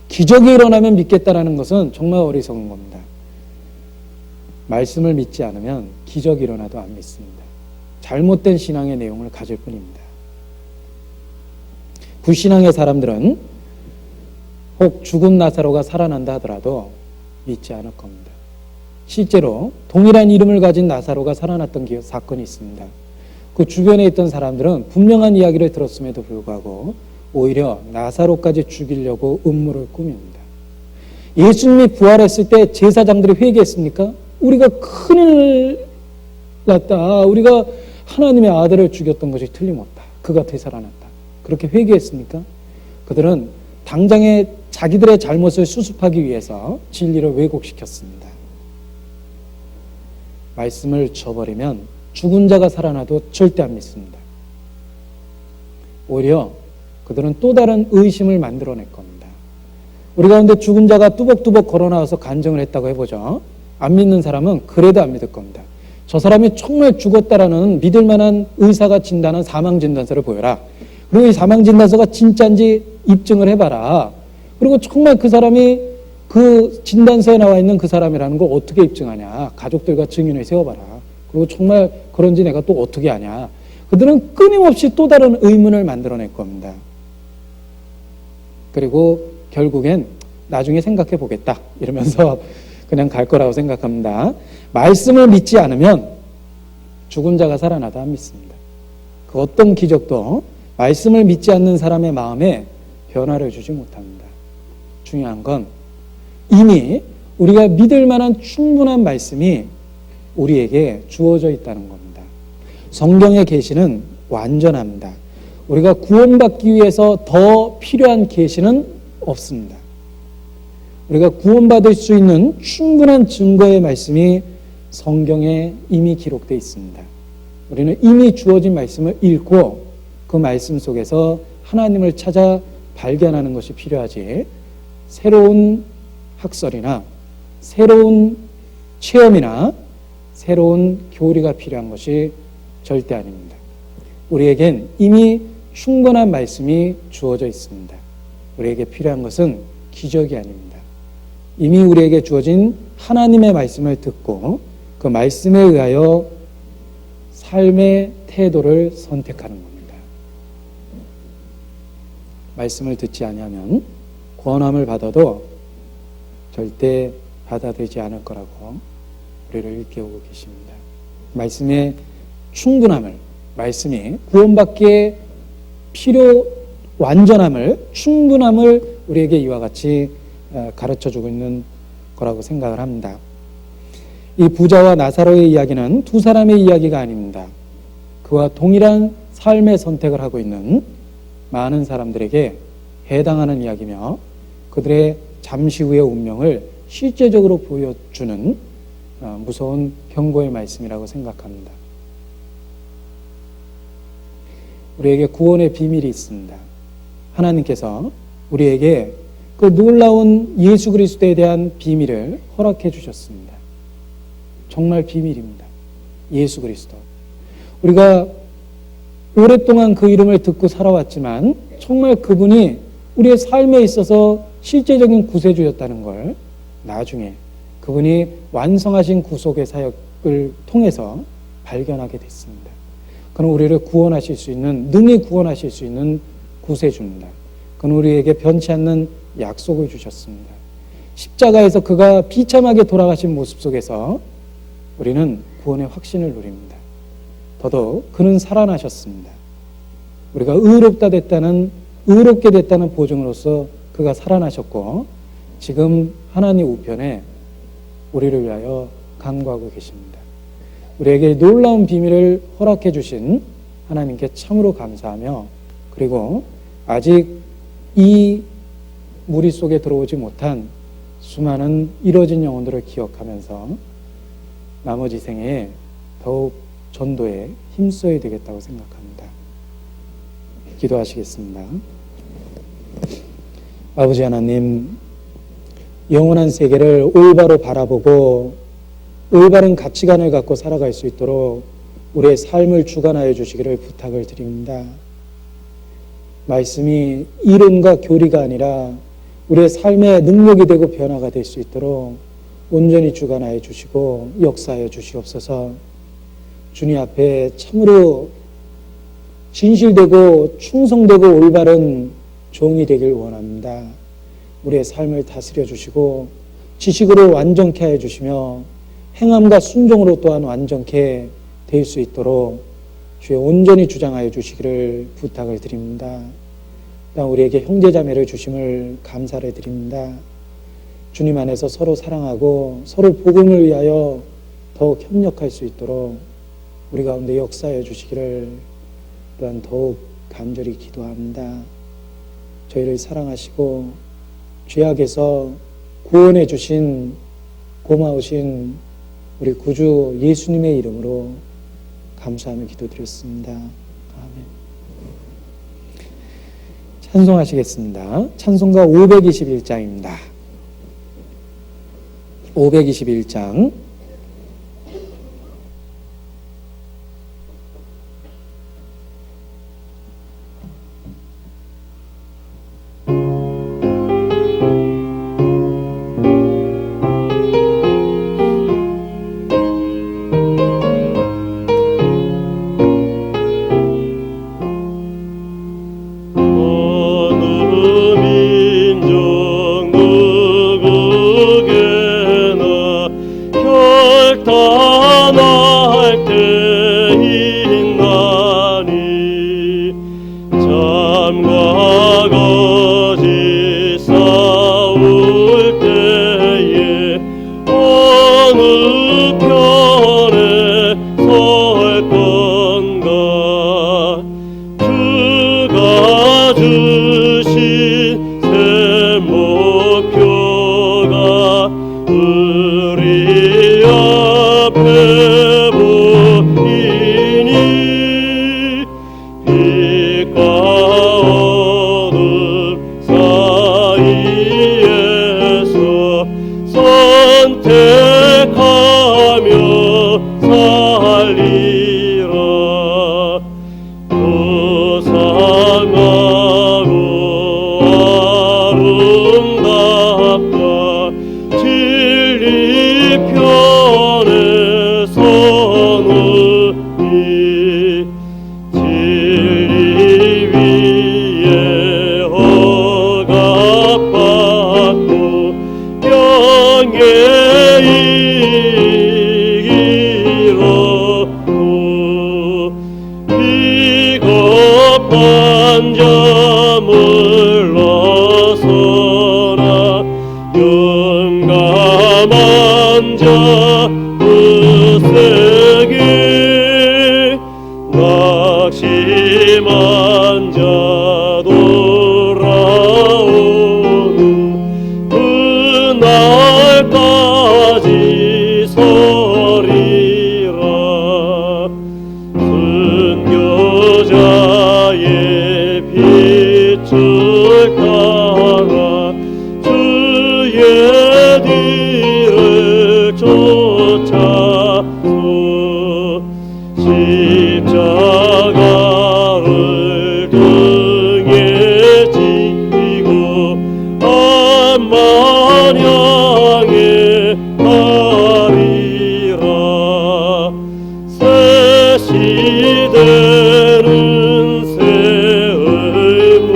기적이 일어나면 믿겠다라는 것은 정말 어리석은 겁니다. 말씀을 믿지 않으면 기적이 일어나도 안 믿습니다. 잘못된 신앙의 내용을 가질 뿐입니다. 불신앙의 사람들은 혹 죽은 나사로가 살아난다 하더라도 믿지 않을 겁니다. 실제로 동일한 이름을 가진 나사로가 살아났던 사건이 있습니다. 그 주변에 있던 사람들은 분명한 이야기를 들었음에도 불구하고 오히려 나사로까지 죽이려고 음모를 꾸밉니다. 예수님이 부활했을 때 제사장들이 회개했습니까? 우리가 큰일 났다. 우리가 하나님의 아들을 죽였던 것이 틀림없다. 그가 되살아났다. 그렇게 회개했습니까? 그들은 당장에 자기들의 잘못을 수습하기 위해서 진리를 왜곡시켰습니다. 말씀을 저버리면 죽은 자가 살아나도 절대 안 믿습니다. 오히려 그들은 또 다른 의심을 만들어낼 겁니다. 우리 가운데 죽은 자가 뚜벅뚜벅 걸어나와서 간증을 했다고 해보죠. 안 믿는 사람은 그래도 안 믿을 겁니다. 저 사람이 정말 죽었다라는 믿을 만한 의사가 진단한 사망진단서를 보여라. 그리고 이 사망진단서가 진짜인지 입증을 해봐라. 그리고 정말 그 사람이 그 진단서에 나와 있는 그 사람이라는 걸 어떻게 입증하냐. 가족들과 증인을 세워봐라. 그리고 정말 그런지 내가 또 어떻게 아냐. 그들은 끊임없이 또 다른 의문을 만들어낼 겁니다. 그리고 결국엔 나중에 생각해 보겠다 이러면서 그냥 갈 거라고 생각합니다. 말씀을 믿지 않으면 죽은 자가 살아나도 안 믿습니다. 그 어떤 기적도 말씀을 믿지 않는 사람의 마음에 변화를 주지 못합니다. 중요한 건 이미 우리가 믿을 만한 충분한 말씀이 우리에게 주어져 있다는 겁니다. 성경의 계시는 완전합니다. 우리가 구원받기 위해서 더 필요한 계시는 없습니다. 우리가 구원받을 수 있는 충분한 증거의 말씀이 성경에 이미 기록되어 있습니다. 우리는 이미 주어진 말씀을 읽고 그 말씀 속에서 하나님을 찾아 발견하는 것이 필요하지, 새로운 학설이나 새로운 체험이나 새로운 교리가 필요한 것이 절대 아닙니다. 우리에겐 이미 충분한 말씀이 주어져 있습니다. 우리에게 필요한 것은 기적이 아닙니다. 이미 우리에게 주어진 하나님의 말씀을 듣고 그 말씀에 의하여 삶의 태도를 선택하는 겁니다. 말씀을 듣지 아니하면 구원함을 받아도 절대 받아들이지 않을 거라고 우리를 일깨우고 계십니다. 말씀의 충분함을, 말씀이 구원받기에 완전함을, 충분함을 우리에게 이와 같이 가르쳐주고 있는 거라고 생각을 합니다. 이 부자와 나사로의 이야기는 두 사람의 이야기가 아닙니다. 그와 동일한 삶의 선택을 하고 있는 많은 사람들에게 해당하는 이야기며 그들의 잠시 후의 운명을 실제적으로 보여주는 무서운 경고의 말씀이라고 생각합니다. 우리에게 구원의 비밀이 있습니다. 하나님께서 우리에게 그 놀라운 예수 그리스도에 대한 비밀을 허락해 주셨습니다. 정말 비밀입니다. 예수 그리스도. 우리가 오랫동안 그 이름을 듣고 살아왔지만 정말 그분이 우리의 삶에 있어서 실제적인 구세주였다는 걸 나중에 그분이 완성하신 구속의 사역을 통해서 발견하게 됐습니다. 그는 우리를 구원하실 수 있는, 능히 구원하실 수 있는 구세주입니다. 그는 우리에게 변치 않는 약속을 주셨습니다. 십자가에서 그가 비참하게 돌아가신 모습 속에서 우리는 구원의 확신을 누립니다. 더더욱 그는 살아나셨습니다. 우리가 의롭게 됐다는 보증으로서 그가 살아나셨고 지금 하나님 우편에 우리를 위하여 간구하고 계십니다. 우리에게 놀라운 비밀을 허락해 주신 하나님께 참으로 감사하며, 그리고 아직 이 무리 속에 들어오지 못한 수많은 이뤄진 영혼들을 기억하면서 나머지 생에 더욱 전도에 힘써야 되겠다고 생각합니다. 기도하시겠습니다. 아버지 하나님, 영원한 세계를 올바로 바라보고 올바른 가치관을 갖고 살아갈 수 있도록 우리의 삶을 주관하여 주시기를 부탁을 드립니다. 말씀이 이론과 교리가 아니라 우리의 삶의 능력이 되고 변화가 될 수 있도록 온전히 주관하여 주시고 역사하여 주시옵소서. 주님 앞에 참으로 진실되고 충성되고 올바른 종이 되길 원합니다. 우리의 삶을 다스려 주시고 지식으로 완전케 하여 주시며 행함과 순종으로 또한 완전케 될 수 있도록 주의 온전히 주장하여 주시기를 부탁을 드립니다. 또한 우리에게 형제자매를 주심을 감사를 드립니다. 주님 안에서 서로 사랑하고 서로 복음을 위하여 더욱 협력할 수 있도록 우리 가운데 역사해 주시기를 또한 더욱 간절히 기도합니다. 저희를 사랑하시고 죄악에서 구원해 주신 고마우신 우리 구주 예수님의 이름으로 감사하며 기도드렸습니다. 아멘. 찬송하시겠습니다. 찬송가 521장입니다. 521장 낙심한 자 돌아오는 그날까지 서리라. 순교자의 빛을 따라 주의 뒤를 쫓아서 십자가를 등에 지고 암만 향해 가리라. 새 시대는 새 의무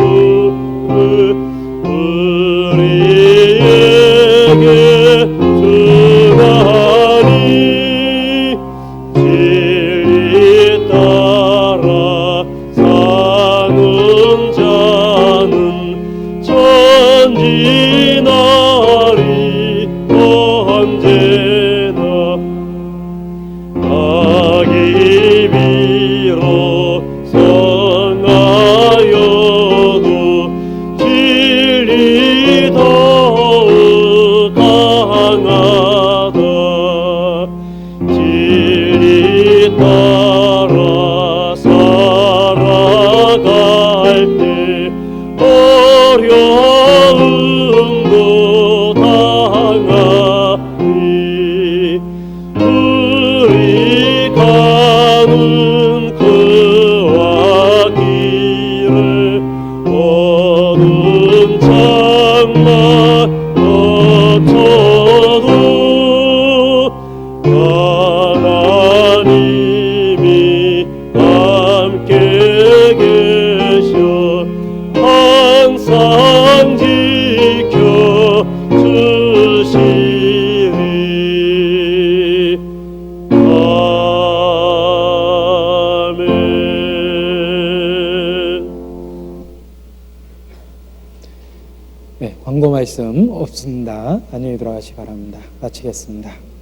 말씀 없습니다. 안녕히 들어가시 기 바랍니다. 마치겠습니다.